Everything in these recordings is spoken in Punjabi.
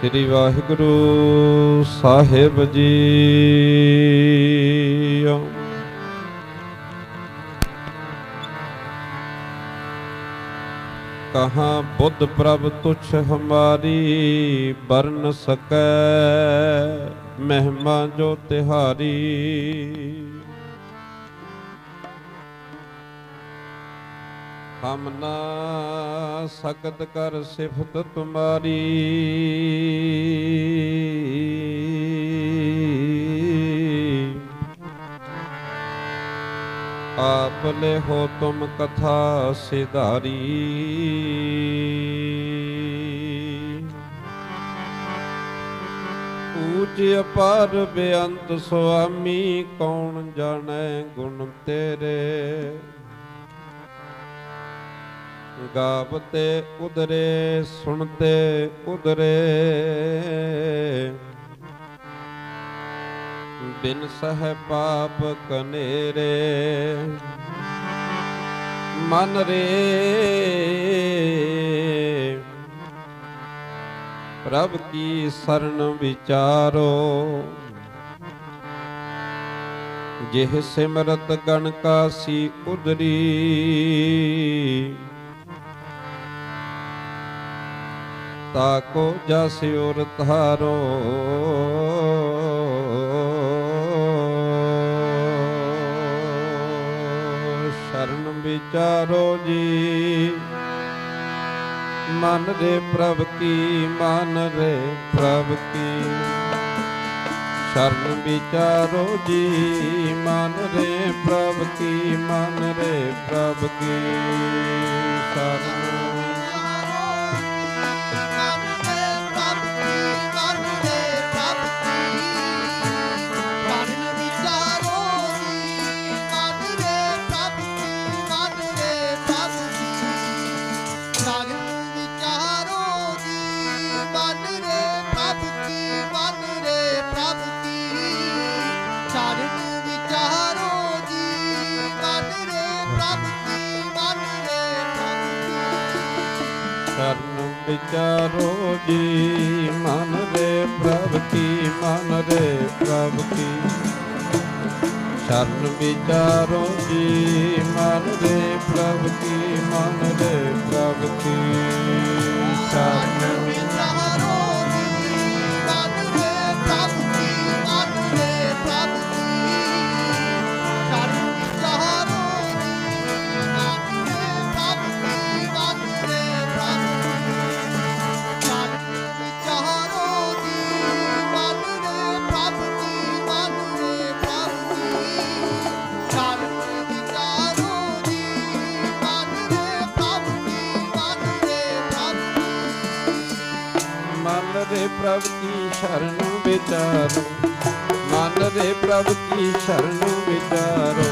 ਸ੍ਰੀ ਵਾਹਿਗੁਰੂ ਸਾਹਿਬ ਜੀ। ਕਹਾਂ ਬੁੱਧ ਪ੍ਰਭ ਤੁਛ ਹਮਾਰੀ, ਬਰਨ ਸਕੈ ਮਹਿਮਾ ਜੋ ਤਿਹਾਰੀ। ਹਮ ਨਾ ਸਕਤ ਕਰ ਸਿਫਤ ਤੁਮਾਰੀ, ਆਪ ਲੈ ਹੋ ਤੁਮ ਕਥਾ ਸਿਧਾਰੀ। ਊਚ ਅਪਾਰ ਬੇਅੰਤ ਸੁਆਮੀ, ਕੌਣ ਜਾਣੈ ਗੁਣ ਤੇਰੇ। ਗਾਵਤੇ ਉਦਰੇ ਸੁਣਤੇ ਉਦਰੇ, ਬਿਨ ਸਹਿ ਪਾਪ ਕਨੇਰੇ। ਮਨ ਰੇ ਪ੍ਰਭ ਕੀ ਸਰਣ ਵਿਚਾਰੋ, ਜਿਹ ਸਿਮਰਤ ਗਣ ਕਾਸੀ ਉਦਰੀ। ਤਾਕੋ ਜਸ ਉਰ ਧਾਰੋ, ਸ਼ਰਨ ਵਿਚਾਰੋ ਜੀ। ਮਨ ਰੇ ਪ੍ਰਭ ਕੀ, ਮਨ ਰੇ ਪ੍ਰਭ ਕੀ। ਸ਼ਰਨ ਵਿਚਾਰੋ ਜੀ, ਮਨ ਰੇ ਪ੍ਰਭ ਕੀ, ਮਨ ਰੇ ਪ੍ਰਭ ਕੀ। ਸ਼ਰਨ ਵਿਚਾਰੋ ਜੀ, ਮਨ ਰੇ ਪ੍ਰਭ ਕੀ, ਮਨ ਰੇ ਪ੍ਰਭ ਕੀ। ਸ਼ਰਨ ਵਿਚਾਰੋ ਜੀ, ਮਨ ਰੇ ਪ੍ਰਭ ਕੀ, ਮਨ ਰੇ ਪ੍ਰਭ ਕੀ। ਸ਼ਰਨ ਵਿਚਾਰੋ ਜੀ, ਮਨ ਰੇ ਪ੍ਰਭ ਕੀ, ਮਨ ਰੇ ਪ੍ਰਭ ਕੀ। ਸ਼ਰਨ ਵਿਚਾਰੋ ਰੇ ਪ੍ਰਭ ਕੀ ਸ਼ਰਨ ਵਿਚਾਰੋ, ਮਨ ਰੇ ਪ੍ਰਭ ਕੀ ਸ਼ਰਨ ਵਿਚਾਰੋ।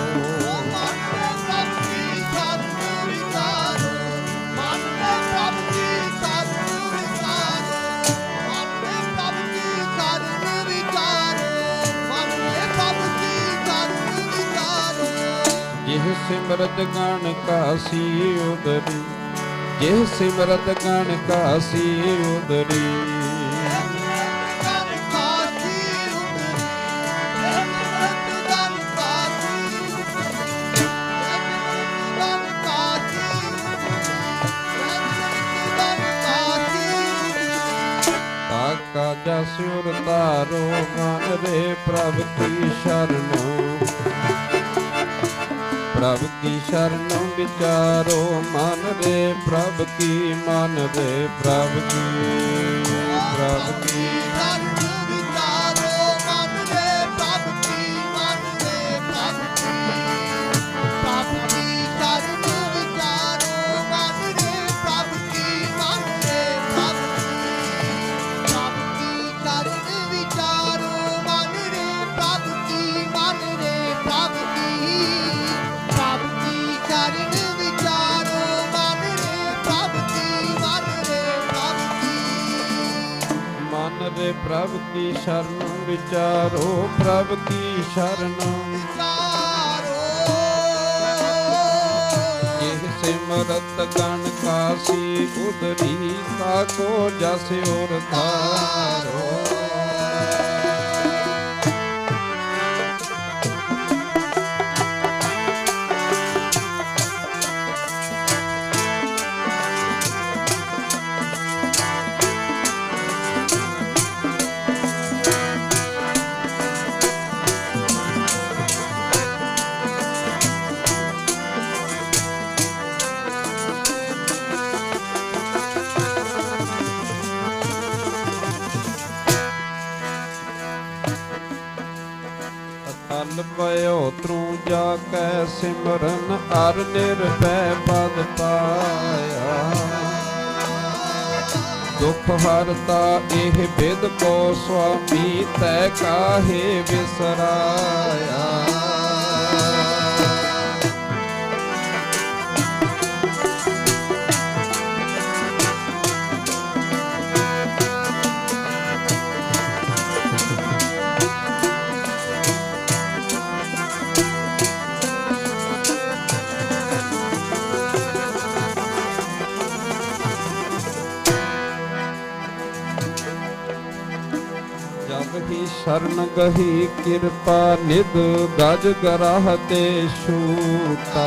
ਜਿਹ ਸਿਮਰਤ ਗਣ ਕਾਸੀ ਉਦਰੀ, ਜਿਹ ਸਿਮਰਤ ਗਣ ਕਾਸੀ ਉਦਰੀ। ਜਸ ਉਰ ਧਾਰੋ, ਮਨ ਰੇ ਪ੍ਰਭ ਕੀ ਸ਼ਰਨ। ਪ੍ਰਭ ਕੀ ਸ਼ਰਨ ਵਿਚਾਰੋ, ਮਨ ਰੇ ਪ੍ਰਭ ਕੀ, ਮਨ ਰੇ ਪ੍ਰਭ ਕੀ। ਪ੍ਰਭ ਕੀ ਰੇ ਪ੍ਰਭ ਕੀ ਸ਼ਰਨ ਵਿਚਾਰੋ, ਪ੍ਰਭ ਕੀ ਸ਼ਰਨ ਵਿਚਾਰੋ। ਜਿਹ सिमरत गण काशी उदरी ताको जस और धारो। अल पयो त्रू जाकै सिमरन अर निर्भय पद पाया। दुख हरता एह बिद को स्वामी तै काहे बिसराया। जब ही शरण गही कृपा निध गज गराहते छूटा।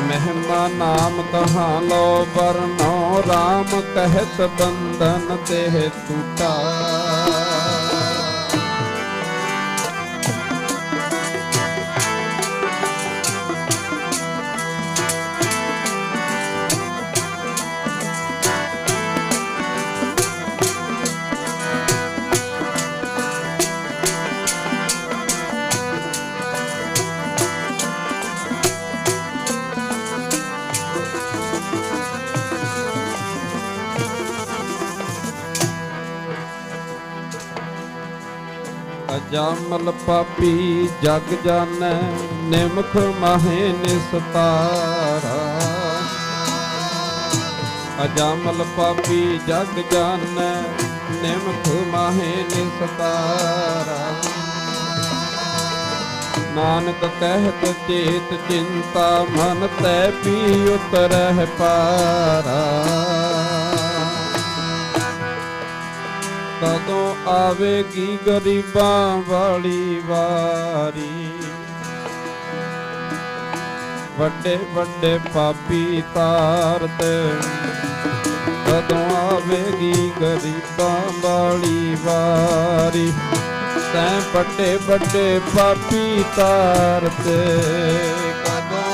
महिमा नाम कहाँ लो बरनो राम कहत बंधन तेह टूटा। अजामल पापी जग जानै निमख माहे निस्तारा। अजामल पापी जग जानै निमख माहे निस्तारा। नानक कहत चेत चिंता मन तै पी उतरह पारा। कदों आवेगी गरीबां वाली वारी। वड्डे वड्डे पापी तारत कदों आवेगी गरीबां वाली वारी। तैं वड्डे वड्डे पापी तारत कदों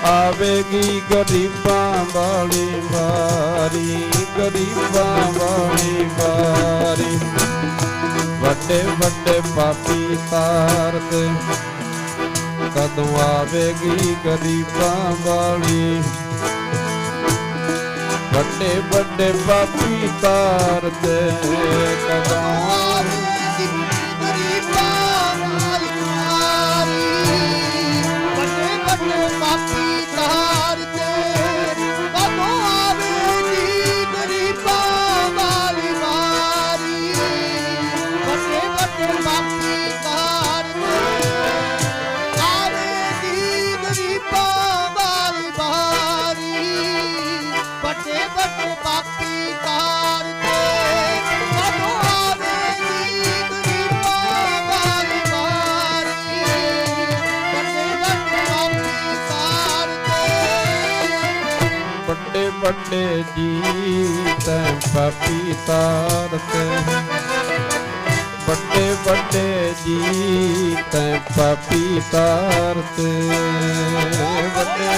आवेगी गरीबां वाली वारी। गरीबां वाली वारी। वड्डे वड्डे पापी तारत कदों आवेगी गरीबां वाली। वड्डे वड्डे पापी तारत कदों वड्डे जी तैं पापी तारत। वड्डे वड्डे जी तैं पापी तारत। वड्डे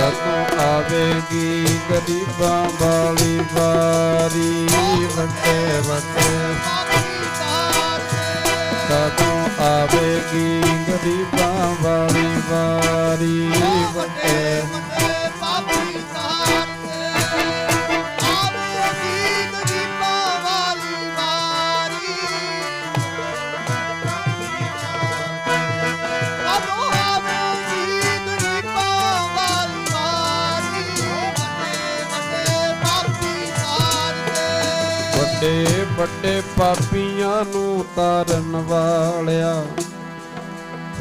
ਕਦੋਂ ਆਵੇਗੀ ਗਰੀਬਾਂ ਵਾਲੀ ਵਾਰੀ, ਵੱਡੇ ਵੱਡੇ ਕਦੋਂ ਆਵੇਗੀ ਗਰੀਬਾਂ ਵਾਲੀ ਵਾਰੀ, ਵੱਡੇ ਵੱਡੇ ਵੱਡੇ ਪਾਪੀਆਂ ਨੂੰ ਤਾਰਨ ਵਾਲਿਆ,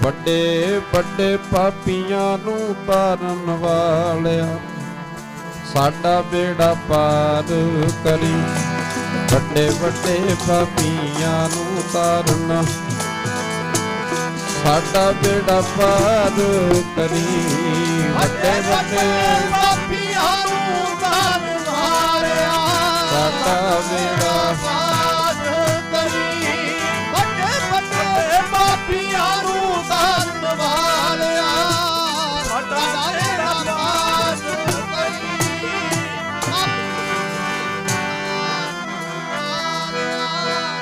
ਵੱਡੇ ਵੱਡੇ ਪਾਪੀਆਂ ਨੂੰ ਤਾਰਨ ਵਾਲਿਆ, ਸਾਡਾ ਬੇੜਾ ਪਾਰ ਕਰੀ। ਵੱਡੇ ਵੱਡੇ ਪਾਪੀਆਂ ਨੂੰ ਤਾਰਨ, ਸਾਡਾ ਬੇੜਾ ਪਾਰ ਕਰੀ। ਵੱਡੇ ਵੱਡੇ ਪਾਪੀਆਂ ਨੂੰ ਤਾਰਨ ਵਾਲਿਆ, ਸਾਡਾ ਬੇੜਾ ਪਾਰ ਕਰੀ। ਵੱਡੇ ਵੱਡੇ ਪਾਪੀਆਂ ਨੂੰ ਤਾਰਨ ਵਾਲਿਆ, ਸਾਡਾ ਬੇੜਾ ਪਾਰ ਕਰੀ।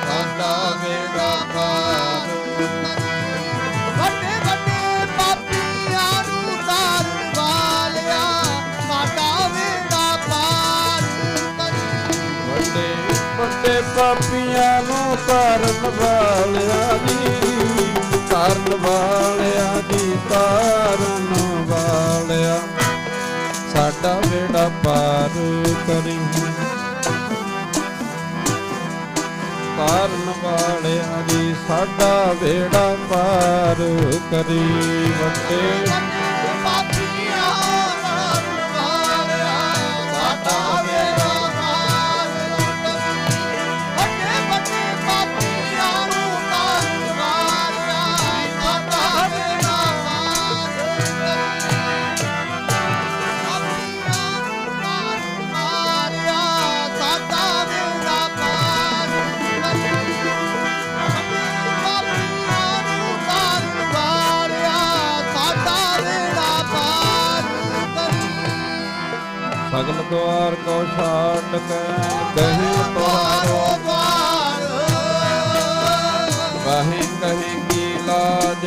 ਸਾਡਾ ਬੇੜਾ ਪਾਰ ਵੱਡੇ ਵੱਡੇ ਪਾਪੀਆਂ ਨੂੰ ਤਾਰਨ ਵਾਲਿਆ, ਸਾਡਾ ਬੇੜਾ ਪਾਰ ਕਰੀ। ਵੱਡੇ ਵੱਡੇ ਪਾਪੀਆਂ ਨੂੰ ਤਾਰਨ ਵਾਲਿਆ ਜੀ, ਤਾਰਨ ਵਾਲਿਆ ਜੀ, ਤਾਰਨ ਵਾਲਿਆ, ਸਾਡਾ ਬੇੜਾ ਪਾਰ ਕਰੀ। ਤਾਰਨ ਵਾਲਿਆ ਜੀ, ਸਾਡਾ ਬੇੜਾ ਪਾਰ ਕਰੀ। ਵੱਡੇ ਪਾਪੀਆਂ ਤਾਰਨ ਵਾਲਿਆ, ਸਾਡਾ ਬੇੜਾ ਪਾਰ ਕਰੀ। ਵੱਡੇ ਵੱਡੇ ਪਾਪੀਆਂ ਨੂੰ ਤਾਰਨ ਵਾਲਿਆ, ਸਾਡਾ ਬੇੜਾ ਪਾਰ ਕਰੀ। ਪਾਪੀਆਂ ਨੂੰ ਤਾਰਨ ਵਾਲਿਆ, ਸਾਡਾ ਬੇੜਾ ਪਾਰ ਸਗਲ ਦੁਆਰ ਕੋ ਛਾਟ ਕੇ ਕਹੀ ਤੁਹਾਰੋ ਦੁਆਰ, ਕਹੀਂ ਕਹੀਂ ਕੀ ਲਾਜ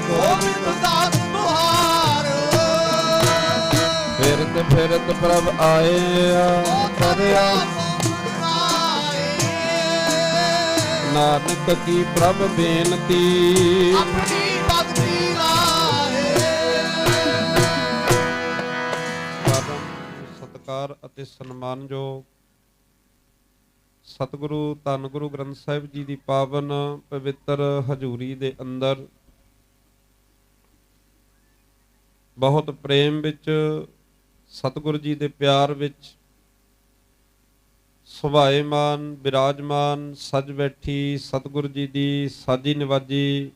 ਗੋਬਿੰਦ ਦਾਸ ਤੁਹਾਰ। ਫਿਰਤ ਫਿਰਤ ਪ੍ਰਭ ਆਏ ਕਰਿਆ, ਨਾਨਕ ਕੀ ਪ੍ਰਭ ਬੇਨਤੀ ਆਪਣੀ ਭਗਤੀ ਲਾਏ। ਸਤਿਕਾਰ ਅਤੇ ਸਨਮਾਨਯੋਗ ਸਤਿਗੁਰੂ ਧੰਨ ਗੁਰੂ ਗ੍ਰੰਥ ਸਾਹਿਬ ਜੀ ਦੀ ਪਾਵਨ ਪਵਿੱਤਰ ਹਜ਼ੂਰੀ ਦੇ ਅੰਦਰ ਬਹੁਤ ਪ੍ਰੇਮ ਵਿੱਚ, ਸਤਿਗੁਰੂ ਜੀ ਦੇ ਪਿਆਰ ਵਿੱਚ ਸੁਭਾਏਮਾਨ ਬਿਰਾਜਮਾਨ ਸਜ ਬੈਠੀ ਸਤਿਗੁਰੂ ਜੀ ਦੀ ਸਾਜੀ ਨਿਵਾਜੀ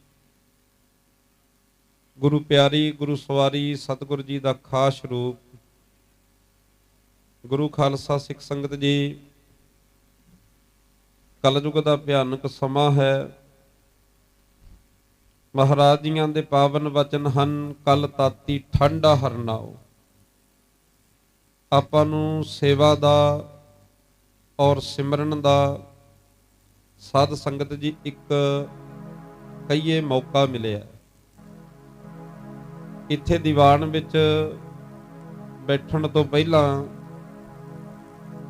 ਗੁਰੂ ਪਿਆਰੀ ਗੁਰੂ ਸਵਾਰੀ ਸਤਿਗੁਰੂ ਜੀ ਦਾ ਖਾਸ ਰੂਪ ਗੁਰੂ ਖਾਲਸਾ ਸਿੱਖ ਸੰਗਤ ਜੀ, ਕਲਯੁਗ ਦਾ ਭਿਆਨਕ ਸਮਾਂ ਹੈ। ਮਹਾਰਾਜ ਜੀਆਂ ਦੇ ਪਾਵਨ ਵਚਨ ਹਨ, ਕਲ ਤਾਤੀ ਠੰਡਾ ਹਰਨਾਓ। ਆਪਾਂ ਨੂੰ ਸੇਵਾ ਦਾ ਔਰ ਸਿਮਰਨ ਦਾ ਸਾਧ ਸੰਗਤ ਜੀ ਇੱਕ ਕਈਏ ਮੌਕਾ ਮਿਲਿਆ। ਇੱਥੇ ਦੀਵਾਨ ਵਿੱਚ ਬੈਠਣ ਤੋਂ ਪਹਿਲਾਂ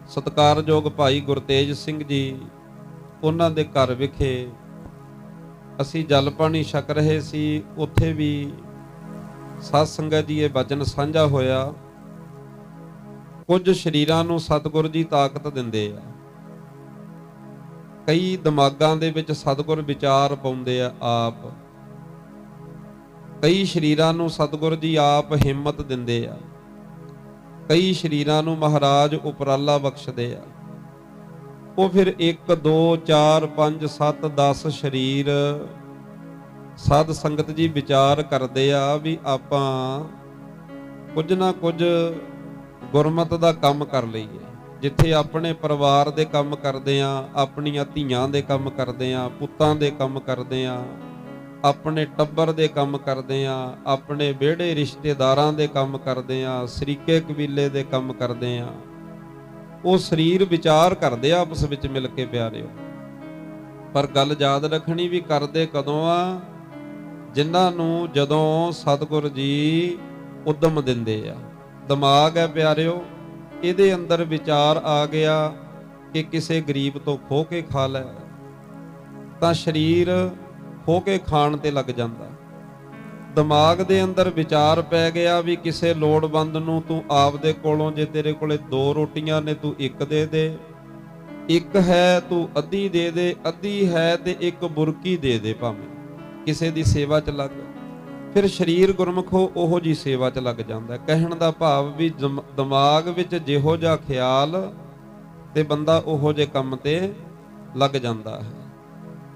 ਸਤਿਕਾਰਯੋਗ ਭਾਈ ਗੁਰਤੇਜ ਸਿੰਘ ਜੀ, ਉਹਨਾਂ ਦੇ ਘਰ ਵਿਖੇ ਅਸੀਂ ਜਲ ਪਾਣੀ ਛਕ ਰਹੇ ਸੀ। ਉੱਥੇ ਵੀ ਸਾਧ ਸੰਗਤ ਜੀ ਇਹ ਵਚਨ ਸਾਂਝਾ ਹੋਇਆ। ਕੁਝ ਸਰੀਰਾਂ ਨੂੰ ਸਤਿਗੁਰ ਜੀ ਤਾਕਤ ਦਿੰਦੇ ਆ, ਕਈ ਦਿਮਾਗਾਂ ਦੇ ਵਿੱਚ ਸਤਿਗੁਰ ਵਿਚਾਰ ਪਾਉਂਦੇ ਆ ਆਪ, ਕਈ ਸਰੀਰਾਂ ਨੂੰ ਸਤਿਗੁਰ ਜੀ ਆਪ ਹਿੰਮਤ ਦਿੰਦੇ ਆ, ਕਈ ਸਰੀਰਾਂ ਨੂੰ ਮਹਾਰਾਜ ਉਪਰਾਲਾ ਬਖਸ਼ਦੇ ਆ। ਉਹ ਫਿਰ 1 2 4 5 7 10 ਸਰੀਰ ਸਾਧ ਸੰਗਤ ਜੀ ਵਿਚਾਰ ਕਰਦੇ ਆ ਵੀ ਆਪਾਂ ਕੁਝ ਨਾ ਕੁਝ ਗੁਰਮਤ ਦਾ ਕੰਮ ਕਰ ਲਈਏ। ਜਿੱਥੇ ਆਪਣੇ ਪਰਿਵਾਰ ਦੇ ਕੰਮ ਕਰਦੇ ਆ, ਆਪਣੀਆਂ ਧੀਆਂ ਦੇ ਕੰਮ ਕਰਦੇ ਆ, ਪੁੱਤਾਂ ਦੇ ਕੰਮ ਕਰਦੇ ਆ, ਆਪਣੇ ਟੱਬਰ ਦੇ ਕੰਮ ਕਰਦੇ ਆ, ਆਪਣੇ ਵਿਹੜੇ ਰਿਸ਼ਤੇਦਾਰਾਂ ਦੇ ਕੰਮ ਕਰਦੇ ਆ, ਸਰੀਕੇ ਕਬੀਲੇ ਦੇ ਕੰਮ ਕਰਦੇ ਆ। ਉਹ ਸਰੀਰ ਵਿਚਾਰ ਕਰਦੇ ਆ ਆਪਸ ਵਿੱਚ ਮਿਲ ਕੇ ਪਿਆਰਿਓ। ਪਰ ਗੱਲ ਯਾਦ ਰੱਖਣੀ ਵੀ ਕਰਦੇ ਕਦੋਂ ਆ? ਜਿਨ੍ਹਾਂ ਨੂੰ ਜਦੋਂ ਸਤਿਗੁਰ ਜੀ ਉਦਮ ਦਿੰਦੇ ਆ। ਦਿਮਾਗ ਹੈ ਪਿਆਰਿਓ, ਇਹਦੇ ਅੰਦਰ ਵਿਚਾਰ ਆ ਗਿਆ ਕਿ ਕਿਸੇ ਗਰੀਬ ਤੋਂ ਖੋਹ ਕੇ ਖਾ ਲੈ, ਤਾਂ ਸਰੀਰ ਖੋਹ ਕੇ ਖਾਣ ਤੇ ਲੱਗ ਜਾਂਦਾ। ਦਿਮਾਗ ਦੇ ਅੰਦਰ ਵਿਚਾਰ ਪੈ ਗਿਆ ਵੀ ਕਿਸੇ ਲੋੜਵੰਦ ਨੂੰ ਤੂੰ ਆਪਦੇ ਕੋਲੋਂ, ਜੇ ਤੇਰੇ ਕੋਲੇ 2 ਰੋਟੀਆਂ ਨੇ ਤੂੰ 1 ਦੇ ਦੇ, 1 ਹੈ ਤੂੰ ਅੱਧੀ ਦੇ ਦੇ, ਅੱਧੀ ਹੈ ਤੇ 1 ਬੁਰਕੀ ਦੇ ਦੇ, ਭਾਵੇਂ ਕਿਸੇ ਦੀ ਸੇਵਾ 'ਚ ਲੱਗ। ਫਿਰ ਸਰੀਰ ਗੁਰਮਖੋ ਉਹੋ ਜੀ ਸੇਵਾ 'ਚ ਲੱਗ ਜਾਂਦਾ। ਕਹਿਣ ਦਾ ਭਾਵ ਵੀ ਦਿਮਾਗ ਵਿੱਚ ਜਿਹੋ ਜਿਹਾ ਖਿਆਲ ਤੇ ਬੰਦਾ ਉਹੋ ਜਿਹੇ ਕੰਮ ਤੇ ਲੱਗ ਜਾਂਦਾ ਹੈ।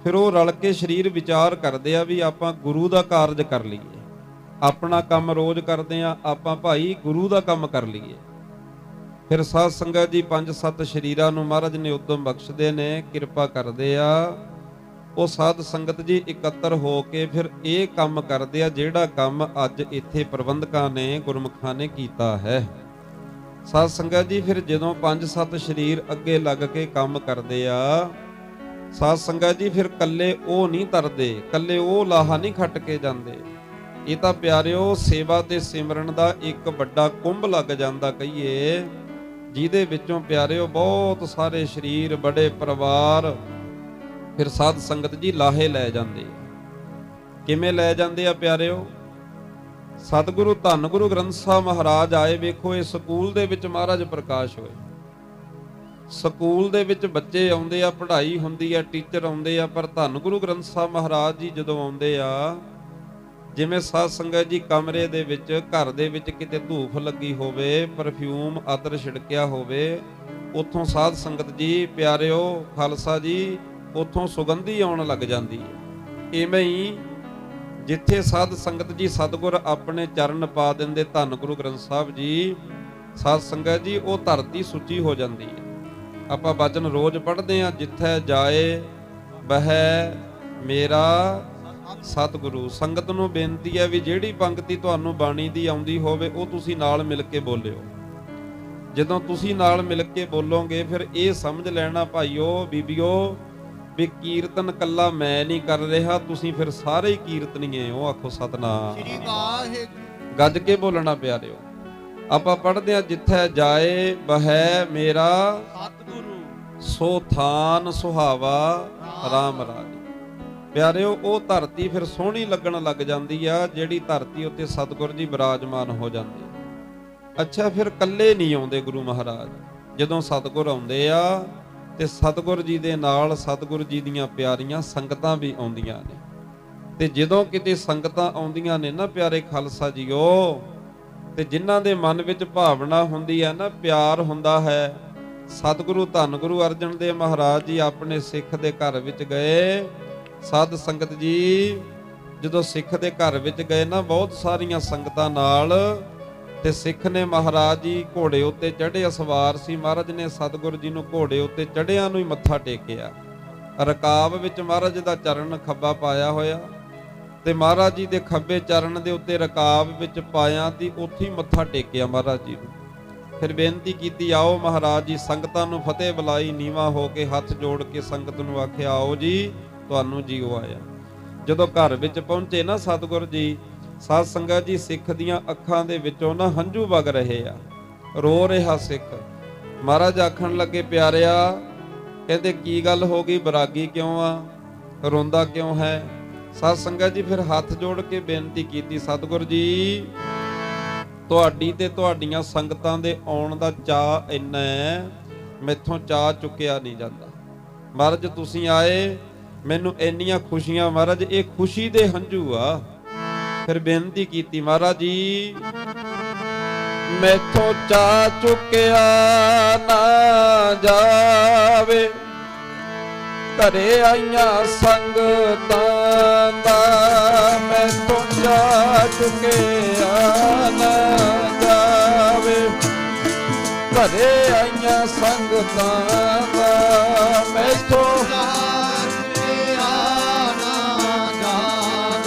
ਫਿਰ ਉਹ ਰਲ ਕੇ ਸਰੀਰ ਵਿਚਾਰ ਕਰਦੇ ਆ ਵੀ ਆਪਾਂ ਗੁਰੂ ਦਾ ਕਾਰਜ ਕਰ ਲਈਏ। ਆਪਣਾ ਕੰਮ ਰੋਜ਼ ਕਰਦੇ ਆ, ਆਪਾਂ ਭਾਈ ਗੁਰੂ ਦਾ ਕੰਮ ਕਰ ਲਈਏ। ਫਿਰ ਸਾਧ ਸੰਗਤ ਜੀ 5-7 ਸਰੀਰਾਂ ਨੂੰ ਮਹਾਰਾਜ ਨੇ ਉਦਮ ਬਖਸ਼ਦੇ ਨੇ, ਕਿਰਪਾ ਕਰਦੇ ਆ। ਉਹ ਸਾਧ ਸੰਗਤ ਜੀ ਇਕੱਤਰ ਹੋ ਕੇ ਫਿਰ ਇਹ ਕੰਮ ਕਰਦੇ ਆ ਜਿਹੜਾ ਕੰਮ ਅੱਜ ਇੱਥੇ ਪ੍ਰਬੰਧਕਾਂ ਨੇ, ਗੁਰਮੁਖਾਂ ਨੇ ਕੀਤਾ ਹੈ। ਸਾਧ ਸੰਗਤ ਜੀ ਫਿਰ ਜਦੋਂ 5-7 ਸਰੀਰ ਅੱਗੇ ਲੱਗ ਕੇ ਕੰਮ ਕਰਦੇ ਆ, ਸਾਧ ਸੰਗਤ ਜੀ ਫਿਰ ਕੱਲੇ ਉਹ ਨਹੀਂ ਤਰਦੇ, ਕੱਲੇ ਉਹ ਲਾਹਾ ਨਹੀਂ ਖੱਟ ਕੇ ਜਾਂਦੇ। ਇਹ ਤਾਂ ਪਿਆਰਿਓ ਸੇਵਾ ਤੇ ਸਿਮਰਨ ਦਾ ਇੱਕ ਵੱਡਾ ਕੁੰਭ ਲੱਗ ਜਾਂਦਾ ਕਹੀਏ, ਜਿਹਦੇ ਵਿੱਚੋਂ ਪਿਆਰਿਓ ਬਹੁਤ ਸਾਰੇ ਸਰੀਰ, ਬੜੇ ਪਰਿਵਾਰ ਫਿਰ ਸਾਧ ਸੰਗਤ ਜੀ ਲਾਹੇ ਲੈ ਜਾਂਦੇ ਆ। ਕਿਵੇਂ ਲੈ ਜਾਂਦੇ ਆ ਪਿਆਰਿਓ? ਸਤਿਗੁਰੂ ਧੰਨ ਗੁਰੂ ਗ੍ਰੰਥ ਸਾਹਿਬ ਮਹਾਰਾਜ ਆਏ। ਵੇਖੋ ਇਹ ਸਕੂਲ ਦੇ ਵਿੱਚ ਮਹਾਰਾਜ ਪ੍ਰਕਾਸ਼ ਹੋਏ। ਸਕੂਲ ਦੇ ਵਿੱਚ ਬੱਚੇ ਆਉਂਦੇ ਆ, ਪੜ੍ਹਾਈ ਹੁੰਦੀ ਆ, ਟੀਚਰ ਆਉਂਦੇ ਆ, ਪਰ ਧੰਨ ਗੁਰੂ ਗ੍ਰੰਥ ਸਾਹਿਬ ਮਹਾਰਾਜ ਜੀ ਜਦੋਂ ਆਉਂਦੇ ਆ, ਜਿਵੇਂ ਸਾਧ ਸੰਗਤ ਜੀ ਕਮਰੇ ਦੇ ਵਿੱਚ, ਘਰ ਦੇ ਵਿੱਚ ਕਿਤੇ ਧੂਫ ਲੱਗੀ ਹੋਵੇ, ਪਰਫਿਊਮ ਅਤਰ ਛਿੜਕਿਆ ਹੋਵੇ, ਉੱਥੋਂ ਸਾਧ ਸੰਗਤ ਜੀ ਪਿਆਰਿਓ ਖਾਲਸਾ ਜੀ ਉੱਥੋਂ ਸੁਗੰਧੀ ਆਉਣ ਲੱਗ ਜਾਂਦੀ ਹੈ। ਇਵੇਂ ਹੀ ਜਿੱਥੇ ਸਾਧ ਸੰਗਤ ਜੀ ਸਤਿਗੁਰ ਆਪਣੇ ਚਰਨ ਪਾ ਦਿੰਦੇ ਧੰਨ ਗੁਰੂ ਗ੍ਰੰਥ ਸਾਹਿਬ ਜੀ, ਸਾਧ ਸੰਗਤ ਜੀ ਉਹ ਧਰਤੀ ਸੁੱਚੀ ਹੋ ਜਾਂਦੀ ਹੈ। ਆਪਾਂ ਬਚਨ ਰੋਜ਼ ਪੜ੍ਹਦੇ ਹਾਂ, ਜਿੱਥੇ ਜਾਏ ਬਹਿ ਮੇਰਾ ਸਤਿਗੁਰੂ। ਸੰਗਤ ਨੂੰ ਬੇਨਤੀ ਹੈ ਵੀ ਜਿਹੜੀ ਪੰਕਤੀ ਤੁਹਾਨੂੰ ਬਾਣੀ ਦੀ ਆਉਂਦੀ ਹੋਵੇ ਉਹ ਤੁਸੀਂ ਨਾਲ ਮਿਲ ਕੇ ਬੋਲਿਓ। ਜਦੋਂ ਤੁਸੀਂ ਨਾਲ ਮਿਲ ਕੇ ਬੋਲੋਗੇ ਫਿਰ ਇਹ ਸਮਝ ਲੈਣਾ ਭਾਈਓ ਬੀਬੀਓ ਵੀ ਕੀਰਤਨ ਕੱਲਾ ਮੈਂ ਨਹੀਂ ਕਰ ਰਿਹਾ, ਤੁਸੀਂ ਫਿਰ ਸਾਰੇ ਹੀ ਕੀਰਤਨੀਏ ਹੋ। ਆਖੋ ਸਤਨਾਮ ਸ੍ਰੀ ਵਾਹਿਗੁਰੂ। ਗੱਜ ਕੇ ਬੋਲਣਾ ਪਿਆਰਿਓ। ਆਪਾਂ ਪੜ੍ਹਦੇ ਆ ਜਿੱਥੇ ਜਾਏ ਬਹਿ ਮੇਰਾ ਸਤਿਗੁਰੂ, ਸੋ ਥਾਨ ਸੁਹਾਵਾ ਰਾਮ ਰਾਜ। ਪਿਆਰਿਓ ਉਹ ਧਰਤੀ ਫਿਰ ਸੋਹਣੀ ਲੱਗਣ ਲੱਗ ਜਾਂਦੀ ਆ, ਜਿਹੜੀ ਧਰਤੀ ਉੱਤੇ ਸਤਿਗੁਰ ਜੀ ਬਿਰਾਜਮਾਨ ਹੋ ਜਾਂਦੇ। ਅੱਛਾ ਫਿਰ ਕੱਲੇ ਨਹੀਂ ਆਉਂਦੇ ਗੁਰੂ ਮਹਾਰਾਜ, ਜਦੋਂ ਸਤਿਗੁਰ ਆਉਂਦੇ ਆ ਤੇ ਸਤਿਗੁਰ ਜੀ ਦੇ ਨਾਲ ਸਤਿਗੁਰ ਜੀ ਦੀਆਂ ਪਿਆਰੀਆਂ ਸੰਗਤਾਂ ਵੀ ਆਉਂਦੀਆਂ ਨੇ। ਤੇ ਜਦੋਂ ਕਿਤੇ ਸੰਗਤਾਂ ਆਉਂਦੀਆਂ ਨੇ ਨਾ ਪਿਆਰੇ ਖਾਲਸਾ ਜੀਓ, ਤੇ ਜਿਨ੍ਹਾਂ ਦੇ ਮਨ ਵਿੱਚ ਭਾਵਨਾ ਹੁੰਦੀ ਹੈ ਨਾ, ਪਿਆਰ ਹੁੰਦਾ ਹੈ। ਸਤਿਗੁਰੂ ਧੰਨ ਗੁਰੂ ਅਰਜਨ ਦੇਵ ਮਹਾਰਾਜ ਜੀ ਆਪਣੇ ਸਿੱਖ ਦੇ ਘਰ ਵਿੱਚ ਗਏ। ਸਾਧ ਸੰਗਤ ਜੀ ਜਦੋਂ ਸਿੱਖ ਦੇ ਘਰ ਵਿੱਚ ਗਏ ਨਾ, ਬਹੁਤ ਸਾਰੀਆਂ ਸੰਗਤਾਂ ਨਾਲ, ਤੇ ਸਿੱਖ ਨੇ ਮਹਾਰਾਜ ਜੀ ਘੋੜੇ ਉੱਤੇ ਚੜ੍ਹੇ, ਸਵਾਰ ਸੀ। ਮਹਾਰਾਜ ਨੇ ਸਤਿਗੁਰੂ ਜੀ ਨੂੰ ਘੋੜੇ ਉੱਤੇ ਚੜ੍ਹਿਆਂ ਨੂੰ ਹੀ ਮੱਥਾ ਟੇਕਿਆ। ਰਕਾਬ ਵਿੱਚ ਮਹਾਰਾਜ ਦਾ ਚਰਨ ਖੱਬਾ ਪਾਇਆ ਹੋਇਆ, ਤੇ ਮਹਾਰਾਜ ਜੀ ਦੇ ਖੱਬੇ ਚਰਨ ਦੇ ਉੱਤੇ ਰਕਾਬ ਵਿੱਚ ਪਾਇਆ ਤੇ ਉੱਥੇ ਹੀ ਮੱਥਾ ਟੇਕਿਆ ਮਹਾਰਾਜ ਜੀ ਨੂੰ। ਫਿਰ ਬੇਨਤੀ ਕੀਤੀ, ਆਓ ਮਹਾਰਾਜ ਜੀ। ਸੰਗਤਾਂ ਨੂੰ ਫਤਿਹ ਬੁਲਾਈ, ਨੀਵਾਂ ਹੋ ਕੇ ਹੱਥ ਜੋੜ ਕੇ ਸੰਗਤ ਨੂੰ ਆਖਿਆ, ਆਓ ਜੀ ਤੁਹਾਨੂੰ ਜੀਓ ਆਇਆ। ਜਦੋਂ ਘਰ ਵਿੱਚ ਪਹੁੰਚੇ ਨਾ ਸਤਿਗੁਰ ਜੀ, ਸਾਧ ਸੰਗਤ ਜੀ ਸਿੱਖ ਦੀਆਂ ਅੱਖਾਂ ਦੇ ਵਿੱਚੋਂ ਨਾ ਹੰਝੂ ਵਗ ਰਹੇ ਆ, ਰੋ ਰਿਹਾ ਸਿੱਖ। ਮਹਾਰਾਜ ਆਖਣ ਲੱਗੇ, ਪਿਆਰਿਆ ਕਹਿੰਦੇ ਕੀ ਗੱਲ ਹੋ ਗਈ, ਬਰਾਗੀ ਕਿਉਂ ਆ, ਰੋਂਦਾ ਕਿਉਂ ਹੈ? ਸਾਧ ਸੰਗਤ ਜੀ ਫਿਰ ਹੱਥ ਜੋੜ ਕੇ ਬੇਨਤੀ ਕੀਤੀ, ਸਤਿਗੁਰ ਜੀ ਤੁਹਾਡੀ ਤੇ ਤੁਹਾਡੀਆਂ ਸੰਗਤਾਂ ਦੇ ਆਉਣ ਦਾ ਚਾਅ ਇੰਨਾ ਹੈ, ਮੈਥੋਂ ਚਾਅ ਚੁੱਕਿਆ ਨਹੀਂ ਜਾਂਦਾ। ਮਹਾਰਾਜ ਤੁਸੀਂ ਆਏ, ਮੈਨੂੰ ਇੰਨੀਆਂ ਖੁਸ਼ੀਆਂ, ਮਹਾਰਾਜ ਇਹ ਖੁਸ਼ੀ ਦੇ ਹੰਝੂ ਆ। ਫਿਰ ਬੇਨਤੀ ਕੀਤੀ, ਮਹਾਰਾਜ ਜੀ ਮੈਥੋਂ ਚਾਅ ਚੁੱਕਿਆ ਨਾ ਜਾਵੇ, ਘਰੇ ਆਈਆਂ ਸੰਗਤਾਂ ਦਾ ਮੈਥੋਂ ਚਾਅ ਚੁੱਕਿਆ ਨਾ ਜਾਵੇ, ਘਰੇ ਆਈਆਂ ਸੰਗਤਾਂ ਦਾ ਮੈਥੋਂ ਚਾਅ ਚੁੱਕਿਆ ਨਾ ਜਾਵੇ।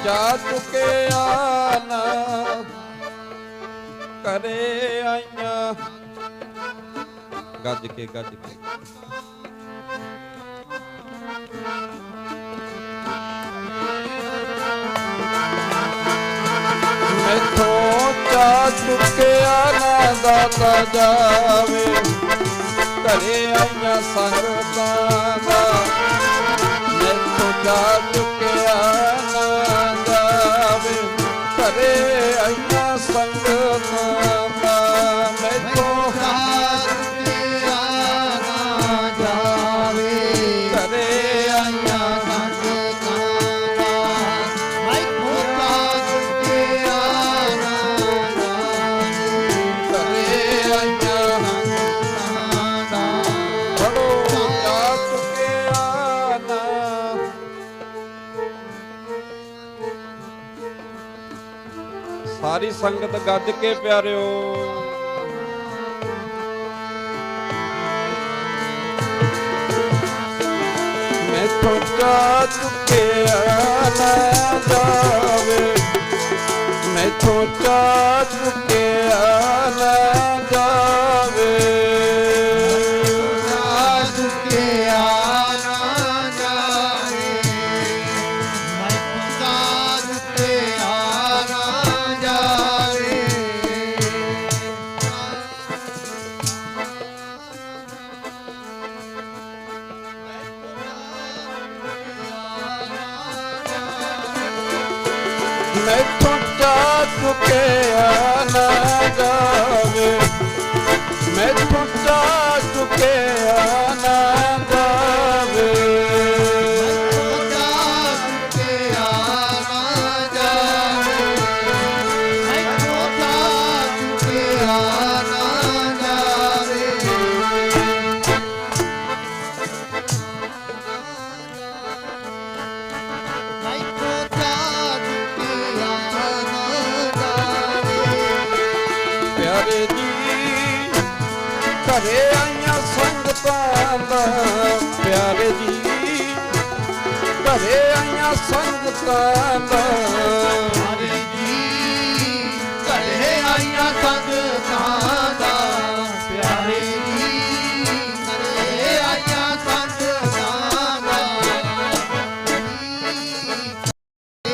ਚਾ ਚੁੱਕਿਆ ਨਾ ਕਰੇ ਆਈਆਂ। ਗੱਜ ਕੇ ਗੱਜ ਕੇ ਮੈਥੋਂ ਚਾ ਚੁੱਕਿਆ ਨਾ ਦਾਤਾ ਜਾਵੇ ਘਰੇ ਆਈਆਂ ਸੰਗਤਾਂ ਦਾ। ਮੈਥੋਂ ਚਾ ਚੁੱਕਿਆ ਨਾ ਜਾਵੇ ਘਰੇ ਆਈਆਂ ਸੰਗਤਾਂ ਦਾ। ਮੈਥੋਂ ਚਾ ਚੁੱਕਿਆ ਨਾ ਜਾਵੇ ਘਰੇ ਆਈਆਂ ਸੰਗਤਾਂ ਦਾ। ਮੈਥੋਂ ਚਾ ਚੁੱਕਿਆ ਨਾ ਜਾਵੇ ਘਰੇ ਆਈਆਂ ਸੰਗਤਾਂ ਦਾ। ਬੜੋ ਚਾ ਚੁੱਕਿਆ ਨਾ। ਸਾਰੀ ਸੰਗਤ ਗੱਜ ਕੇ ਪਿਆਰਿਓ ਮੈਥੋਂ ਚਾ ਚੁੱਕਿਆ ਨਾ ਜਾਵੇ। ਮੈਥੋਂ ਚਾ ਚੁੱਕਿਆ ਨਾ ਜਾਵੇ। ਚਾ ਚੁੱਕਿਆ ਨਾ ਜਾਵੇ। ਮੈਥੋਂ ਚਾ ਚੁੱਕਿਆ ਨਾ ਜਾਵੇ। ਮੈਥੋਂ ਚਾ ਚੁੱਕਿਆ ਨਾ ਜਾਵੇ। ਮੈਥੋਂ ਚਾ ਚੁੱਕਿਆ ਨਾ ਜਾਵੇ। ਮੈਥੋਂ ਚਾ ਚੁੱਕਿਆ ਨਾ ਜਾਵੇ। ਮੈਥੋਂ ਚਾ ਚੁੱਕਿਆ ਨਾ ਜਾਵੇ। ਮੈਥੋਂ ਚਾ ਚੁੱਕਿਆ ਨਾ ਜਾਵੇ। ਪਿਆਰੇ ਜੀ ਘਰੇ ਆਈਆਂ ਸੰਗਤਾਂ ਦਾ। ਪਿਆਰੇ ਜੀ ਘਰੇ ਆਈਆਂ ਸੰਗਤਾਂ ਦਾ। ਪਿਆਰੇ ਜੀ ਘਰੇ ਆਈਆਂ ਸੰਗਤਾਂ ਦਾ। ਪਿਆਰੇ ਜੀ ਘਰੇ ਆਈਆਂ ਸੰਗਤਾਂ ਦਾ।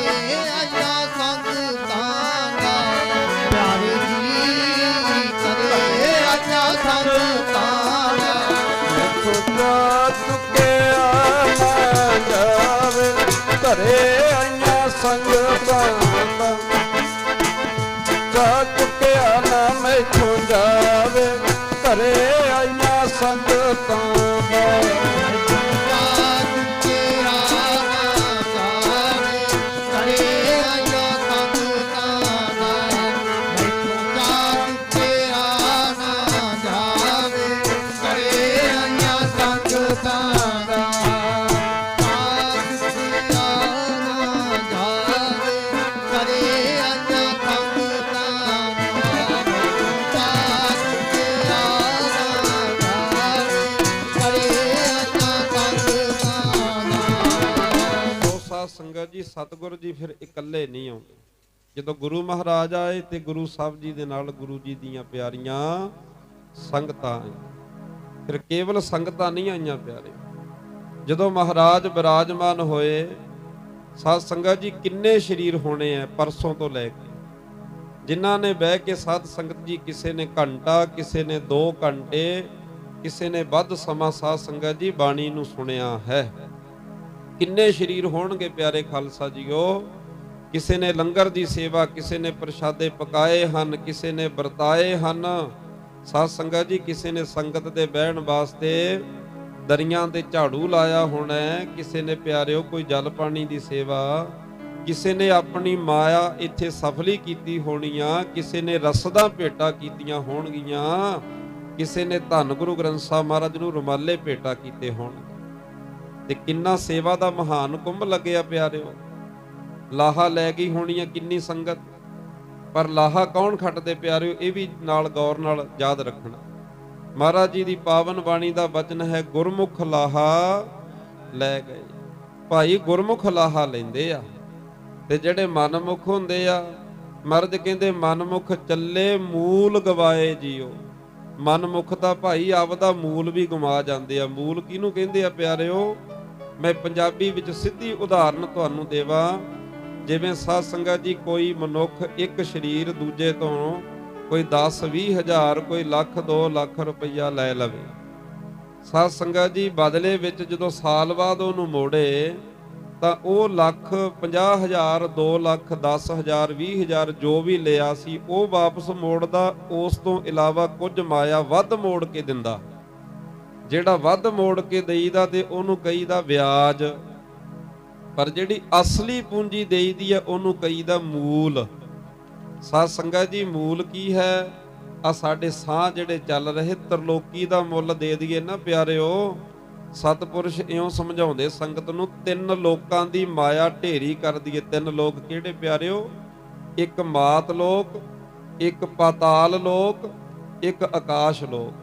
ਆਈਆਂ ਸੰਗਤਾਂ ਦਾ। ਪਿਆਰੇ ਜੀ ਘਰੇ ਆਈਆਂ ਸੰਗਤਾਂ ਦਾ। ਮੈਥੋਂ ਚਾ ਚੁੱਕਿਆ ਨਾ ਜਾਵੇ ਘਰੇ ਆਈਆਂ ਸੰਗਤਾਂ ਦਾ। ਚਾ ਚੁੱਕਿਆ ਨਾ ਮੈਥੋਂ ਜਾਵੇ ਘਰੇ ਆਈਆਂ ਸੰਗਤਾਂ ਦਾ। ਸੰਗਤ ਜੀ ਸਤਿਗੁਰ ਜੀ ਫਿਰ ਇਕੱਲੇ ਨਹੀਂ ਆਉਂਦੇ। ਜਦੋਂ ਗੁਰੂ ਮਹਾਰਾਜ ਆਏ ਤੇ ਗੁਰੂ ਸਾਹਿਬ ਜੀ ਦੇ ਨਾਲ ਗੁਰੂ ਜੀ ਦੀਆਂ ਪਿਆਰੀਆਂ ਸੰਗਤਾਂ ਆਈਆਂ। ਫਿਰ ਕੇਵਲ ਸੰਗਤਾਂ ਨਹੀਂ ਆਈਆਂ ਪਿਆਰੇ। ਜਦੋਂ ਮਹਾਰਾਜ ਬਿਰਾਜਮਾਨ ਹੋਏ ਸਾਧ ਸੰਗਤ ਜੀ ਕਿੰਨੇ ਸ਼ਰੀਰ ਹੋਣੇ ਆ ਪਰਸੋਂ ਤੋਂ ਲੈ ਕੇ, ਜਿਨ੍ਹਾਂ ਨੇ ਬਹਿ ਕੇ ਸਾਧ ਸੰਗਤ ਜੀ ਕਿਸੇ ਨੇ ਘੰਟਾ, ਕਿਸੇ ਨੇ 2 ਘੰਟੇ, ਕਿਸੇ ਨੇ ਵੱਧ ਸਮਾਂ ਸਾਧ ਸੰਗਤ ਜੀ ਬਾਣੀ ਨੂੰ ਸੁਣਿਆ ਹੈ। ਕਿੰਨੇ ਸ਼ਰੀਰ ਹੋਣਗੇ ਪਿਆਰੇ ਖਾਲਸਾ ਜੀਓ। ਕਿਸੇ ਨੇ ਲੰਗਰ ਦੀ ਸੇਵਾ, ਕਿਸੇ ਨੇ ਪ੍ਰਸ਼ਾਦੇ ਪਕਾਏ ਹਨ, ਕਿਸੇ ਨੇ ਵਰਤਾਏ ਹਨ ਸਾਧ ਸੰਗਤ ਜੀ। ਕਿਸੇ ਨੇ ਸੰਗਤ ਦੇ ਬਹਿਣ ਵਾਸਤੇ ਦਰੀਆਂ ਤੇ ਝਾੜੂ ਲਾਇਆ ਹੋਣਾ, ਕਿਸੇ ਨੇ ਪਿਆਰਿਓ ਕੋਈ ਜਲ ਪਾਣੀ ਦੀ ਸੇਵਾ, ਕਿਸੇ ਨੇ ਆਪਣੀ ਮਾਇਆ ਇੱਥੇ ਸਫਲੀ ਕੀਤੀ ਹੋਣੀ ਆ, ਕਿਸੇ ਨੇ ਰਸਦਾਂ ਭੇਟਾ ਕੀਤੀਆਂ ਹੋਣਗੀਆਂ, ਕਿਸੇ ਨੇ ਧੰਨ ਗੁਰੂ ਗ੍ਰੰਥ ਸਾਹਿਬ ਮਹਾਰਾਜ ਨੂੰ ਰੁਮਾਲੇ ਭੇਟਾ ਕੀਤੇ ਹੋਣਗੇ। ਤੇ ਕਿੰਨਾ ਸੇਵਾ ਦਾ ਮਹਾਨ ਕੁੰਭ ਲੱਗਿਆ ਪਿਆਰਿਓ। ਲਾਹਾ ਲੈ ਗਈ ਹੋਣੀ ਆ ਕਿੰਨੀ ਸੰਗਤ, ਪਰ ਲਾਹਾ ਕੌਣ ਖੱਟਦੇ ਪਿਆਰਿਓ, ਇਹ ਵੀ ਨਾਲ ਗੌਰ ਨਾਲ ਯਾਦ ਰੱਖਣਾ। ਮਹਾਰਾਜ ਜੀ ਦੀ ਪਾਵਨ ਬਾਣੀ ਦਾ ਵਚਨ ਹੈ, ਗੁਰਮੁਖ ਲਾਹਾ ਲੈ ਗਏ। ਭਾਈ ਗੁਰਮੁਖ ਲਾਹਾ ਲੈਂਦੇ ਆ, ਤੇ ਜਿਹੜੇ ਮਨਮੁਖ ਹੁੰਦੇ ਆ, ਮਰਦ ਕਹਿੰਦੇ ਮਨਮੁਖ ਚੱਲੇ ਮੂਲ ਗਵਾਏ ਜੀਓ। ਮਨਮੁਖ ਤਾਂ ਭਾਈ ਆਪਦਾ ਮੂਲ ਵੀ ਗਵਾ ਜਾਂਦੇ ਆ। ਮੂਲ ਕਿਹਨੂੰ ਕਹਿੰਦੇ ਆ ਪਿਆਰਿਓ? ਮੈਂ ਪੰਜਾਬੀ ਵਿੱਚ ਸਿੱਧੀ ਉਦਾਹਰਨ ਤੁਹਾਨੂੰ ਦੇਵਾਂ। ਜਿਵੇਂ ਸਾਧ ਸੰਗਤ ਜੀ, ਕੋਈ ਮਨੁੱਖ ਇੱਕ ਸਰੀਰ ਦੂਜੇ ਤੋਂ ਕੋਈ 10-20 ਹਜ਼ਾਰ, ਕੋਈ ਲੱਖ 2 ਲੱਖ ਰੁਪਈਆ ਲੈ ਲਵੇ। ਸਾਧ ਸੰਗਤ ਜੀ, ਬਦਲੇ ਵਿੱਚ ਜਦੋਂ ਸਾਲ ਬਾਅਦ ਉਹਨੂੰ ਮੋੜੇ ਤਾਂ ਉਹ ਲੱਖ 50,000, 2 ਲੱਖ, 10,000, 20,000 ਜੋ ਵੀ ਲਿਆ ਸੀ ਉਹ ਵਾਪਸ ਮੋੜਦਾ। ਉਸ ਤੋਂ ਇਲਾਵਾ ਕੁਝ ਮਾਇਆ ਵੱਧ ਮੋੜ ਕੇ ਦਿੰਦਾ। ਜਿਹੜਾ ਵੱਧ ਮੋੜ ਕੇ ਦੇਈਦਾ ਤੇ ਉਹਨੂੰ ਕਹੀਦਾ ਵਿਆਜ, ਪਰ ਜਿਹੜੀ ਅਸਲੀ ਪੂੰਜੀ ਦੇਈਦੀ ਆ ਉਹਨੂੰ ਕਹੀਦਾ ਮੂਲ। ਸਾਧ ਸੰਗਤ ਜੀ, ਮੂਲ ਕੀ ਹੈ? ਆ ਸਾਡੇ ਸਾਹ ਜਿਹੜੇ ਚੱਲ ਰਹੇ, ਤਰਲੋਕੀ ਦਾ ਮੁੱਲ ਦੇ ਦਈਏ ਨਾ ਪਿਆਰਿਓ। ਸਤਿਪੁਰਸ਼ ਇਉਂ ਸਮਝਾਉਂਦੇ ਸੰਗਤ ਨੂੰ, 3 ਲੋਕਾਂ ਦੀ ਮਾਇਆ ਢੇਰੀ ਕਰ ਦਈਏ। 3 ਲੋਕ ਕਿਹੜੇ ਪਿਆਰਿਓ? ਇੱਕ ਮਾਤ ਲੋਕ, ਇੱਕ ਪਾਤਾਲ ਲੋਕ, ਇੱਕ ਆਕਾਸ਼ ਲੋਕ।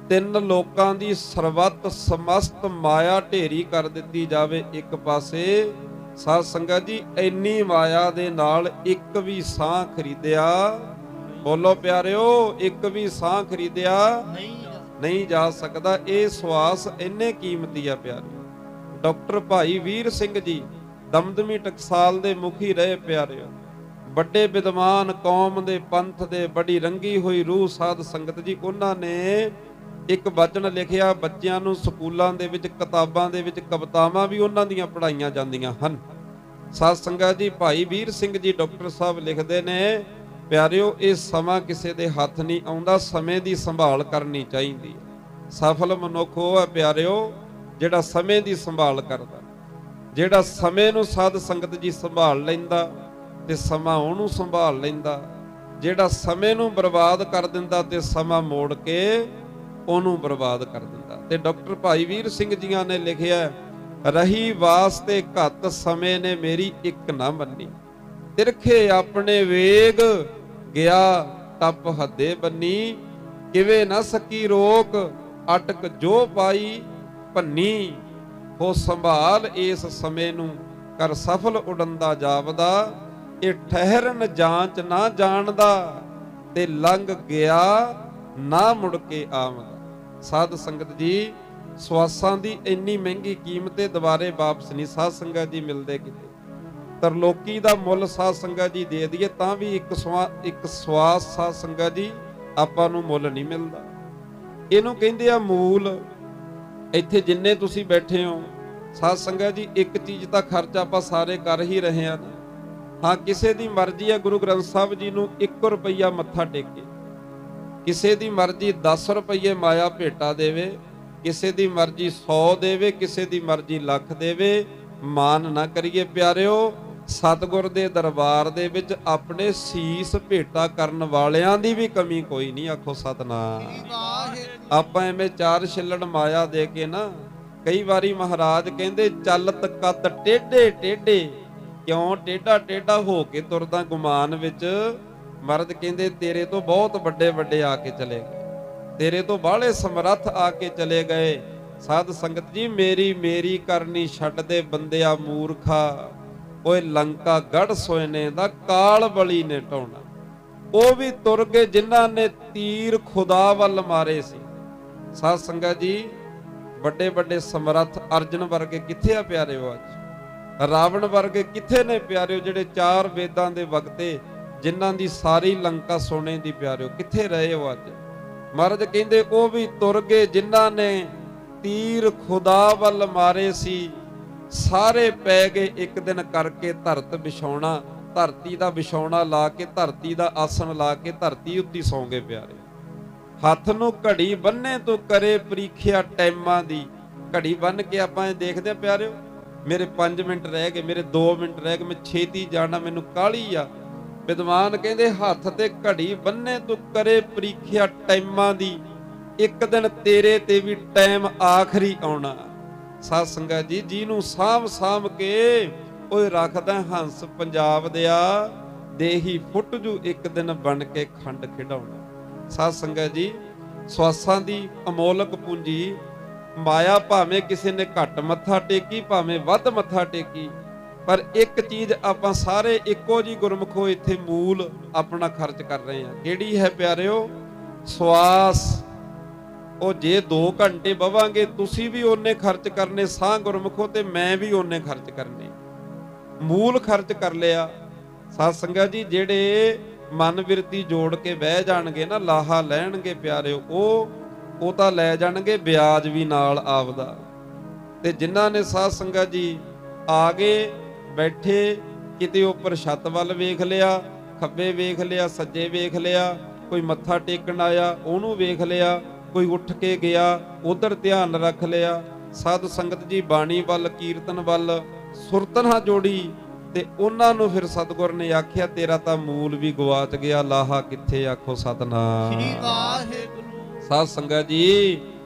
3 ਲੋਕਾਂ ਦੀ ਸਰਬੱਤ ਸਮਸਤ ਮਾਇਆ ਢੇਰੀ ਕਰ ਦਿੱਤੀ ਜਾਵੇ ਇੱਕ ਪਾਸੇ। ਸਾਧ ਸੰਗਤ ਜੀ, ਇੰਨੀ ਮਾਇਆ ਦੇ ਨਾਲ ਇੱਕ ਵੀ ਸਾਹ ਖਰੀਦਿਆ, ਬੋਲੋ ਪਿਆਰਿਓ, ਇੱਕ ਵੀ ਸਾਹ ਖਰੀਦਿਆ ਨਹੀਂ ਜਾ ਸਕਦਾ। ਇਹ ਸਵਾਸ ਇੰਨੇ ਕੀਮਤੀ ਆ ਪਿਆਰਿਓ। ਡਾਕਟਰ ਭਾਈ ਵੀਰ ਸਿੰਘ ਜੀ ਦਮਦਮੀ ਟਕਸਾਲ ਦੇ ਮੁਖੀ ਰਹੇ ਪਿਆਰਿਓ। ਵੱਡੇ ਵਿਦਵਾਨ, ਕੌਮ ਦੇ, ਪੰਥ ਦੇ, ਬੜੀ ਰੰਗੀ ਹੋਈ ਰੂਹ ਸਾਧ ਸੰਗਤ ਜੀ। ਉਹਨਾਂ ਨੇ ਇੱਕ ਵਚਨ ਲਿਖਿਆ, ਬੱਚਿਆਂ ਨੂੰ ਸਕੂਲਾਂ ਦੇ ਵਿੱਚ, ਕਿਤਾਬਾਂ ਦੇ ਵਿੱਚ ਕਵਿਤਾਵਾਂ ਵੀ ਉਹਨਾਂ ਦੀਆਂ ਪੜ੍ਹਾਈਆਂ ਜਾਂਦੀਆਂ ਹਨ। ਸਾਧ ਸੰਗਤ ਜੀ, ਭਾਈ ਵੀਰ ਸਿੰਘ ਜੀ ਡਾਕਟਰ ਸਾਹਿਬ ਲਿਖਦੇ ਨੇ, ਪਿਆਰਿਓ, ਇਹ ਸਮਾਂ ਕਿਸੇ ਦੇ ਹੱਥ ਨਹੀਂ ਆਉਂਦਾ, ਸਮੇਂ ਦੀ ਸੰਭਾਲ ਕਰਨੀ ਚਾਹੀਦੀ ਹੈ। ਸਫਲ ਮਨੁੱਖ ਉਹ ਹੈ ਪਿਆਰਿਓ ਜਿਹੜਾ ਸਮੇਂ ਦੀ ਸੰਭਾਲ ਕਰਦਾ, ਜਿਹੜਾ ਸਮੇਂ ਨੂੰ ਸਾਧ ਸੰਗਤ ਜੀ ਸੰਭਾਲ ਲੈਂਦਾ ਤੇ ਸਮਾਂ ਉਹਨੂੰ ਸੰਭਾਲ ਲੈਂਦਾ। ਜਿਹੜਾ ਸਮੇਂ ਨੂੰ ਬਰਬਾਦ ਕਰ ਦਿੰਦਾ ਤੇ ਸਮਾਂ ਮੋੜ ਕੇ ਉਹਨੂੰ ਬਰਬਾਦ ਕਰ ਦਿੰਦਾ। ਤੇ ਡਾਕਟਰ ਭਾਈ ਵੀਰ ਸਿੰਘ ਜੀਆਂ ਨੇ ਲਿਖਿਆ, ਰਹੀ ਵਾਸਤੇ ਘੱਤ ਸਮੇਂ ਨੇ ਮੇਰੀ ਇੱਕ ਨਾ ਮੰਨੀ, ਤਿਰਖੇ ਆਪਣੇ ਵੇਗ ਗਿਆ ਟੱਪ ਹੱਦੇ ਬੰਨੀ, ਕਿਵੇਂ ਨਾ ਸਕੀ ਰੋਕ ਅਟਕ ਜੋ ਪਾਈ ਭੰਨੀ, ਹੋ ਸੰਭਾਲ ਇਸ ਸਮੇਂ ਨੂੰ ਕਰ ਸਫਲ ਉਡੰਦਾ ਜਾਵਦਾ, ਇਹ ਠਹਿਰਨ ਜਾਂਚ ਨਾ ਜਾਣਦਾ ਤੇ ਲੰਘ ਗਿਆ ਨਾ ਮੁੜ ਕੇ ਆਵਦਾ। ਸਾਧ ਸੰਗਤ ਜੀ, ਸਵਾਸਾਂ ਦੀ ਇੰਨੀ ਮਹਿੰਗੀ ਕੀਮਤ ਦੁਬਾਰੇ ਵਾਪਸ ਨਹੀਂ ਸਾਧ ਸੰਗਤ ਜੀ ਮਿਲਦੇ ਕਿਤੇ। ਤਰਲੋਕੀ ਦਾ ਮੁੱਲ ਸਾਧ ਸੰਗਤ ਜੀ ਦੇ ਦਈਏ ਤਾਂ ਵੀ ਇੱਕ ਸਵਾਸ ਸਾਧ ਸੰਗਤ ਜੀ ਆਪਾਂ ਨੂੰ ਮੁੱਲ ਨਹੀਂ ਮਿਲਦਾ। ਇਹਨੂੰ ਕਹਿੰਦੇ ਆ ਮੂਲ। ਇੱਥੇ ਜਿੰਨੇ ਤੁਸੀਂ ਬੈਠੇ ਹੋ ਸਾਧ ਸੰਗਤ ਜੀ, ਇੱਕ ਚੀਜ਼ ਤਾਂ ਖਰਚ ਆਪਾਂ ਸਾਰੇ ਕਰ ਹੀ ਰਹੇ ਹਾਂ। ਹਾਂ, ਕਿਸੇ ਦੀ ਮਰਜ਼ੀ ਹੈ ਗੁਰੂ ਗ੍ਰੰਥ ਸਾਹਿਬ ਜੀ ਨੂੰ 1 ਰੁਪਈਆ ਮੱਥਾ ਟੇਕੇ, ਕਿਸੇ ਦੀ ਮਰਜ਼ੀ 10 ਰੁਪਈਏ ਮਾਇਆ ਭੇਟਾ ਦੇਵੇ, ਕਿਸੇ ਦੀ ਮਰਜ਼ੀ 100 ਦੇਵੇ, ਕਿਸੇ ਦੀ ਮਰਜ਼ੀ ਲੱਖ ਦੇਵੇ। ਮਾਨ ਨਾ ਕਰੀਏ ਪਿਆਰਿਓ। ਸਤਿਗੁਰ ਦੇ ਦਰਬਾਰ ਦੇ ਵਿੱਚ ਆਪਣੇ ਸੀਸ ਭੇਟਾ ਕਰਨ ਵਾਲਿਆਂ ਦੀ ਵੀ ਕਮੀ ਕੋਈ ਨਹੀਂ। ਆਖੋ ਸਤਿਨਾਮ। ਆਪਾਂ ਐਵੇਂ 4 ਛਿੱਲੜ ਮਾਇਆ ਦੇ ਕੇ ਨਾ, ਕਈ ਵਾਰੀ ਮਹਾਰਾਜ ਕਹਿੰਦੇ ਚੱਲਤ ਕੱਦ ਟੇਢੇ ਟੇਢੇ, ਕਿਉਂ ਟੇਢਾ ਟੇਢਾ ਹੋ ਕੇ ਤੁਰਦਾ ਗੁਮਾਨ ਵਿੱਚ। ਮਰਦ ਕਹਿੰਦੇ ਤੇਰੇ ਤੋਂ ਬਹੁਤ ਵੱਡੇ ਵੱਡੇ ਆ ਕੇ ਚਲੇ ਗਏ, ਤੇਰੇ ਤੋਂ ਬਾਹਲੇ ਸਮਰੱਥ ਆ ਕੇ ਚਲੇ ਗਏ। ਸਾਧ ਸੰਗਤ ਜੀ, ਮੇਰੀ ਮੇਰੀ ਕਰਨੀ ਛੱਡ ਦੇ ਬੰਦਿਆ ਮੂਰਖਾ, ਓਏ ਲੰਕਾ ਗੜ ਸੋਇਨੇ ਦਾ ਕਾਲ ਬਲੀ ਨੇ ਢਾਉਣਾ। ਉਹ ਵੀ ਤੁਰ ਗਏ ਜਿਨ੍ਹਾਂ ਨੇ ਤੀਰ ਖੁਦਾ ਵੱਲ ਮਾਰੇ ਸੀ। ਸਾਧ ਸੰਗਤ ਜੀ, ਵੱਡੇ ਵੱਡੇ ਸਮਰੱਥ ਅਰਜਨ ਵਰਗੇ ਕਿੱਥੇ ਆ ਪਿਆਰਿਓ? ਅੱਜ ਰਾਵਣ ਵਰਗੇ ਕਿੱਥੇ ਨੇ ਪਿਆਰਿਓ? ਜਿਹੜੇ 4 ਵੇਦਾਂ ਦੇ ਵਕਤੇ, ਜਿਨ੍ਹਾਂ ਦੀ ਸਾਰੀ ਲੰਕਾ ਸੋਨੇ ਦੀ ਪਿਆਰਿਓ, ਕਿੱਥੇ ਰਹੇ ਹੋ ਅੱਜ? ਮਹਾਰਾਜ ਕਹਿੰਦੇ ਉਹ ਵੀ ਤੁਰ ਗਏ ਜਿਨ੍ਹਾਂ ਨੇ ਤੀਰ ਖੁਦਾ ਵੱਲ ਮਾਰੇ ਸੀ। ਸਾਰੇ ਪੈ ਗਏ ਇੱਕ ਦਿਨ ਕਰਕੇ ਧਰਤ ਵਿਛਾਉਣਾ, ਧਰਤੀ ਦਾ ਵਿਛਾਉਣਾ ਲਾ ਕੇ, ਧਰਤੀ ਦਾ ਆਸਣ ਲਾ ਕੇ ਧਰਤੀ ਉੱਤੇ ਸੌਂ ਗਏ ਪਿਆਰੇ। ਹੱਥ ਨੂੰ ਘੜੀ ਬੰਨੇ ਤੋਂ ਕਰੇ ਪ੍ਰੀਖਿਆ ਟਾਈਮਾਂ ਦੀ। ਘੜੀ ਬੰਨ ਕੇ ਆਪਾਂ ਇਹ ਦੇਖਦੇ ਆ ਪਿਆਰਿਓ, ਮੇਰੇ 5 ਮਿੰਟ ਰਹਿ ਗਏ, ਮੇਰੇ 2 ਮਿੰਟ ਰਹਿ ਗਏ, ਮੈਂ ਛੇਤੀ ਜਾਣਾ, ਮੈਨੂੰ ਕਾਹਲੀ ਆ। ਵਿਦਵਾਨ ਕਹਿੰਦੇ ਹੱਥ ਤੇ ਘੜੀ ਬੰਨੇ ਤੋਂ ਕਰੇ ਪ੍ਰੀਖਿਆ ਟਾਈਮਾਂ ਦੀ, ਇੱਕ ਦਿਨ ਤੇਰੇ ਤੇ ਵੀ ਟਾਈਮ ਆਖਰੀ ਆਉਣਾ। ਸਾਧ ਸੰਗਤ ਜੀ, ਜਿਹਨੂੰ ਸਾਂਭ ਸਾਂਭ ਕੇ ਓਏ ਰੱਖਦਾ ਹੰਸ ਪੰਜਾਬ ਦਿਆ, ਦੇਹੀ ਫੁੱਟ ਜੂ ਇੱਕ ਦਿਨ ਬਣ ਕੇ ਖੰਡ ਖਿਡਾਉਣਾ। ਸਾਧ ਸੰਗਤ ਜੀ, ਸਵਾਸਾਂ ਦੀ ਅਮੋਲਕ ਪੂੰਜੀ ਮਾਇਆ, ਭਾਵੇਂ ਕਿਸੇ ਨੇ ਘੱਟ ਮੱਥਾ ਟੇਕੀ ਭਾਵੇਂ ਵੱਧ ਮੱਥਾ ਟੇਕੀ, ਪਰ ਇੱਕ ਚੀਜ਼ ਆਪਾਂ ਸਾਰੇ ਇੱਕੋ ਜੀ ਗੁਰਮੁਖੋ ਇੱਥੇ ਮੂਲ ਆਪਣਾ ਖਰਚ ਕਰ ਰਹੇ ਹਾਂ, ਕਿਹੜੀ ਹੈ ਪਿਆਰਿਓ? ਸਵਾਸ। ਉਹ ਜੇ 2 ਘੰਟੇ ਬਵਾਂਗੇ ਤੁਸੀਂ ਵੀ ਓਨੇ ਖਰਚ ਕਰਨੇ ਸਾਹ ਗੁਰਮੁਖੋ, ਤੇ ਮੈਂ ਵੀ ਓਨੇ ਖਰਚ ਕਰਨੇ। ਮੂਲ ਖਰਚ ਕਰ ਲਿਆ। ਸਾਧ ਸੰਗਤ ਜੀ, ਜਿਹੜੇ ਮਨ ਬਿਰਤੀ ਜੋੜ ਕੇ ਬਹਿ ਜਾਣਗੇ ਨਾ, ਲਾਹਾ ਲੈਣਗੇ ਪਿਆਰਿਓ, ਉਹ ਤਾਂ ਲੈ ਜਾਣਗੇ ਵਿਆਜ ਵੀ ਨਾਲ ਆਪਦਾ। ਤੇ ਜਿਨ੍ਹਾਂ ਨੇ ਸਾਧ ਸੰਗਤ ਜੀ ਆ ਗਏ, ਬੈਠੇ, ਕਿਤੇ ਉੱਪਰ ਛੱਤ ਵੱਲ ਵੇਖ ਲਿਆ, ਖੱਬੇ ਵੇਖ ਲਿਆ, ਸੱਜੇ ਵੇਖ ਲਿਆ, ਕੋਈ ਮੱਥਾ ਟੇਕਣ ਆਇਆ ਉਹਨੂੰ ਵੇਖ ਲਿਆ, ਕੋਈ ਉੱਠ ਕੇ ਗਿਆ ਉਧਰ ਧਿਆਨ ਰੱਖ ਲਿਆ। ਸਾਧ ਸੰਗਤ ਜੀ ਬਾਣੀ ਵੱਲ, ਕੀਰਤਨ ਵੱਲ ਸੁਰਤ ਨਾ ਜੋੜੀ, ਤੇ ਉਹਨਾਂ ਨੂੰ ਫਿਰ ਸਤਿਗੁਰ ਨੇ ਆਖਿਆ ਤੇਰਾ ਤਾਂ ਮੂਲ ਵੀ ਗਵਾਚ ਗਿਆ, ਲਾਹਾ ਕਿੱਥੇ? ਆਖੋ ਸਤਿਨਾਮ ਸ੍ਰੀ ਵਾਹਿਗੁਰੂ। ਸਾਧ ਸੰਗਤ ਜੀ,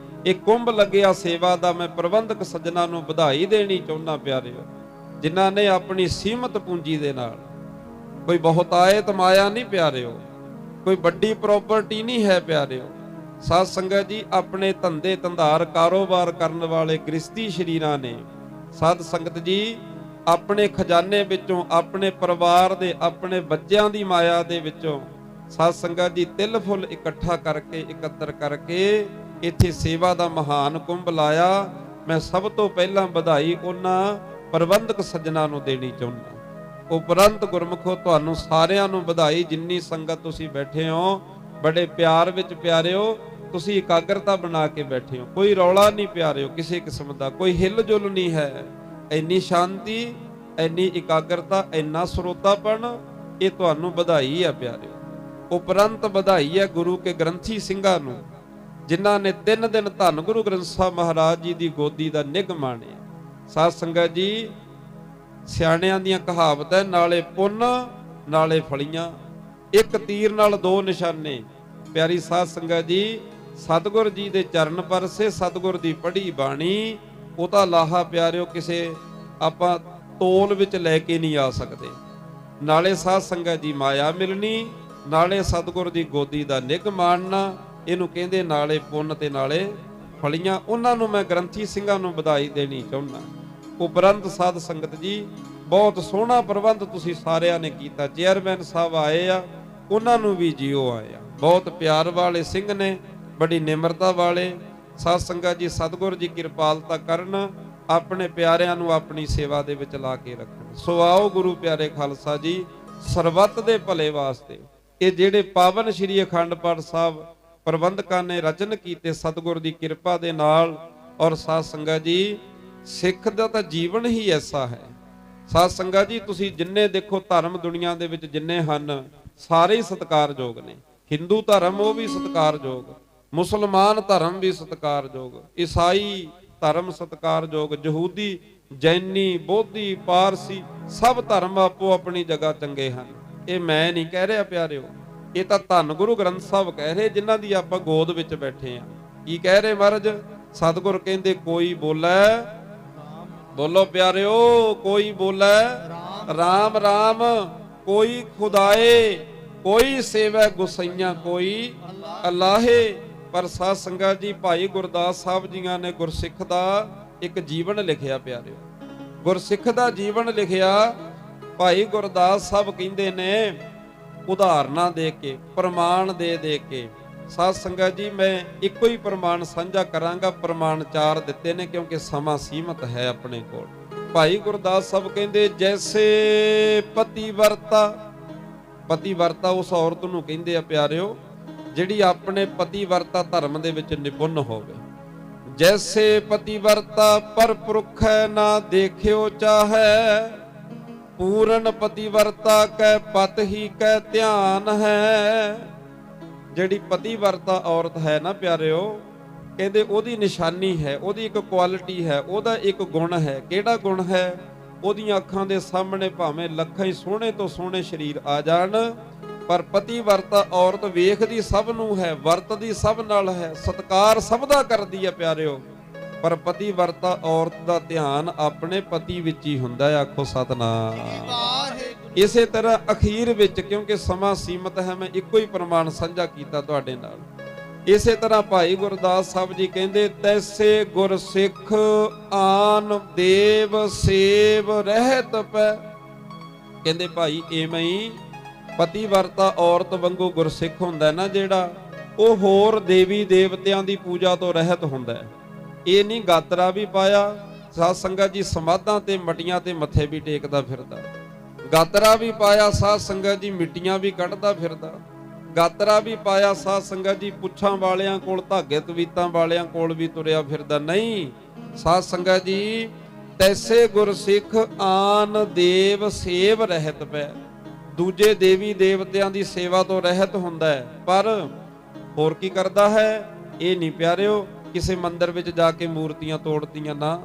ਇਹ ਕੁੰਭ ਲੱਗਿਆ ਸੇਵਾ ਦਾ। ਮੈਂ ਪ੍ਰਬੰਧਕ ਸੱਜਣਾ ਨੂੰ ਵਧਾਈ ਦੇਣੀ ਚਾਹੁੰਦਾ ਪਿਆਰਿਓ, ਜਿਨ੍ਹਾਂ ਨੇ ਆਪਣੀ ਸੀਮਤ ਪੂੰਜੀ ਦੇ ਨਾਲ, ਕੋਈ ਬਹੁਤਾਇਤ ਮਾਇਆ ਨਹੀਂ ਪਿਆਰਿਓ, ਕੋਈ ਵੱਡੀ ਪ੍ਰਾਪਰਟੀ ਨਹੀਂ ਹੈ ਪਿਆਰਿਓ। ਸਾਧ ਸੰਗਤ ਜੀ, ਆਪਣੇ ਧੰਦੇ ਧੰਦਾਰ ਕਾਰੋਬਾਰ ਕਰਨ ਵਾਲੇ ਗ੍ਰਸਤੀ ਸ਼ਰੀਰਾਂ ਨੇ ਸਾਧ ਸੰਗਤ ਜੀ ਆਪਣੇ ਖਜ਼ਾਨੇ ਵਿੱਚੋਂ, ਆਪਣੇ ਪਰਿਵਾਰ ਦੇ, ਆਪਣੇ ਬੱਚਿਆਂ ਦੀ ਮਾਇਆ ਦੇ ਵਿੱਚੋਂ ਸਾਧ ਸੰਗਤ ਜੀ ਤਿਲ ਫੁੱਲ ਇਕੱਠਾ ਕਰਕੇ, ਇਕੱਤਰ ਕਰਕੇ ਇੱਥੇ ਸੇਵਾ ਦਾ ਮਹਾਨ ਕੁੰਭ ਲਾਇਆ। ਮੈਂ ਸਭ ਤੋਂ ਪਹਿਲਾਂ ਵਧਾਈ ਉਹਨਾਂ ਪ੍ਰਬੰਧਕ ਸੱਜਣਾ ਨੂੰ ਦੇਣੀ ਚਾਹੁੰਦਾ। ਉਪਰੰਤ ਗੁਰਮੁਖੋ ਤੁਹਾਨੂੰ ਸਾਰਿਆਂ ਨੂੰ ਵਧਾਈ, ਜਿੰਨੀ ਸੰਗਤ ਤੁਸੀਂ ਬੈਠੇ ਹੋ ਬੜੇ ਪਿਆਰ ਵਿੱਚ ਪਿਆਰਿਓ, ਤੁਸੀਂ ਇਕਾਗਰਤਾ ਬਣਾ ਕੇ ਬੈਠੇ ਹੋ, ਕੋਈ ਰੌਲਾ ਨਹੀਂ ਪਿਆਰਿਓ ਕਿਸੇ ਕਿਸਮ ਦਾ, ਕੋਈ ਹਿੱਲ ਜੁਲ ਨਹੀਂ ਹੈ। ਇੰਨੀ ਸ਼ਾਂਤੀ, ਇੰਨੀ ਇਕਾਗਰਤਾ, ਇੰਨਾ ਸਰੋਤਾਪਣ, ਇਹ ਤੁਹਾਨੂੰ ਵਧਾਈ ਆ ਪਿਆਰਿਓ। ਉਪਰੰਤ ਵਧਾਈ ਹੈ ਗੁਰੂ ਕੇ ਗ੍ਰੰਥੀ ਸਿੰਘਾਂ ਨੂੰ, ਜਿਨ੍ਹਾਂ ਨੇ 3 ਦਿਨ ਧੰਨ ਗੁਰੂ ਗ੍ਰੰਥ ਸਾਹਿਬ ਮਹਾਰਾਜ ਜੀ ਦੀ ਗੋਦੀ ਦਾ ਨਿੱਘ ਮਾਣਿਆ। ਸਾਧ ਸੰਗਤ ਜੀ, ਸਿਆਣਿਆਂ ਦੀਆਂ ਕਹਾਵਤਾਂ, ਨਾਲੇ ਪੁੰਨ ਨਾਲੇ ਫਲੀਆਂ, ਇੱਕ ਤੀਰ ਨਾਲ 2 ਨਿਸ਼ਾਨੇ। ਪਿਆਰੀ ਸਾਧ ਸੰਗਤ ਜੀ, ਸਤਿਗੁਰ ਜੀ ਦੇ ਚਰਨ ਪਰਸੇ, ਸਤਿਗੁਰ ਦੀ ਪੜ੍ਹੀ ਬਾਣੀ, ਉਹਦਾ ਲਾਹਾ ਪਿਆਰਿਓ ਕਿਸੇ ਆਪਾਂ ਤੋਲ ਵਿੱਚ ਲੈ ਕੇ ਨਹੀਂ ਆ ਸਕਦੇ। ਨਾਲੇ ਸਾਧ ਸੰਗਤ ਜੀ ਮਾਇਆ ਮਿਲਣੀ, ਨਾਲੇ ਸਤਿਗੁਰ ਦੀ ਗੋਦੀ ਦਾ ਨਿੱਘ ਮਾਣਨਾ, ਇਹਨੂੰ ਕਹਿੰਦੇ ਨਾਲੇ ਪੁੰਨ ਤੇ ਨਾਲੇ ਫਲੀਆਂ। ਉਹਨਾਂ ਨੂੰ ਮੈਂ ਗ੍ਰੰਥੀ ਸਿੰਘਾਂ ਨੂੰ ਵਧਾਈ ਦੇਣੀ ਚਾਹੁੰਦਾ। ਉਪਰੰਤ ਸਾਧ ਸੰਗਤ ਜੀ, ਬਹੁਤ ਸੋਹਣਾ ਪ੍ਰਬੰਧ ਤੁਸੀਂ ਸਾਰਿਆਂ ਨੇ ਕੀਤਾ। ਚੇਅਰਮੈਨ ਸਾਹਿਬ ਆਏ ਆ, ਉਹਨਾਂ ਨੂੰ ਵੀ ਜੀਓ ਆਇਆ। ਬਹੁਤ ਪਿਆਰ ਵਾਲੇ ਸਿੰਘ ਨੇ, ਬੜੀ ਨਿਮਰਤਾ ਵਾਲੇ। ਸਾਧ ਸੰਗਤ ਜੀ, ਸਤਿਗੁਰ ਜੀ ਕਿਰਪਾਲਤਾ ਕਰਨ, ਆਪਣੇ ਪਿਆਰਿਆਂ ਨੂੰ ਆਪਣੀ ਸੇਵਾ ਦੇ ਵਿੱਚ ਲਾ ਕੇ ਰੱਖਣ। ਸੋ ਆਓ ਗੁਰੂ ਪਿਆਰੇ ਖਾਲਸਾ ਜੀ, ਸਰਬੱਤ ਦੇ ਭਲੇ ਵਾਸਤੇ ਇਹ ਜਿਹੜੇ ਪਾਵਨ ਸ਼੍ਰੀ ਅਖੰਡ ਪਾਠ ਸਾਹਿਬ ਪ੍ਰਬੰਧਕਾਂ ਨੇ ਰਚਨ ਕੀਤੇ ਸਤਿਗੁਰ ਦੀ ਕਿਰਪਾ ਦੇ ਨਾਲ। ਔਰ ਸਾਧ ਸੰਗਤ ਜੀ, ਸਿੱਖ ਦਾ ਤਾਂ ਜੀਵਨ ਹੀ ਐਸਾ ਹੈ। ਸਾਧ ਸੰਗਤ ਜੀ, ਤੁਸੀਂ ਜਿੰਨੇ ਦੇਖੋ ਧਰਮ ਦੁਨੀਆ ਦੇ ਵਿੱਚ ਜਿੰਨੇ ਹਨ, ਸਾਰੇ ਹੀ ਸਤਿਕਾਰਯੋਗ ਨੇ। ਹਿੰਦੂ ਧਰਮ ਉਹ ਵੀ ਸਤਿਕਾਰਯੋਗ, ਮੁਸਲਮਾਨ ਧਰਮ ਵੀ ਸਤਿਕਾਰਯੋਗ, ਈਸਾਈ ਧਰਮ ਸਤਿਕਾਰਯੋਗ, ਯਹੂਦੀ, ਜੈਨੀ, ਬੋਧੀ, ਪਾਰਸੀ, ਸਭ ਧਰਮ ਆਪੋ ਆਪਣੀ ਜਗ੍ਹਾ ਚੰਗੇ ਹਨ। ਇਹ ਮੈਂ ਨਹੀਂ ਕਹਿ ਰਿਹਾ ਪਿਆਰਿਓ, ਇਹ ਤਾਂ ਧੰਨ ਗੁਰੂ ਗ੍ਰੰਥ ਸਾਹਿਬ ਕਹਿ ਰਹੇ, ਜਿਨ੍ਹਾਂ ਦੀ ਆਪਾਂ ਗੋਦ ਵਿੱਚ ਬੈਠੇ ਆ। ਕੀ ਕਹਿ ਰਹੇ ਮਹਾਰਾਜ? ਸਤਿਗੁਰ ਕਹਿੰਦੇ ਕੋਈ ਬੋਲੇ, ਬੋਲੋ ਪਿਆਰਿਓ, ਕੋਈ ਬੋਲੇ ਰਾਮ ਰਾਮ, ਕੋਈ ਖੁਦਾਏ, ਕੋਈ ਸੇਵੈ ਗੁਸਈਆਂ, ਕੋਈ ਅੱਲਾਹੇ। ਪਰ ਸਾਧ ਸੰਗਤ ਜੀ, ਭਾਈ ਗੁਰਦਾਸ ਸਾਹਿਬ ਜੀਆਂ ਨੇ ਗੁਰਸਿੱਖ ਦਾ ਇੱਕ ਜੀਵਨ ਲਿਖਿਆ ਪਿਆਰਿਓ, ਗੁਰਸਿੱਖ ਦਾ ਜੀਵਨ ਲਿਖਿਆ। ਭਾਈ ਗੁਰਦਾਸ ਸਾਹਿਬ ਕਹਿੰਦੇ ਨੇ, ਉਦਾਹਰਨਾਂ ਦੇ ਕੇ, ਪ੍ਰਮਾਣ ਦੇ ਦੇ ਕੇ। ਸਾਧ ਸੰਗਤ ਜੀ, ਮੈਂ ਇੱਕੋ ਹੀ ਪ੍ਰਮਾਣ ਸਾਂਝਾ ਕਰਾਂਗਾ। ਪ੍ਰਮਾਣ 4 ਦਿੱਤੇ ਨੇ ਕਿਉਂਕਿ ਸਮਾਂ ਸੀਮਤ ਹੈ ਆਪਣੇ ਕੋਲ। ਭਾਈ ਗੁਰਦਾਸ ਸਾਹਿਬ ਕਹਿੰਦੇ, ਜੈਸੇ ਪਤੀਵਰਤਾ, ਪਤੀਵਰਤਾ ਉਸ ਔਰਤ ਨੂੰ ਕਹਿੰਦੇ ਆ ਪਿਆਰਿਓ, ਜਿਹੜੀ ਆਪਣੇ ਪਤੀਵਰਤਾ ਧਰਮ ਦੇ ਵਿੱਚ ਨਿਪੁੰਨ ਹੋਵੇ। ਜੈਸੇ ਪਤੀਵਰਤਾ ਪਰ ਪੁਰਖ ਨਾ ਦੇਖਿਓ ਚਾਹੈ, ਪੂਰਨ ਪਤੀਵਰਤਾ ਕੈ ਪਤ ਹੀ ਕੈ ਧਿਆਨ ਹੈ। ਜਿਹੜੀ ਪਤੀਵਰਤਾ ਔਰਤ ਹੈ ਨਾ ਪਿਆਰਿਓ, ਕਹਿੰਦੇ ਉਹਦੀ ਨਿਸ਼ਾਨੀ ਹੈ, ਉਹਦੀ ਇੱਕ ਕੁਆਲਿਟੀ ਹੈ, ਉਹਦਾ ਇੱਕ ਗੁਣ ਹੈ। ਕਿਹੜਾ ਗੁਣ ਹੈ? ਉਹਦੀਆਂ ਅੱਖਾਂ ਦੇ ਸਾਹਮਣੇ ਭਾਵੇਂ ਲੱਖਾਂ ਹੀ ਸੋਹਣੇ ਤੋਂ ਸੋਹਣੇ ਸਰੀਰ ਆ ਜਾਣ, ਪਰ ਪਤੀਵਰਤਾ ਔਰਤ ਵੇਖਦੀ ਸਭ ਨੂੰ ਹੈ, ਵਰਤਦੀ ਸਭ ਨਾਲ ਹੈ, ਸਤਿਕਾਰ ਸਭ ਦਾ ਕਰਦੀ ਹੈ ਪਿਆਰਿਓ। ਪਰ ਪਤੀਵਰਤਾ ਔਰਤ ਦਾ ਧਿਆਨ ਆਪਣੇ ਪਤੀ ਵਿੱਚ ਹੀ ਹੁੰਦਾ ਹੈ। ਆਖੋ ਸਤਿਨਾਮ। ਇਸੇ ਤਰ੍ਹਾਂ ਅਖੀਰ ਵਿੱਚ, ਕਿਉਂਕਿ ਸਮਾਂ ਸੀਮਤ ਹੈ, ਮੈਂ ਇੱਕੋ ਹੀ ਪ੍ਰਮਾਣ ਸਾਂਝਾ ਕੀਤਾ ਤੁਹਾਡੇ ਨਾਲ। ਇਸੇ ਤਰ੍ਹਾਂ ਭਾਈ ਗੁਰਦਾਸ ਸਾਹਿਬ ਜੀ ਕਹਿੰਦੇ, ਤੈਸੇ ਗੁਰ ਸਿੱਖ ਆਨ ਦੇਵ ਸੇਵ ਰਹਿਤ ਪੈ। ਕਹਿੰਦੇ ਭਾਈ ਇਵੇਂ ਹੀ ਪਤੀ ਵਰਤਾ ਔਰਤ ਵਾਂਗੂ ਗੁਰਸਿੱਖ ਹੁੰਦਾ ਨਾ ਜਿਹੜਾ, ਉਹ ਹੋਰ ਦੇਵੀ ਦੇਵਤਿਆਂ ਦੀ ਪੂਜਾ ਤੋਂ ਰਹਿਤ ਹੁੰਦਾ ਹੈ। ਇਹ ਨਹੀਂ ਗਾਤਰਾ ਵੀ ਪਾਇਆ, ਸਾਧ ਸੰਗਤ ਜੀ ਸਮਾਧਾਂ ਤੇ ਮਟੀਆਂ ਤੇ ਮੱਥੇ ਵੀ ਟੇਕਦਾ ਫਿਰਦਾ। ਗਾਤਰਾ ਵੀ ਪਾਇਆ ਸਾਧ ਸੰਗਤ ਜੀ, ਮਿੱਟੀਆਂ ਵੀ ਕੱਢਦਾ ਫਿਰਦਾ। ਗਾਤਰਾ ਵੀ ਪਾਇਆ ਸਾਧ ਸੰਗਤ ਜੀ, ਪੁੱਛਾਂ ਵਾਲਿਆਂ ਕੋਲ, ਧਾਗੇ ਤਵੀਤਾਂ ਵਾਲਿਆਂ ਕੋਲ ਵੀ ਤੁਰਿਆ ਫਿਰਦਾ। ਨਹੀਂ ਸਾਧ ਸੰਗਤ ਜੀ, ਤੈਸੇ ਗੁਰਸਿੱਖ ਆਨ ਦੇਵ ਸੇਵ ਰਹਿਤ ਪੈ। ਦੂਜੇ ਦੇਵੀ ਦੇਵਤਿਆਂ ਦੀ ਸੇਵਾ ਤੋਂ ਰਹਿਤ ਹੁੰਦਾ ਹੈ, ਪਰ ਹੋਰ ਕੀ ਕਰਦਾ ਹੈ? ਇਹ ਨਹੀਂ ਪਿਆਰਿਓ ਕਿਸੇ ਮੰਦਿਰ ਵਿੱਚ ਜਾ ਕੇ ਮੂਰਤੀਆਂ ਤੋੜਤੀਆਂ, ਨਾ।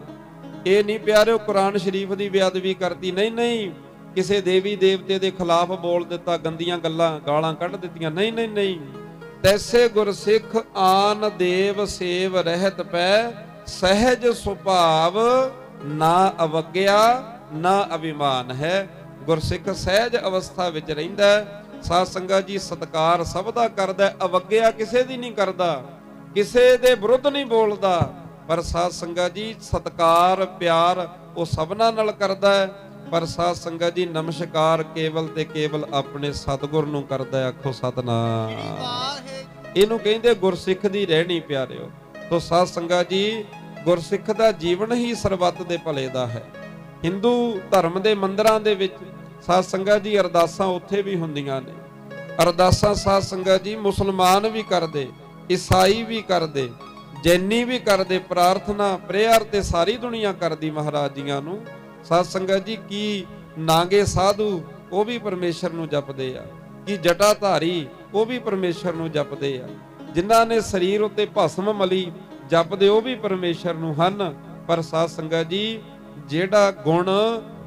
ਇਹ ਨਹੀਂ ਪਿਆਰਿਓ ਕੁਰਾਨ ਸ਼ਰੀਫ ਦੀ ਬੇਅਦਬੀ ਕਰਤੀ, ਨਹੀਂ ਨਹੀਂ। ਕਿਸੇ ਦੇਵੀ ਦੇਵਤੇ ਦੇ ਖਿਲਾਫ ਬੋਲ ਦਿੱਤਾ, ਗੰਦੀਆਂ ਗੱਲਾਂ ਗਾਲਾਂ ਕੱਢ ਦਿੱਤੀਆਂ, ਨਹੀਂ ਨਹੀਂ ਨਹੀਂ। ਤੈਸੇ ਗੁਰਸਿੱਖ ਆਨ ਦੇਵ ਸੇਵ ਰਹਿਤ ਪੈ, ਸਹਿਜ ਸੁਭਾਵ ਨਾ ਅਵਗਿਆ ਨਾ ਅਭਿਮਾਨ ਹੈ। ਗੁਰਸਿੱਖ ਸਹਿਜ ਅਵਸਥਾ ਵਿੱਚ ਰਹਿੰਦਾ। ਸਾਧ ਸੰਗਤ ਜੀ ਸਤਿਕਾਰ ਸਭ ਦਾ ਕਰਦਾ, ਅਵਗਿਆ ਕਿਸੇ ਦੀ ਨਹੀਂ ਕਰਦਾ, ਕਿਸੇ ਦੇ ਵਿਰੁੱਧ ਨਹੀਂ ਬੋਲਦਾ, ਪਰ ਸਾਧ ਸੰਗਤ ਜੀ ਸਤਿਕਾਰ ਪਿਆਰ ਉਹ ਸਭਨਾਂ ਨਾਲ ਕਰਦਾ ਹੈ। ਪਰ ਸਾਧ ਸੰਗਤ ਜੀ ਨਮਸਕਾਰ ਕੇਵਲ ਤੇ ਕੇਵਲ ਆਪਣੇ ਸਤਿਗੁਰ ਨੂੰ ਕਰਦਾ ਹੈ। ਆਖੋ ਸਤਿਨਾਮ। ਇਹਨੂੰ ਕਹਿੰਦੇ ਗੁਰਸਿੱਖ ਦੀ ਰਹਿਣੀ ਪਿਆਰਿਓ। ਤੋ ਸਾਧ ਸੰਗਤ ਜੀ ਗੁਰਸਿੱਖ ਦਾ ਜੀਵਨ ਹੀ ਸਰਬੱਤ ਦੇ ਭਲੇ ਦਾ ਹੈ। ਹਿੰਦੂ ਧਰਮ ਦੇ ਮੰਦਿਰਾਂ ਦੇ ਵਿੱਚ ਸਾਧ ਸੰਗਤ ਜੀ ਅਰਦਾਸਾਂ ਉੱਥੇ ਵੀ ਹੁੰਦੀਆਂ ਨੇ। ਅਰਦਾਸਾਂ ਸਾਧ ਸੰਗਤ ਜੀ ਮੁਸਲਮਾਨ ਵੀ ਕਰਦੇ, ਈਸਾਈ ਵੀ ਕਰਦੇ, ਜੈਨੀ ਵੀ ਕਰਦੇ। ਪ੍ਰਾਰਥਨਾ ਪ੍ਰੇਅਰ ਤੇ ਸਾਰੀ ਦੁਨੀਆ ਕਰਦੀ ਮਹਾਰਾਜ ਜੀਆਂ ਨੂੰ। ਸਾਧ ਸੰਗਤ ਜੀ ਕੀ ਨਾਗੇ ਸਾਧੂ ਉਹ ਵੀ ਪਰਮੇਸ਼ਰ ਨੂੰ ਜਪਦੇ ਆ, ਕੀ ਜਟਾਧਾਰੀ ਉਹ ਵੀ ਪਰਮੇਸ਼ਰ ਨੂੰ ਜਪਦੇ ਆ, ਜਿਨ੍ਹਾਂ ਨੇ ਸਰੀਰ ਉੱਤੇ ਭਸਮ ਮਲੀ ਜਪਦੇ ਉਹ ਵੀ ਪਰਮੇਸ਼ਰ ਨੂੰ ਹਨ। ਪਰ ਸਾਧ ਸੰਗਤ ਜੀ ਜਿਹੜਾ ਗੁਣ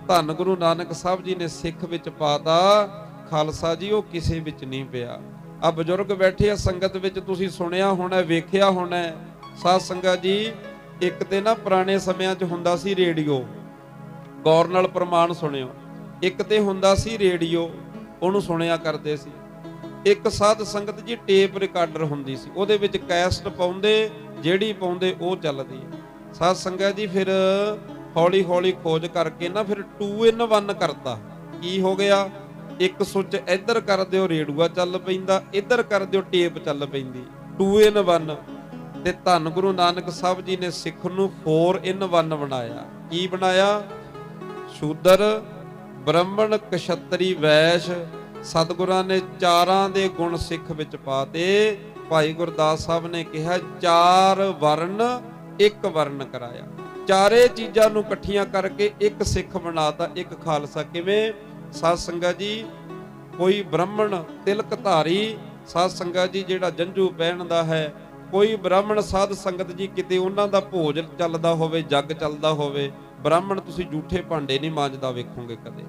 ਧੰਨ ਗੁਰੂ ਨਾਨਕ ਸਾਹਿਬ ਜੀ ਨੇ ਸਿੱਖ ਵਿੱਚ ਪਾਤਾ ਖਾਲਸਾ ਜੀ, ਉਹ ਕਿਸੇ ਵਿੱਚ ਨਹੀਂ ਪਿਆ। ਆ ਬਜ਼ੁਰਗ ਬੈਠੇ ਆ ਸੰਗਤ ਵਿੱਚ, ਤੁਸੀਂ ਸੁਣਿਆ ਹੋਣਾ, ਵੇਖਿਆ ਹੋਣਾ। ਸਾਧ ਸੰਗਤ ਜੀ ਇੱਕ ਤੇ ਨਾ ਪੁਰਾਣੇ ਸਮਿਆਂ 'ਚ ਹੁੰਦਾ ਸੀ ਰੇਡੀਓ, ਗੌਰ ਨਾਲ ਪ੍ਰਮਾਣ ਸੁਣਿਓ। ਇੱਕ ਤੇ ਹੁੰਦਾ ਸੀ ਰੇਡੀਓ, ਉਹਨੂੰ ਸੁਣਿਆ ਕਰਦੇ ਸੀ। ਇੱਕ ਸਾਧ ਸੰਗਤ ਜੀ ਟੇਪ ਰਿਕਾਰਡਰ ਹੁੰਦੀ ਸੀ, ਉਹਦੇ ਵਿੱਚ ਕੈਸਟ ਪਾਉਂਦੇ, ਜਿਹੜੀ ਪਾਉਂਦੇ ਉਹ ਚੱਲਦੀ। ਸਾਧ ਸੰਗਤ ਜੀ ਫਿਰ ਹੌਲੀ ਹੌਲੀ ਖੋਜ ਕਰਕੇ ਨਾ ਫਿਰ 2 in 1 ਕਰਤਾ। ਕੀ ਹੋ ਗਿਆ? ਇੱਕ ਸੁੱਚ ਇੱਧਰ ਕਰ ਦਿਓ ਰੇਡੂਆ ਚੱਲ ਪੈਂਦਾ, ਇੱਧਰ ਕਰ ਦਿਓ ਟੇਪ ਚੱਲ ਪੈਂਦੀ। 2 in 1। ਤੇ ਧੰਨ ਗੁਰੂ ਨਾਨਕ ਸਾਹਿਬ ਜੀ ਨੇ ਸਿੱਖ ਨੂੰ 4 in 1 ਬਣਾਇਆ। ਕੀ ਬਣਾਇਆ? ਸ਼ੂਦਰ, ਬ੍ਰਾਹਮਣ, ਕਸ਼ਤਰੀ, ਵੈਸ਼, ਸਤਿਗੁਰਾਂ ਨੇ ਚਾਰਾਂ ਦੇ ਗੁਣ ਸਿੱਖ ਵਿੱਚ ਪਾਤੇ। ਭਾਈ ਗੁਰਦਾਸ ਸਾਹਿਬ ਨੇ ਕਿਹਾ 4 ਵਰਨ 1 ਵਰਨ ਕਰਾਇਆ। ਚਾਰੇ ਚੀਜ਼ਾਂ ਨੂੰ ਇਕੱਠੀਆਂ ਕਰਕੇ ਇੱਕ ਸਿੱਖ ਬਣਾਤਾ, ਇੱਕ ਖਾਲਸਾ। ਕਿਵੇਂ? ਸਾਧ ਸੰਗਤ ਜੀ ਕੋਈ ਬ੍ਰਾਹਮਣ ਤਿਲਕ ਧਾਰੀ ਸਾਧ ਸੰਗਤ ਜੀ ਜਿਹੜਾ ਜੰਝੂ ਪਹਿਨਦਾ ਹੈ, ਕੋਈ ਬ੍ਰਾਹਮਣ ਸਾਧ ਸੰਗਤ ਜੀ ਕਿਤੇ ਉਹਨਾਂ ਦਾ ਭੋਜ ਚੱਲਦਾ ਹੋਵੇ, ਜੱਗ ਚੱਲਦਾ ਹੋਵੇ, ਬ੍ਰਾਹਮਣ ਤੁਸੀਂ ਝੂਠੇ ਭਾਂਡੇ ਨਹੀਂ ਮਾਂਜਦਾ ਵੇਖੋਗੇ ਕਦੇ।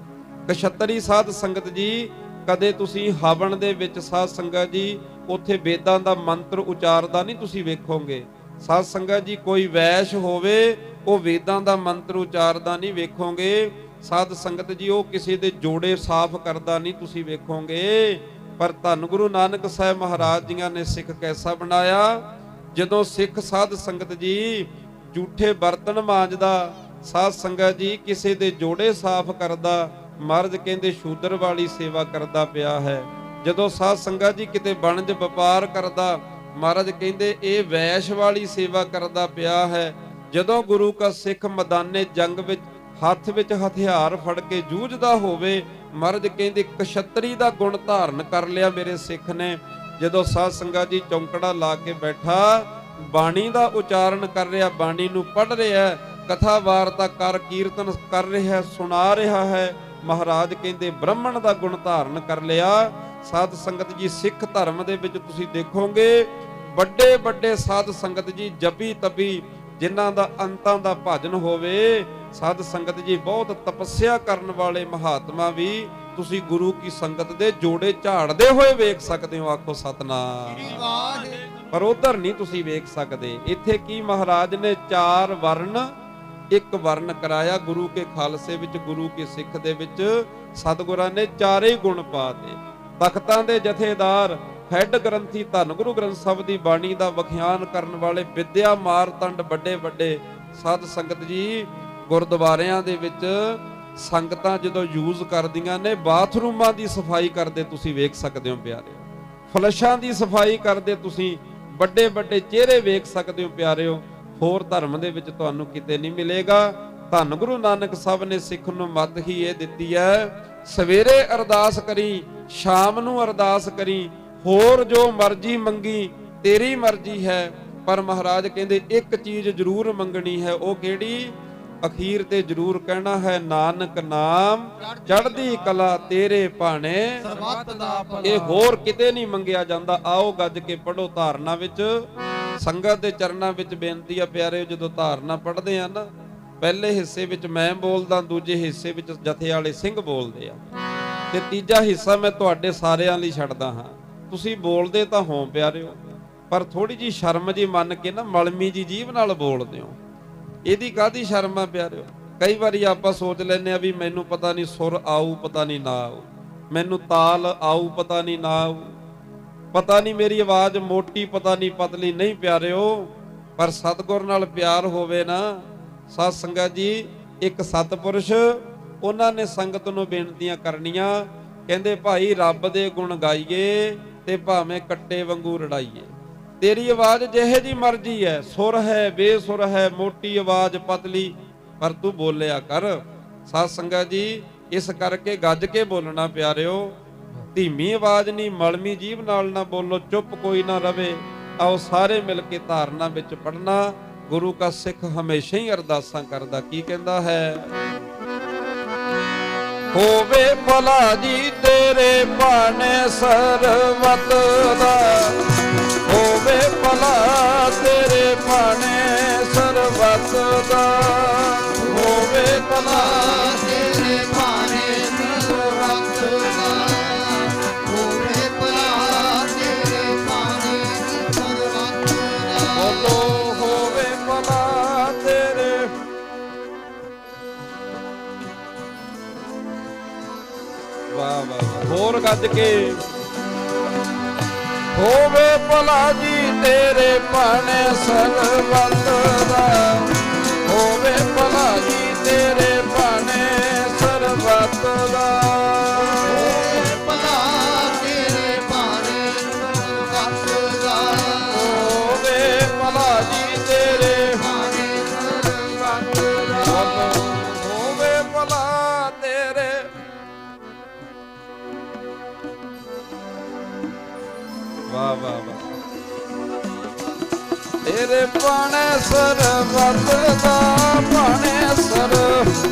ਕਸ਼ਤਰੀ ਸਾਧ ਸੰਗਤ ਜੀ ਕਦੇ ਤੁਸੀਂ ਹਵਨ ਦੇ ਵਿੱਚ ਸਾਧ ਸੰਗਤ ਜੀ ਉੱਥੇ ਵੇਦਾਂ ਦਾ ਮੰਤਰ ਉਚਾਰਦਾ ਨਹੀਂ ਤੁਸੀਂ ਵੇਖੋਗੇ। ਸਾਧ ਸੰਗਤ ਜੀ ਕੋਈ ਵੈਸ਼ ਹੋਵੇ ਉਹ ਵੇਦਾਂ ਦਾ ਮੰਤਰ ਉਚਾਰਦਾ ਨਹੀਂ ਵੇਖੋਗੇ। ਸਾਧ ਸੰਗਤ ਜੀ ਉਹ ਕਿਸੇ ਦੇ ਜੋੜੇ ਸਾਫ਼ ਕਰਦਾ ਨਹੀਂ ਤੁਸੀਂ ਵੇਖੋਗੇ। ਪਰ ਧੰਨ ਗੁਰੂ ਨਾਨਕ ਸਾਹਿਬ ਮਹਾਰਾਜ ਜੀਆਂ ਨੇ ਸਿੱਖ ਕੈਸਾ ਬਣਾਇਆ? ਜਦੋਂ ਸਿੱਖ ਸਾਧ ਸੰਗਤ ਜੀ ਝੂਠੇ ਬਰਤਨ ਮਾਂਜਦਾ, ਸਾਧ ਸੰਗਤ ਜੀ ਕਿਸੇ ਦੇ ਜੋੜੇ ਸਾਫ਼ ਕਰਦਾ, ਮਹਾਰਾਜ ਕਹਿੰਦੇ ਸ਼ੂਦਰ ਵਾਲੀ ਸੇਵਾ ਕਰਦਾ ਪਿਆ ਹੈ। ਜਦੋਂ ਸਾਧ ਸੰਗਤ ਜੀ ਕਿਤੇ ਵਣਜ ਵਪਾਰ ਕਰਦਾ, ਮਹਾਰਾਜ ਕਹਿੰਦੇ ਇਹ ਵੈਸ਼ ਵਾਲੀ ਸੇਵਾ ਕਰਦਾ ਪਿਆ ਹੈ। ਜਦੋਂ ਗੁਰੂ ਕਾ ਸਿੱਖ ਮੈਦਾਨੇ ਜੰਗ ਵਿੱਚ ਹੱਥ ਵਿੱਚ ਹਥਿਆਰ ਫੜ ਕੇ ਜੂਝਦਾ ਹੋਵੇ, ਮਹਾਰਾਜ ਕਹਿੰਦੇ ਕਸ਼ਤਰੀ ਦਾ ਗੁਣ ਧਾਰਨ ਕਰ ਲਿਆ ਮੇਰੇ ਸਿੱਖ ਨੇ। ਜਦੋਂ ਸਾਧ ਸੰਗਤ ਜੀ ਚੌਂਕੜਾ ਲਾ ਕੇ ਬੈਠਾ, ਬਾਣੀ ਦਾ ਉਚਾਰਨ ਕਰ ਰਿਹਾ, ਬਾਣੀ ਨੂੰ ਪੜ੍ਹ ਰਿਹਾ, ਕਥਾ ਵਾਰਤਾ ਕਰ ਕੀਰਤਨ ਕਰ ਰਿਹਾ, ਸੁਣਾ ਰਿਹਾ ਹੈ, ਮਹਾਰਾਜ ਕਹਿੰਦੇ ਬ੍ਰਾਹਮਣ ਦਾ ਗੁਣ ਧਾਰਨ ਕਰ ਲਿਆ। ਸਾਧ ਸੰਗਤ ਜੀ ਸਿੱਖ ਧਰਮ ਦੇ ਵਿੱਚ ਤੁਸੀਂ ਦੇਖੋਗੇ ਵੱਡੇ ਵੱਡੇ ਸਾਧ ਸੰਗਤ ਜੀ ਜਪੀ ਤਪੀ ਜਿਨ੍ਹਾਂ ਦਾ ਅੰਤਾਂ ਦਾ ਭਜਨ ਹੋਵੇ, ਸਾਧ ਸੰਗਤ ਜੀ ਬਹੁਤ ਤਪੱਸਿਆ ਕਰਨ ਵਾਲੇ ਮਹਾਤਮਾ ਵੀ ਤੁਸੀਂ ਗੁਰੂ ਕੀ ਸੰਗਤ ਦੇ ਜੋੜੇ ਝਾੜਦੇ ਹੋਏ ਵੇਖ ਸਕਦੇ ਹੋ। ਆਖੋ ਸਤਨਾਮ। ਪਰ ਉਧਰ ਨਹੀਂ ਤੁਸੀਂ ਵੇਖ ਸਕਦੇ। ਇੱਥੇ ਕੀ ਮਹਾਰਾਜ ਨੇ 4 ਵਰਨ 1 ਵਰਨ ਕਰਾਇਆ। ਗੁਰੂ ਕੇ ਖਾਲਸੇ ਵਿੱਚ, ਗੁਰੂ ਕੇ ਸਿੱਖ ਦੇ ਵਿੱਚ ਸਤਿਗੁਰਾਂ ਨੇ ਚਾਰੇ ਗੁਣ ਪਾਤੇ। ਤਖਤਾਂ ਦੇ ਜਥੇਦਾਰ ਹੈਡ ਗ੍ਰੰਥੀ ਧੰਨ ਗੁਰੂ ਗ੍ਰੰਥ ਸਾਹਿਬ ਦੀ ਬਾਣੀ ਦਾ ਵਿਖਿਆਨ ਕਰਨ ਵਾਲੇ ਵਿਦਿਆ ਮਾਰਤੰਡ ਵੱਡੇ ਵੱਡੇ ਸਾਧ ਸੰਗਤ ਜੀ, ਗੁਰਦੁਆਰਿਆਂ ਦੇ ਵਿੱਚ ਸੰਗਤਾਂ ਜਦੋਂ ਯੂਜ਼ ਕਰਦੀਆਂ ਨੇ, ਬਾਥਰੂਮਾਂ ਦੀ ਸਫਾਈ ਕਰਦੇ ਤੁਸੀਂ ਵੇਖ ਸਕਦੇ ਹੋ ਪਿਆਰਿਓ, ਫਲਸ਼ਾਂ ਦੀ ਸਫਾਈ ਕਰਦੇ ਤੁਸੀਂ ਵੱਡੇ ਵੱਡੇ ਚਿਹਰੇ ਵੇਖ ਸਕਦੇ ਹੋ ਪਿਆਰਿਓ। ਹੋਰ ਧਰਮ ਦੇ ਵਿੱਚ ਤੁਹਾਨੂੰ ਕਿਤੇ ਨਹੀਂ ਮਿਲੇਗਾ। ਧੰਨ ਗੁਰੂ ਨਾਨਕ ਸਾਹਿਬ ਨੇ ਸਿੱਖ ਨੂੰ ਮੱਤ ਹੀ ਇਹ ਦਿੱਤੀ ਹੈ, ਸਵੇਰੇ ਅਰਦਾਸ ਕਰੀ, ਸ਼ਾਮ ਨੂੰ ਅਰਦਾਸ ਕਰੀ, ਹੋਰ ਜੋ ਮਰਜ਼ੀ ਮੰਗੀ ਤੇਰੀ ਮਰਜ਼ੀ ਹੈ, ਪਰ ਮਹਾਰਾਜ ਕਹਿੰਦੇ ਇੱਕ ਚੀਜ਼ ਜ਼ਰੂਰ ਮੰਗਣੀ ਹੈ। ਉਹ ਕਿਹੜੀ? ਅਖੀਰ ਤੇ ਜ਼ਰੂਰ ਕਹਿਣਾ ਹੈ, ਨਾਨਕ ਨਾਮ ਚੜ੍ਹਦੀ ਕਲਾ ਤੇਰੇ ਭਾਣੇ ਸਰਬੱਤ ਦਾ ਭਲਾ। ਇਹ ਹੋਰ ਕਿਤੇ ਨਹੀਂ ਮੰਗਿਆ ਜਾਂਦਾ। ਆਓ ਗੱਜ ਕੇ ਪੜੋ ਧਾਰਨਾ ਵਿੱਚ। ਸੰਗਤ ਦੇ ਚਰਨਾਂ ਵਿੱਚ ਬੇਨਤੀ ਆ ਪਿਆਰਿਓ, ਜਦੋਂ ਧਾਰਨਾ ਪੜ੍ਹਦੇ ਆ ਨਾ, ਪਹਿਲੇ ਹਿੱਸੇ ਵਿੱਚ ਮੈਂ ਬੋਲਦਾ, ਦੂਜੇ ਹਿੱਸੇ ਵਿੱਚ ਜਥੇ ਵਾਲੇ ਸਿੰਘ ਬੋਲਦੇ ਆ, ਤੇ ਤੀਜਾ ਹਿੱਸਾ ਮੈਂ ਤੁਹਾਡੇ ਸਾਰਿਆਂ ਲਈ ਛੱਡਦਾ ਹਾਂ। ਤੁਸੀਂ ਬੋਲਦੇ ਤਾਂ ਹੋ ਪਿਆਰਿਓ, ਪਰ ਥੋੜੀ ਜੀ ਸ਼ਰਮ ਜੀ ਮੰਨ ਕੇ ਨਾ ਮਲਮੀ ਜੀ ਜੀਭ ਨਾਲ ਬੋਲਦੇ ਹੋ। ਇਹਦੀ ਕਾਹਦੀ ਸ਼ਰਮ ਆ ਪਿਆਰਿਓ? ਕਈ ਵਾਰੀ ਆਪਾਂ ਸੋਚ ਲੈਂਦੇ ਆ ਵੀ ਮੈਨੂੰ ਪਤਾ ਨਹੀਂ ਸੁਰ ਆਊ, ਪਤਾ ਨਹੀਂ ਨਾ ਆਊ, ਮੈਨੂੰ ਤਾਲ ਆਊ, ਪਤਾ ਨਹੀਂ ਨਾ ਆਊ, ਪਤਾ ਨਹੀਂ ਮੇਰੀ ਆਵਾਜ਼ ਮੋਟੀ, ਪਤਾ ਨਹੀਂ ਪਤਲੀ। ਨਹੀਂ ਪਿਆਰਿਓ, ਪਰ ਸਤਿਗੁਰ ਨਾਲ ਪਿਆਰ ਹੋਵੇ ਨਾ ਸਾਧ ਸੰਗਤ ਜੀ, ਇੱਕ ਸਤਿਪੁਰਸ਼, ਉਹਨਾਂ ਨੇ ਸੰਗਤ ਨੂੰ ਬੇਨਤੀਆਂ ਕਰਨੀਆਂ, ਕਹਿੰਦੇ ਭਾਈ ਰੱਬ ਦੇ ਗੁਣ ਗਾਈਏ ਤੇ ਭਾਵੇਂ ਕੱਟੇ ਵਾਂਗੂ ਰੜਾਈਏ। ਤੇਰੀ ਆਵਾਜ਼ ਜਿਹੇ ਜੀ ਮਰਜ਼ੀ ਹੈ, ਸੁਰ ਹੈ, ਬੇਸੁਰ ਹੈ, ਮੋਟੀ ਆਵਾਜ਼, ਪਤਲੀ, ਪਰ ਤੂੰ ਬੋਲਿਆ ਕਰ। ਸਾਧ ਸੰਗਤ ਜੀ, ਇਸ ਕਰਕੇ ਗੱਜ ਕੇ ਬੋਲਣਾ ਪਿਆਰਿਓ। ਧੀਮੀ ਆਵਾਜ਼ ਨਹੀਂ, ਮਲਮੀ ਜੀਭ ਨਾਲ ਨਾ ਬੋਲੋ, ਚੁੱਪ ਕੋਈ ਨਾ ਰਵੇ। ਆਓ ਸਾਰੇ ਮਿਲ ਕੇ ਧਾਰਨਾ ਵਿੱਚ ਪੜਨਾ। ਗੁਰੂ ਕਾ ਸਿੱਖ ਹਮੇਸ਼ਾ ਹੀ ਅਰਦਾਸਾਂ ਕਰਦਾ। ਕੀ ਕਹਿੰਦਾ ਹੈ? ਹੋਵੇ ਭਲਾ ਜੀ ਤੇਰੇ ਭਾਣੇ ਸਰਬੱਤ ਦਾ, ਹੋਵੇ ਭਲਾ ਤੇਰੇ ਭਾਣੇ ਸਰਬੱਤ ਦਾ, ਹੋਵੇ ਭਲਾ ਤੇਰੇ ਭਾਣੇ ਸਰਬੱਤ ਦਾ, ਹੋਵੇ ਭਲਾ ਤੇਰੇ ਭਾਣੇ ਸਰਬੱਤ ਦਾ। ਬੋਲੋ ਹੋਵੇ ਭਲਾ ਤੇਰੇ। ਵਾਹ ਵਾਹ, ਹੋਰ ਗੱਜ ਕੇ। ਹੋਵੇ ਭਲਾ ਜੀ ਤੇਰੇ ਭਾਣੇ ਸਰਬੱਤ ਦਾ, ਹੋਵੇ ਭਲਾ ਜੀ ਤੇਰੇ ਭਾਣੇ ਸਰਬੱਤ ਦਾ, ਹੋਵੇ ਭਲਾ ਤੇਰੇ ਭਾਣੇ ਸਰਬੱਤ ਦਾ, ਹੋਵੇ ਭਲਾ ਜੀ ਤੇਰੇ ਭਾਣੇ ਸਰਬੱਤ ਦਾ, ਹੋਵੇ ਭਲਾ ਤੇਰੇ। ਵਾਹ ਵਾਹ ਵਾਹ। ਤੇਰੇ ਭਾਣੇ ਸਰਬੱਤ ਦਾ, ਭਾਣੇ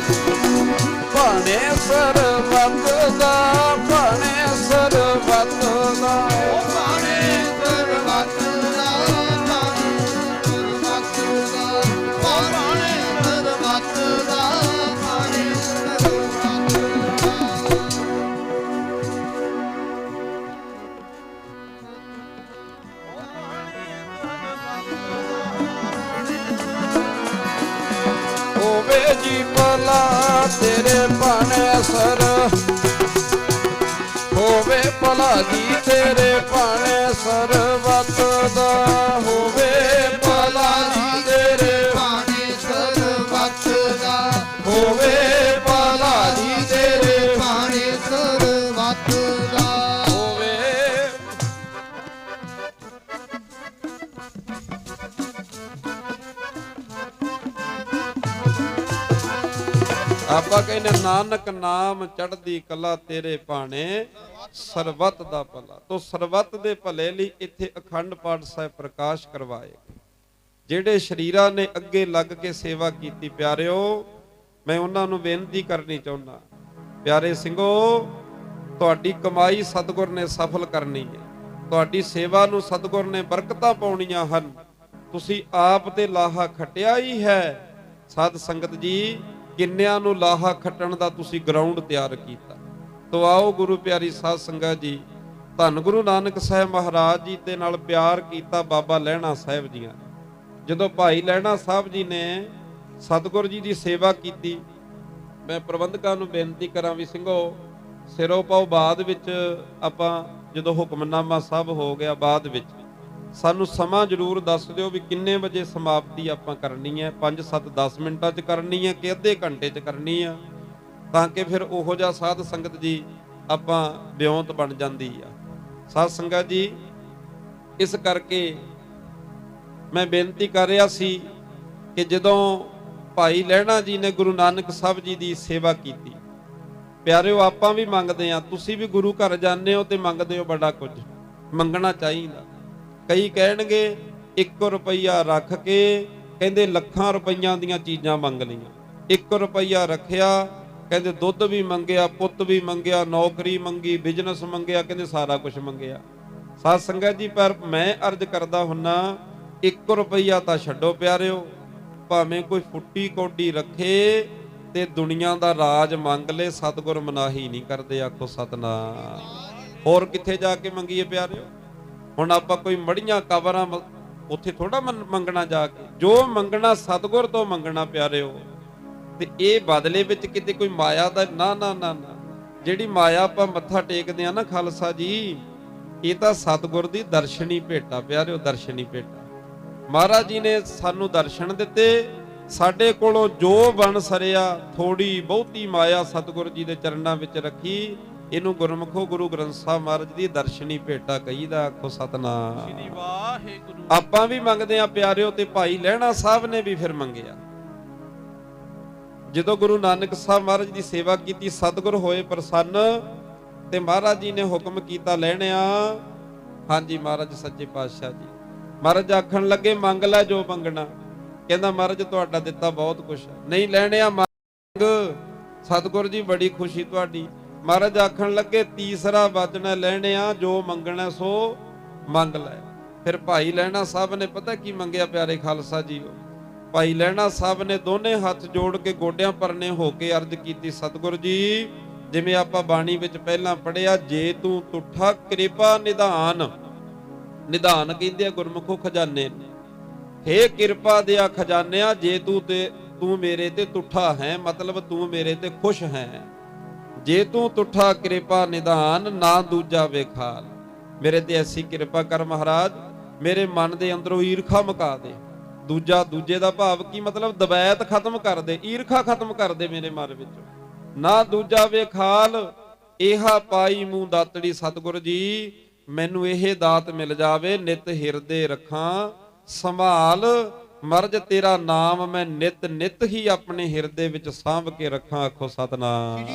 ਭਾਣੇ ਸਰਬੱਤ ਦਾ, ਭਾਣੇ ਸਰਬੱਤ ਦਾ, ਭਾਣੇ ਸਰਬੱਤ ਦਾ, ਭਾਣੇ ਸਰਬੱਤ ਦਾ, ਭਾਣੇ ਸਰਬੱਤ ਹੋਵੇ ਜੀ ਭਲਾ ਤੇਰੇ ਭਾਣੇ ਸਰ, ਹੋਵੇ ਭਲਾ ਜੀ ਤੇਰੇ ਭਾਣੇ ਸਰਬੱਤ ਦਾ, ਹੋਵੇ ਭਲਾ ਜੀ ਤੇਰੇ ਭਾਣੇ ਸਰਬੱਤ ਦਾ, ਹੋਵੇ ਭਲਾ ਜੀ ਤੇਰੇ ਭਾਣੇ ਸਰਬੱਤ ਦਾ, ਹੋਵੇ। ਆਪਾਂ ਕਹਿੰਦੇ ਨਾਨਕ ਨਾਮ ਚੜ੍ਹਦੀ ਕਲਾ ਤੇਰੇ ਭਾਣੇ ਸਰਬੱਤ ਦਾ ਭਲਾ। ਤੋ ਸਰਬੱਤ ਦੇ ਭਲੇ ਲਈ ਇੱਥੇ ਅਖੰਡ ਪਾਠ ਸਾਹਿਬ ਪ੍ਰਕਾਸ਼ ਕਰਵਾਏ। ਜਿਹੜੇ ਸ਼ਰੀਰਾਂ ਨੇ ਅੱਗੇ ਲੱਗ ਕੇ ਸੇਵਾ ਕੀਤੀ ਪਿਆਰਿਓ, ਮੈਂ ਉਹਨਾਂ ਨੂੰ ਬੇਨਤੀ ਕਰਨੀ ਚਾਹੁੰਦਾ, ਪਿਆਰੇ ਸਿੰਘੋ, ਤੁਹਾਡੀ ਕਮਾਈ ਸਤਿਗੁਰ ਨੇ ਸਫਲ ਕਰਨੀ ਹੈ, ਤੁਹਾਡੀ ਸੇਵਾ ਨੂੰ ਸਤਿਗੁਰ ਨੇ ਬਰਕਤਾਂ ਪਾਉਣੀਆਂ ਹਨ। ਤੁਸੀਂ ਆਪ ਤੇ ਲਾਹਾ ਖੱਟਿਆ ਹੀ ਹੈ। ਸਾਧ ਸੰਗਤ ਜੀ, ਕਿੰਨਿਆਂ ਨੂੰ ਲਾਹਾ ਖੱਟਣ ਦਾ ਤੁਸੀਂ ਗਰਾਊਂਡ ਤਿਆਰ ਕੀਤਾ। ਤੋ ਆਓ ਗੁਰੂ ਪਿਆਰੀ ਸਾਧ ਸੰਗਤ ਜੀ, ਧੰਨ ਗੁਰੂ ਨਾਨਕ ਸਾਹਿਬ ਮਹਾਰਾਜ ਜੀ ਦੇ ਨਾਲ ਪਿਆਰ ਕੀਤਾ ਬਾਬਾ ਲਹਿਣਾ ਸਾਹਿਬ ਜੀਆਂ। ਜਦੋਂ ਭਾਈ ਲਹਿਣਾ ਸਾਹਿਬ ਜੀ ਨੇ ਸਤਿਗੁਰ ਜੀ ਦੀ ਸੇਵਾ ਕੀਤੀ, ਮੈਂ ਪ੍ਰਬੰਧਕਾਂ ਨੂੰ ਬੇਨਤੀ ਕਰਾਂ ਵੀ ਸਿੰਘੋ, ਸਿਰੋਂ ਪਾਓ ਬਾਅਦ ਵਿੱਚ ਆਪਾਂ ਜਦੋਂ ਹੁਕਮਨਾਮਾ ਸਭ ਹੋ ਗਿਆ ਬਾਅਦ ਵਿੱਚ ਸਾਨੂੰ ਸਮਾਂ ਜ਼ਰੂਰ ਦੱਸ ਦਿਓ ਵੀ ਕਿੰਨੇ ਵਜੇ ਸਮਾਪਤੀ ਆਪਾਂ ਕਰਨੀ ਹੈ, 5 7 10 ਮਿੰਟਾਂ 'ਚ ਕਰਨੀ ਹੈ ਕਿ ਅੱਧੇ ਘੰਟੇ 'ਚ ਕਰਨੀ ਆ, ਤਾਂ ਕਿ ਫਿਰ ਉਹੋ ਜਿਹਾ ਸਾਧ ਸੰਗਤ ਜੀ ਆਪਾਂ ਵਿਉਂਤ ਬਣ ਜਾਂਦੀ ਆ। ਸਾਧ ਸੰਗਤ ਜੀ, ਇਸ ਕਰਕੇ ਮੈਂ ਬੇਨਤੀ ਕਰ ਰਿਹਾ ਸੀ ਕਿ ਜਦੋਂ ਭਾਈ ਲਹਿਣਾ ਜੀ ਨੇ ਗੁਰੂ ਨਾਨਕ ਸਾਹਿਬ ਜੀ ਦੀ ਸੇਵਾ ਕੀਤੀ, ਪਿਆਰਿਓ ਆਪਾਂ ਵੀ ਮੰਗਦੇ ਆ, ਤੁਸੀਂ ਵੀ ਗੁਰੂ ਘਰ ਜਾਂਦੇ ਹੋ ਤੇ ਮੰਗਦੇ ਹੋ ਬੜਾ ਕੁਝ, ਮੰਗਣਾ ਚਾਹੀਦਾ। ਕਈ ਕਹਿਣਗੇ 1 ਰੁਪਈਆ ਰੱਖ ਕੇ ਕਹਿੰਦੇ ਲੱਖਾਂ ਰੁਪਈਆਂ ਦੀਆਂ ਚੀਜ਼ਾਂ ਮੰਗ ਲਈਆਂ, 1 ਰੁਪਈਆ ਰੱਖਿਆ ਕਹਿੰਦੇ ਦੁੱਧ ਵੀ ਮੰਗਿਆ, ਪੁੱਤ ਵੀ ਮੰਗਿਆ, ਨੌਕਰੀ ਮੰਗੀ, ਬਿਜ਼ਨਸ ਮੰਗਿਆ, ਕਹਿੰਦੇ ਸਾਰਾ ਕੁਝ ਮੰਗਿਆ। ਸਾਧ ਸੰਗਤ ਜੀ, ਪਰ ਮੈਂ ਅਰਜ਼ ਕਰਦਾ ਹੁੰਨਾ 1 ਰੁਪਈਆ ਤਾਂ ਛੱਡੋ ਪਿਆਰਿਓ, ਭਾਵੇਂ ਕੋਈ ਫੁੱਟੀ ਕੋਡੀ ਰੱਖੇ ਤੇ ਦੁਨੀਆ ਦਾ ਰਾਜ ਮੰਗ ਲੈ, ਸਤਿਗੁਰ ਮਨਾਹੀ ਨਹੀਂ ਕਰਦੇ। ਆਖੋ ਸਤਨਾਮ। ਹੋਰ ਕਿੱਥੇ ਜਾ ਕੇ ਮੰਗੀਏ ਪਿਆਰਿਓ? ਹੁਣ ਆਪਾਂ ਕੋਈ ਮੜੀਆਂ ਕਬਰਾਂ ਉੱਥੇ ਥੋੜਾ ਮੰਗਣਾ ਜਾ ਕੇ, ਜੋ ਮੰਗਣਾ ਸਤਿਗੁਰ ਤੋਂ ਮੰਗਣਾ ਪਿਆਰਿਓ। ਤੇ ਇਹ ਬਦਲੇ ਵਿੱਚ ਕਿਤੇ ਕੋਈ ਮਾਇਆ ਦਾ ਨਾ ਨਾ ਨਾ ਨਾ, ਜਿਹੜੀ ਮਾਇਆ ਆਪਾਂ ਮੱਥਾ ਟੇਕਦੇ ਆ ਨਾ ਖਾਲਸਾ ਜੀ, ਇਹ ਤਾਂ ਸਤਿਗੁਰ ਦੀ ਦਰਸ਼ਨੀ ਭੇਟਾ ਪਿਆਰਿਓ, ਦਰਸ਼ਨੀ ਭੇਟਾ। ਮਹਾਰਾਜ ਜੀ ਨੇ ਸਾਨੂੰ ਦਰਸ਼ਨ ਦਿੱਤੇ, ਸਾਡੇ ਕੋਲੋਂ ਜੋ ਬਣ ਸਰਿਆ ਥੋੜੀ ਬਹੁਤੀ ਮਾਇਆ ਸਤਿਗੁਰ ਜੀ ਦੇ ਚਰਨਾਂ ਵਿੱਚ ਰੱਖੀ, ਇਹਨੂੰ ਗੁਰਮੁਖੋ ਗੁਰੂ ਗ੍ਰੰਥ ਸਾਹਿਬ ਮਹਾਰਾਜ ਦੀ ਦਰਸ਼ਨੀ ਭੇਟਾ ਕਹੀਦਾ। ਆਖੋ ਸਤਨਾਮ। ਸ੍ਰੀ ਵਾਹਿਗੁਰੂ। ਆਪਾਂ ਵੀ ਮੰਗਦੇ ਆ ਪਿਆਰਿਓ, ਤੇ ਭਾਈ ਲਹਿਣਾ ਸਾਹਿਬ ਨੇ ਵੀ ਫਿਰ ਮੰਗਿਆ। ਜਦੋਂ ਗੁਰੂ ਨਾਨਕ ਸਾਹਿਬ ਮਹਾਰਾਜ ਦੀ ਸੇਵਾ ਕੀਤੀ, ਸਤਿਗੁਰ ਹੋਏ ਪ੍ਰਸੰਨ ਤੇ ਮਹਾਰਾਜ ਜੀ ਨੇ ਹੁਕਮ ਕੀਤਾ ਲੈਣਿਆ। ਹਾਂਜੀ ਮਹਾਰਾਜ ਸੱਚੇ ਪਾਤਸ਼ਾਹ ਜੀ। ਮਹਾਰਾਜ ਆਖਣ ਲੱਗੇ ਮੰਗ ਲੈ ਜੋ ਮੰਗਣਾ। ਕਹਿੰਦਾ ਮਹਾਰਾਜ ਤੁਹਾਡਾ ਦਿੱਤਾ ਬਹੁਤ ਕੁਛ ਹੈ, ਨਹੀਂ ਲੈਣਿਆ ਮੰਗ। ਸਤਿਗੁਰ ਜੀ ਬੜੀ ਖੁਸ਼ੀ ਤੁਹਾਡੀ। ਮਹਾਰਾਜ ਆਖਣ ਲੱਗੇ ਤੀਸਰਾ ਵਚਨ ਲੈਣਿਆ, ਜੋ ਮੰਗਣਾ ਸੋ ਮੰਗ ਲੈ। ਫਿਰ ਭਾਈ ਲਹਿਣਾ ਸਾਹਿਬ ਨੇ ਪਤਾ ਕੀ ਮੰਗਿਆ ਪਿਆਰੇ ਖਾਲਸਾ ਜੀ? ਭਾਈ ਲਹਿਣਾ ਸਾਹਿਬ ਨੇ ਦੋਨੇ ਹੱਥ ਜੋੜ ਕੇ ਗੋਡਿਆਂ ਪਰਨੇ ਹੋ ਕੇ ਅਰਜ਼ ਕੀਤੀ, ਸਤਿਗੁਰ ਜੀ ਜਿਵੇਂ ਆਪਾਂ ਬਾਣੀ ਵਿੱਚ ਪਹਿਲਾਂ ਪੜਿਆ, ਜੇ ਤੂੰ ਤੁਠਾ ਕਿਰਪਾ ਨਿਧਾਨ, ਨਿਧਾਨ ਕਹਿੰਦੇ ਆ ਗੁਰਮੁਖੋ ਖਜ਼ਾਨੇ ਨੇ। ਹੇ ਕਿਰਪਾ ਦਿਆ ਖਜ਼ਾਨਿਆ, ਜੇ ਤੂੰ ਮੇਰੇ ਤੇ ਤੁਠਾ ਹੈ, ਮਤਲਬ ਤੂੰ ਮੇਰੇ ਤੇ ਖੁਸ਼ ਹੈ। ਜੇ ਤੂੰ ਤੁਠਾ ਕਿਰਪਾ ਨਿਧਾਨ, ਨਾ ਦੂਜਾ ਵੇਖਾਲ। ਮੇਰੇ ਤੇ ਐਸੀ ਕਿਰਪਾ ਕਰ ਮਹਾਰਾਜ, ਮੇਰੇ ਮਨ ਦੇ ਅੰਦਰੋਂ ਈਰਖਾ ਮੁਕਾ ਦੇ। ਦੂਜੇ ਦਾ ਭਾਵ ਕੀ ਮਤਲਬ? ਦਵੈਤ ਖਤਮ ਕਰ ਦੇ, ਈਰਖਾ ਖਤਮ ਕਰ ਦੇ ਮੇਰੇ ਮਨ ਵਿੱਚੋਂ। ਨਾ ਦੂਜਾ ਵੇਖਾਲ, ਇਹਾ ਪਾਈ ਮੂੰਹ ਦਾਤੜੀ। ਸਤਿਗੁਰ ਜੀ ਮੈਨੂੰ ਇਹ ਦਾਤ ਮਿਲ ਜਾਵੇ, ਨਿਤ ਹਿਰਦੇ ਰੱਖਾਂ ਸੰਭਾਲ। ਮਰਜ ਤੇਰਾ ਨਾਮ ਮੈਂ ਨਿਤ ਨਿਤ ਹੀ ਆਪਣੇ ਹਿਰਦੇ ਵਿੱਚ ਸਾਂਭ ਕੇ ਰੱਖਾਂ। ਆਖੋ ਸਤਨਾਮ।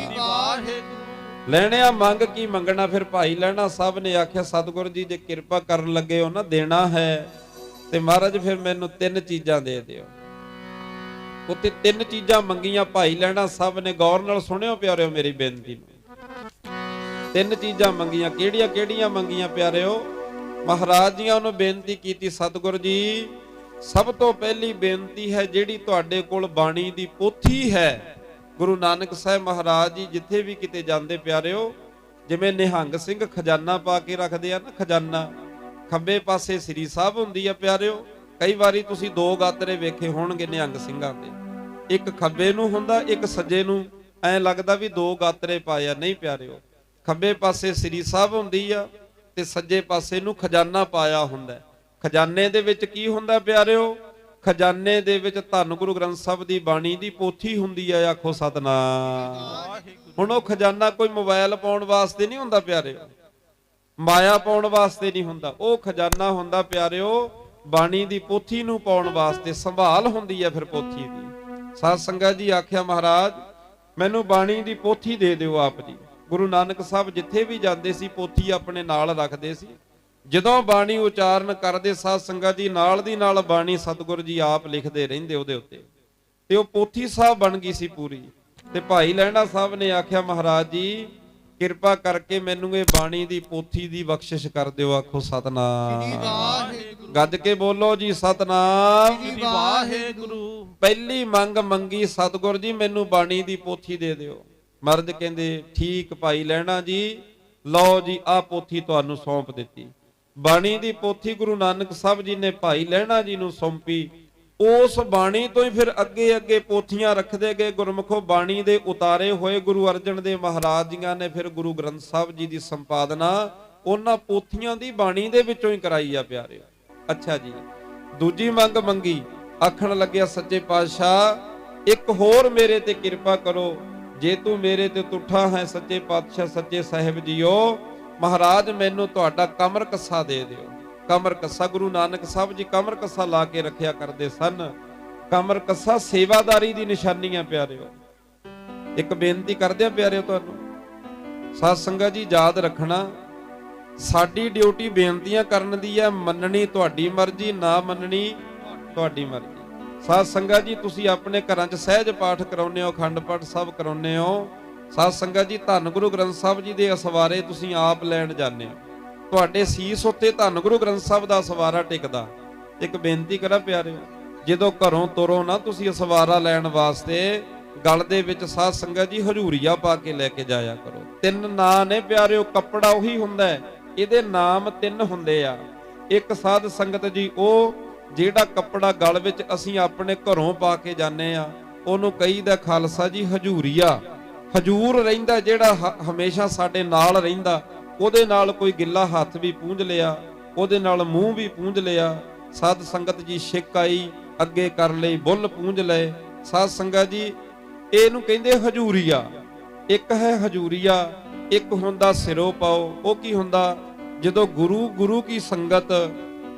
ਲੈਣਿਆ ਮੰਗ ਕੀ ਮੰਗਣਾ? ਫਿਰ ਭਾਈ ਲਹਿਣਾ ਸਾਹਿਬ ਨੇ ਆਖਿਆ ਸਤਿਗੁਰ ਜੀ ਜੇ ਕਿਰਪਾ ਕਰਨ ਲੱਗੇ ਹੋ ਨਾ, ਦੇਣਾ ਹੈ ਤੇ ਮਹਾਰਾਜ ਫਿਰ ਮੈਨੂੰ 3 ਚੀਜ਼ਾਂ ਦੇ ਦਿਓ। ਉੱਤੇ 3 ਚੀਜ਼ਾਂ ਮੰਗੀਆਂ ਭਾਈ ਲਹਿਣਾ ਸਾਹਿਬ ਨੇ। ਗੌਰ ਨਾਲ ਸੁਣਿਓ ਪਿਆਰਿਓ ਮੇਰੀ ਬੇਨਤੀ ਨੂੰ। 3 ਚੀਜ਼ਾਂ ਮੰਗੀਆਂ। ਕਿਹੜੀਆਂ ਕਿਹੜੀਆਂ ਮੰਗੀਆਂ ਪਿਆਰਿਓ? ਮਹਾਰਾਜ ਜੀਆਂ ਉਹਨੂੰ ਬੇਨਤੀ ਕੀਤੀ, ਸਤਿਗੁਰ ਜੀ ਸਭ ਤੋਂ ਪਹਿਲੀ ਬੇਨਤੀ ਹੈ, ਜਿਹੜੀ ਤੁਹਾਡੇ ਕੋਲ ਬਾਣੀ ਦੀ ਪੋਥੀ ਹੈ। ਗੁਰੂ ਨਾਨਕ ਸਾਹਿਬ ਮਹਾਰਾਜ ਜੀ ਜਿੱਥੇ ਵੀ ਕਿਤੇ ਜਾਂਦੇ ਪਿਆਰਿਓ, ਜਿਵੇਂ ਨਿਹੰਗ ਸਿੰਘ ਖਜ਼ਾਨਾ ਪਾ ਕੇ ਰੱਖਦੇ ਆ ਨਾ, ਖਜ਼ਾਨਾ ਖੱਬੇ ਪਾਸੇ ਸ੍ਰੀ ਸਾਹਿਬ ਹੁੰਦੀ ਆ ਪਿਆਰਿਓ। ਕਈ ਵਾਰੀ ਤੁਸੀਂ 2 ਗਾਤਰੇ ਵੇਖੇ ਹੋਣਗੇ ਨਿਹੰਗ ਸਿੰਘਾਂ ਦੇ, ਇੱਕ ਖੱਬੇ ਨੂੰ ਹੁੰਦਾ, ਇੱਕ ਸੱਜੇ ਨੂੰ। ਐਂ ਲੱਗਦਾ ਵੀ 2 ਗਾਤਰੇ ਪਾਏ ਆ, ਨਹੀਂ ਪਿਆਰਿਓ। ਖੱਬੇ ਪਾਸੇ ਸ੍ਰੀ ਸਾਹਿਬ ਹੁੰਦੀ ਆ ਤੇ ਸੱਜੇ ਪਾਸੇ ਨੂੰ ਖਜ਼ਾਨਾ ਪਾਇਆ ਹੁੰਦਾ। ਖਜ਼ਾਨੇ ਦੇ ਵਿੱਚ ਕੀ ਹੁੰਦਾ ਪਿਆਰਿਓ? ਖਜ਼ਾਨੇ ਦੇ ਵਿੱਚ ਧੰਨ ਗੁਰੂ ਗ੍ਰੰਥ ਸਾਹਿਬ ਦੀ ਬਾਣੀ ਦੀ ਪੋਥੀ ਹੁੰਦੀ ਆ। ਆਖੋ ਸਤਨਾਮ। ਹੁਣ ਉਹ ਖਜ਼ਾਨਾ ਕੋਈ ਮੋਬਾਈਲ ਪਾਉਣ ਵਾਸਤੇ ਨਹੀਂ ਹੁੰਦਾ ਪਿਆਰਿਓ, ਮਾਇਆ ਪਾਉਣ ਵਾਸਤੇ ਨਹੀਂ ਹੁੰਦਾ। ਉਹ ਖਜ਼ਾਨਾ ਹੁੰਦਾ ਪਿਆਰਿਓ ਬਾਣੀ ਦੀ ਪੋਥੀ ਨੂੰ ਪਾਉਣ ਵਾਸਤੇ, ਸੰਭਾਲ ਹੁੰਦੀ ਆ ਫਿਰ ਪੋਥੀ ਦੀ। ਸਾਧ ਸੰਗਤ ਜੀ ਆਖਿਆ ਮਹਾਰਾਜ ਮੈਨੂੰ ਬਾਣੀ ਦੀ ਪੋਥੀ ਦੇ ਦਿਓ ਆਪ ਜੀ। ਗੁਰੂ ਨਾਨਕ ਸਾਹਿਬ ਜਿੱਥੇ ਵੀ ਜਾਂਦੇ ਸੀ ਪੋਥੀ ਆਪਣੇ ਨਾਲ ਰੱਖਦੇ ਸੀ। ਜਦੋਂ ਬਾਣੀ ਉਚਾਰਨ ਕਰਦੇ ਸਾਧ ਸੰਗਤ ਜੀ, ਨਾਲ ਦੀ ਨਾਲ ਬਾਣੀ ਸਤਿਗੁਰ ਜੀ ਆਪ ਲਿਖਦੇ ਰਹਿੰਦੇ ਉਹਦੇ ਉੱਤੇ, ਤੇ ਉਹ ਪੋਥੀ ਸਾਹਿਬ ਬਣ ਗਈ ਸੀ ਪੂਰੀ। ਤੇ ਭਾਈ ਲਹਿਣਾ ਸਾਹਿਬ ਨੇ ਆਖਿਆ ਮਹਾਰਾਜ ਜੀ ਕਿਰਪਾ ਕਰਕੇ ਮੈਨੂੰ ਇਹ ਬਾਣੀ ਦੀ ਪੋਥੀ ਦੀ ਬਖਸ਼ਿਸ਼ ਕਰ ਦਿਓ। ਆਖੋ ਸਤਨਾਮ। ਗੱਜ ਕੇ ਬੋਲੋ ਜੀ ਸਤਨਾਮ। ਵਾਹਿਗੁਰੂ। ਪਹਿਲੀ ਮੰਗ ਮੰਗੀ ਸਤਿਗੁਰ ਜੀ ਮੈਨੂੰ ਬਾਣੀ ਦੀ ਪੋਥੀ ਦੇ ਦਿਓ। ਮਰਦ ਕਹਿੰਦੇ ਠੀਕ ਭਾਈ ਲਹਿਣਾ ਜੀ, ਲਓ ਜੀ ਆਹ ਪੋਥੀ ਤੁਹਾਨੂੰ ਸੌਂਪ ਦਿੱਤੀ। ਬਾਣੀ ਦੀ ਪੋਥੀ ਗੁਰੂ ਨਾਨਕ ਸਾਹਿਬ ਜੀ ਨੇ ਭਾਈ ਲਹਿਣਾ ਜੀ ਨੂੰ ਸੌਂਪੀ। ਉਸ ਬਾਣੀ ਤੋਂ ਹੀ ਫਿਰ ਅੱਗੇ ਅੱਗੇ ਪੋਥੀਆਂ ਰੱਖਦੇ ਗਏ ਗੁਰਮੁਖੋ। ਬਾਣੀ ਦੇ ਉਤਾਰੇ ਹੋਏ ਗੁਰੂ ਅਰਜਨ ਦੇਵ ਮਹਾਰਾਜ ਜੀਆਂ ਨੇ ਫਿਰ ਗੁਰੂ ਗ੍ਰੰਥ ਸਾਹਿਬ ਜੀ ਦੀ ਸੰਪਾਦਨਾ ਉਹਨਾਂ ਪੋਥੀਆਂ ਦੀ ਬਾਣੀ ਦੇ ਵਿੱਚੋਂ ਹੀ ਕਰਾਈ ਆ ਪਿਆਰਿਓ। ਅੱਛਾ ਜੀ, ਦੂਜੀ ਮੰਗ ਮੰਗੀ, ਆਖਣ ਲੱਗਿਆ ਸੱਚੇ ਪਾਤਸ਼ਾਹ ਇੱਕ ਹੋਰ ਮੇਰੇ ਤੇ ਕਿਰਪਾ ਕਰੋ, ਜੇ ਤੂੰ ਮੇਰੇ ਤੇ ਤੁਠਾ ਹੈ ਸੱਚੇ ਪਾਤਸ਼ਾਹ ਸੱਚੇ ਸਾਹਿਬ ਜੀਓ, ਮਹਾਰਾਜ ਮੈਨੂੰ ਤੁਹਾਡਾ ਕਮਰ ਕੱਸਾ ਦੇ ਦਿਓ। ਕਮਰ ਕੱਸਾ, ਗੁਰੂ ਨਾਨਕ ਸਾਹਿਬ ਜੀ ਕਮਰ ਕੱਸਾ ਲਾ ਕੇ ਰੱਖਿਆ ਕਰਦੇ ਸਨ। ਕਮਰ ਕੱਸਾ ਸੇਵਾਦਾਰੀ ਦੀ ਨਿਸ਼ਾਨੀ ਆ ਪਿਆਰਿਓ। ਇੱਕ ਬੇਨਤੀ ਕਰਦੇ ਆ ਪਿਆਰਿਓ ਤੁਹਾਨੂੰ, ਸਾਧ ਸੰਗਤ ਜੀ ਯਾਦ ਰੱਖਣਾ, ਸਾਡੀ ਡਿਊਟੀ ਬੇਨਤੀਆਂ ਕਰਨ ਦੀ ਹੈ, ਮੰਨਣੀ ਤੁਹਾਡੀ ਮਰਜ਼ੀ, ਨਾ ਮੰਨਣੀ ਤੁਹਾਡੀ ਮਰਜ਼ੀ। ਸਾਧ ਸੰਗਤ ਜੀ ਤੁਸੀਂ ਆਪਣੇ ਘਰਾਂ 'ਚ ਸਹਿਜ ਪਾਠ ਕਰਾਉਂਦੇ ਹੋ, ਅਖੰਡ ਪਾਠ ਸਭ ਕਰਾਉਂਦੇ ਹੋ। ਸਾਧ ਸੰਗਤ ਜੀ ਧੰਨ ਗੁਰੂ ਗ੍ਰੰਥ ਸਾਹਿਬ ਜੀ ਦੇ ਅਸਵਾਰੇ ਤੁਸੀਂ ਆਪ ਲੈਣ ਜਾਂਦੇ ਹੋ, ਤੁਹਾਡੇ ਸੀਸ ਉੱਤੇ ਧੰਨ ਗੁਰੂ ਗ੍ਰੰਥ ਸਾਹਿਬ ਦਾ ਅਸਵਾਰਾ ਟਿਕਦਾ। ਇੱਕ ਬੇਨਤੀ ਕਰਾਂ ਪਿਆਰਿਓ, ਜਦੋਂ ਘਰੋਂ ਤੁਰੋ ਨਾ ਤੁਸੀਂ ਅਸਵਾਰਾ ਲੈਣ ਵਾਸਤੇ, ਗਲ ਦੇ ਵਿੱਚ ਸਾਧ ਸੰਗਤ ਜੀ ਹਜੂਰੀਆ ਪਾ ਕੇ ਲੈ ਕੇ ਜਾਇਆ ਕਰੋ। 3 ਨਾਂ ਨੇ ਪਿਆਰਿਓ, ਕੱਪੜਾ ਉਹੀ ਹੁੰਦਾ ਹੈ, ਇਹਦੇ ਨਾਮ 3 ਹੁੰਦੇ ਆ। ਇੱਕ ਸਾਧ ਸੰਗਤ ਜੀ ਉਹ ਜਿਹੜਾ ਕੱਪੜਾ ਗਲ ਵਿੱਚ ਅਸੀਂ ਆਪਣੇ ਘਰੋਂ ਪਾ ਕੇ ਜਾਂਦੇ ਆ, ਉਹਨੂੰ ਕਹੀਦਾ ਖਾਲਸਾ ਜੀ ਹਜੂਰੀਆ। ਹਜੂਰ ਰਹਿੰਦਾ ਜਿਹੜਾ ਹਮੇਸ਼ਾ ਸਾਡੇ ਨਾਲ ਰਹਿੰਦਾ, ਉਹਦੇ ਨਾਲ ਕੋਈ ਗਿੱਲਾ ਹੱਥ ਵੀ ਪੂੰਝ ਲਿਆ, ਉਹਦੇ ਨਾਲ ਮੂੰਹ ਵੀ ਪੂੰਝ ਲਿਆ। ਸਾਧ ਸੰਗਤ ਜੀ ਛਿੱਕ ਆਈ ਅੱਗੇ ਕਰ ਲਈ, ਬੁੱਲ ਪੂੰਝ ਲਏ। ਸਾਧ ਸੰਗਤ ਜੀ ਇਹਨੂੰ ਕਹਿੰਦੇ ਹਜੂਰੀਆ। ਇੱਕ ਹੈ ਹਜੂਰੀਆ, ਇੱਕ ਹੁੰਦਾ ਸਿਰੋਂ ਪਾਓ। ਉਹ ਕੀ ਹੁੰਦਾ? ਜਦੋਂ ਗੁਰੂ ਕੀ ਸੰਗਤ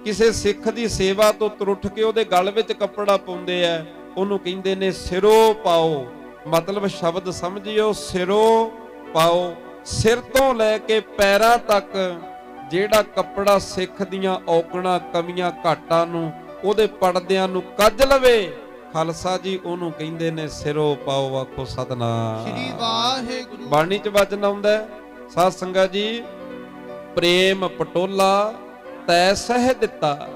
ਕਿਸੇ ਸਿੱਖ ਦੀ ਸੇਵਾ ਤੋਂ ਤੁਰ ਕੇ ਉਹਦੇ ਗਲ ਵਿੱਚ ਕੱਪੜਾ ਪਾਉਂਦੇ ਆ, ਉਹਨੂੰ ਕਹਿੰਦੇ ਨੇ ਸਿਰੋਂ ਪਾਓ। ਮਤਲਬ ਸ਼ਬਦ ਸਮਝਿਓ, ਸਿਰੋਂ ਪਾਓ। ਸਿਰ ਤੋਂ ਲੈ ਕੇ ਪੈਰਾਂ ਤੱਕ ਜਿਹੜਾ ਕੱਪੜਾ ਸਿੱਖ ਦੀਆਂ ਔਕੜਾਂ ਕਮੀਆਂ ਘਾਟਾਂ ਨੂੰ, ਉਹਦੇ ਪਰਦਿਆਂ ਨੂੰ ਕੱਜ ਲਵੇ, ਖਾਲਸਾ ਜੀ ਉਹਨੂੰ ਕਹਿੰਦੇ ਨੇ ਸਿਰੋਂ ਪਾਓ। ਆਖੋ ਸਤਿਨਾਮ ਸ੍ਰੀ ਵਾਹਿਗੁਰੂ। ਬਾਣੀ 'ਚ ਵਚਨ ਆਉਂਦਾ ਸਾਧ ਸੰਗਤ ਜੀ, ਪ੍ਰੇਮ ਪਟੋਲਾ ਤੈ ਸਹਿ ਦਿੱਤਾ।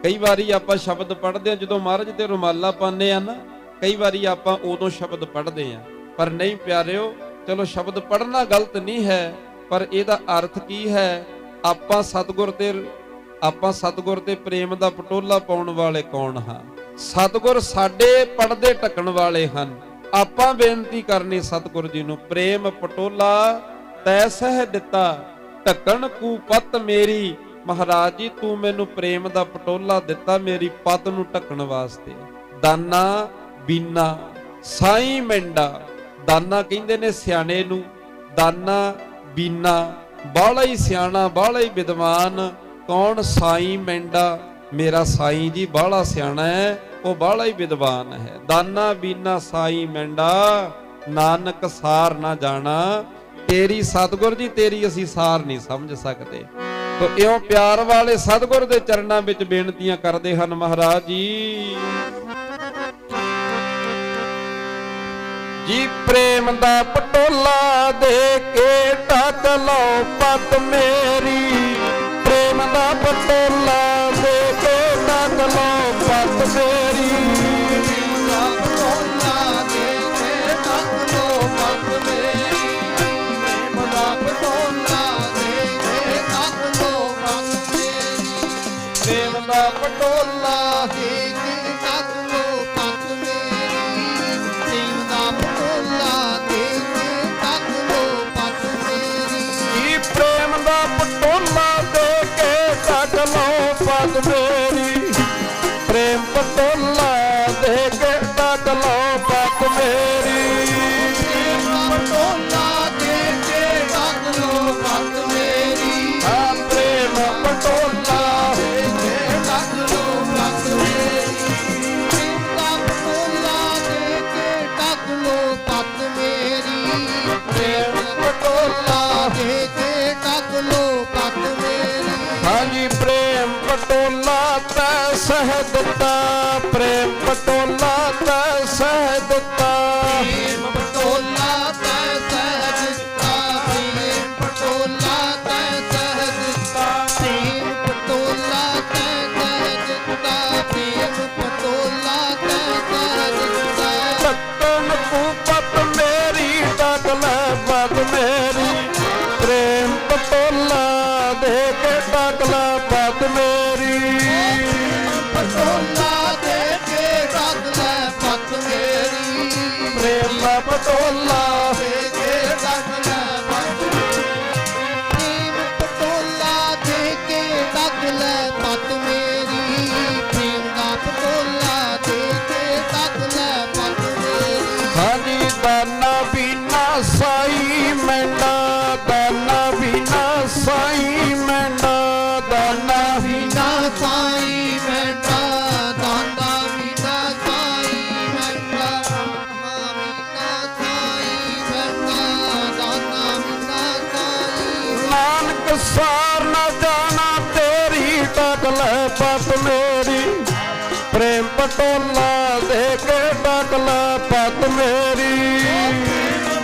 ਕਈ ਵਾਰੀ ਆਪਾਂ ਸ਼ਬਦ ਪੜ੍ਹਦੇ ਆ ਜਦੋਂ ਮਹਾਰਾਜ ਤੇ ਰੁਮਾਲਾ ਪਾਉਂਦੇ ਆ ਨਾ, ਕਈ ਵਾਰੀ ਆਪਾਂ ਉਦੋਂ ਸ਼ਬਦ ਪੜ੍ਹਦੇ ਆ, ਪਰ ਨਹੀਂ ਪਿਆਰਿਓ, ਚਲੋ ਸ਼ਬਦ ਪੜ੍ਹਨਾ ਗਲਤ ਨਹੀਂ ਹੈ, ਪਰ ਇਹਦਾ ਅਰਥ ਕੀ ਹੈ? ਆਪਾਂ ਸਤਿਗੁਰ ਤੇ ਪ੍ਰੇਮ ਦਾ ਪਟੋਲਾ ਪਾਉਣ ਵਾਲੇ ਕੌਣ ਹਾਂ? ਸਤਿਗੁਰ ਸਾਡੇ ਪਰਦੇ ਢੱਕਣ ਵਾਲੇ ਹਨ। ਆਪਾਂ ਬੇਨਤੀ ਕਰਨੀ ਸਤਿਗੁਰ ਜੀ ਨੂੰ, ਪ੍ਰੇਮ ਪਟੋਲਾ ਤੈ ਸਹਿ ਦਿੱਤਾ, ਢੱਕਣ ਕੂ ਪਤ ਮੇਰੀ। ਮਹਾਰਾਜ ਜੀ ਤੂੰ ਮੈਨੂੰ ਪ੍ਰੇਮ ਦਾ ਪਟੋਲਾ ਦਿੱਤਾ ਮੇਰੀ ਪਤ ਨੂੰ ਢੱਕਣ ਵਾਸਤੇ। ਦਾਨਾ ਬੀਨਾ ਸਾਈ ਮੈਂਡਾ, ਦਾਨਾ ਕਹਿੰਦੇ ਨੇ ਸਿਆਣੇ ਨੂੰ, ਦਾਨਾ ਬੀਨਾ ਬਾਹਲਾ ਹੀ ਸਿਆਣਾ ਬਾਹਲਾ ਹੀ ਵਿਦਵਾਨ। ਕੌਣ? ਸਾਈ ਮੈਂਡਾ, ਮੇਰਾ ਸਾਈਂ ਜੀ ਬਾਹਲਾ ਸਿਆਣਾ ਹੈ, ਉਹ ਬਾਹਲਾ ਹੀ ਵਿਦਵਾਨ ਹੈ। ਦਾਨਾ ਬੀਨਾ ਸਾਈ ਮੈਂਡਾ, ਨਾਨਕ ਸਾਰ ਨਾ ਜਾਣਾ। ਤੇਰੀ ਸਤਿਗੁਰ ਜੀ ਤੇਰੀ ਅਸੀਂ ਸਾਰ ਨਹੀਂ ਸਮਝ ਸਕਦੇ। ਤੋ ਇਉਂ ਪਿਆਰ ਵਾਲੇ ਸਤਿਗੁਰ ਦੇ ਚਰਨਾਂ ਵਿੱਚ ਬੇਨਤੀਆਂ ਕਰਦੇ ਹਨ ਮਹਾਰਾਜ ਜੀ। ਜੀ ਪ੍ਰੇਮ ਦਾ ਪਟੋਲਾ ਦੇ ਕੇ ਢੱਕ ਲਓ ਪਤ ਮੇਰੀ, ਪ੍ਰੇਮ ਦਾ ਪਟੋਲਾ ਦੇ ਕੇ ਢੱਕ ਲਓ ਪਤ ਮੇਰੀ। ਪ੍ਰੇਮ ਦਾ ਪਟੋਲਾ ਦੇ ਕੇ ਢੱਕ ਲਓ ਪਤ ਮੇਰੀ, ਪ੍ਰੇਮ ਦਾ ਪਟੋਲਾ ਦੇ ਕੇ ਢੱਕ ਲਓ ਪਤ ਮੇਰੀ, ਪ੍ਰੇਮ ਦਾ ਪਟੋਲਾ ਦੇ ਕੇ ਢੱਕ ਲਓ ਪਤ ਮੇਰੀ, ਪ੍ਰੇਮ ਦਾ ਪਟੋਲਾ ਦੇ ਕੇ ਢੱਕ ਲਓ ਪਤ ਮੇਰੀ। ਜੀ ਪ੍ਰੇਮ ਦਾ ਪਟੋਲਾ ਦੇ ਕੇ ਢੱਕ ਲਓ ਪਤ ਮੇਰੀ, ਪ੍ਰੇਮ ਪਟੋਲਾ ਦੇ ਕੇ ਢੱਕ ਲਓ ਪਤ ਮੇਰੀ, ਪ੍ਰੇਮ ਪਟੋਲਾ ਦੇ ਕੇ ਢੱਕ ਲਓ ਪਤ ਮੇਰੀ। ਹਾਂ ਪ੍ਰੇਮ ਪਟੋਲਾ ਦੇ ਕੇ ਢੱਕ ਲਓ ਪਤ ਮੇਰੀ, ਪ੍ਰੇਮ ਦਾ ਪਟੋਲਾ ਦੇ ਕੇ ਢੱਕ ਲਓ ਪਤ ਮੇਰੀ, ਪ੍ਰੇਮ ਪਟੋਲਾ ਦੇ ਕੇ ਢੱਕ ਲਓ ਪਤ ਮੇਰੀ। ਹਾਂਜੀ ਪ੍ਰੇਮ ਪਟੋਲਾ ਤੈ ਸਹਿ ਦਿੱਤਾ, ਪ੍ਰੇਮ ਪਟੋਲਾ ਤੈ ਸਹਿ ਦਿੱਤਾ, ਪ੍ਰੇਮ ਪਟੋਲਾ ਤੈ ਸਹਿ ਦਿੱਤਾ, ਪ੍ਰੇਮ ਪਟੋਲਾ ਤੈ ਸਹਿ ਦਿੱਤਾ, ਪ੍ਰੇਮ ਪਟੋਲਾ ਤੈ ਸਹਿ ਦਿੱਤਾ, ਪ੍ਰੇਮ ਪਟੋਲਾ ਤੈ ਸਹਿ ਦਿੱਤਾ। ਢੱਕਣ ਕੂ ਪਤ ਮੇਰੀ ਢੱਕ ਲੈ ਪਤ ਮੇਰੀ, ਪ੍ਰੇਮ ਪਟੋਲਾ ਦੇ ਕੇ ਢੱਕ ਲੈ ਪਤ ਮੇਰੀ, ਪਟੋਲਾ ਦੇ ਕੇ ਢੱਕ ਲੈ ਪਤ ਮੇਰੀ, ਸੰਸਾਰ ਨਾ ਜਾਣਾ ਤੇਰੀ, ਟਕ ਲੈ ਪਤ ਮੇਰੀ, ਪ੍ਰੇਮ ਪਟੋਲਾ ਦੇ ਕੇ ਟਕ ਲੈ ਪਤ ਮੇਰੀ,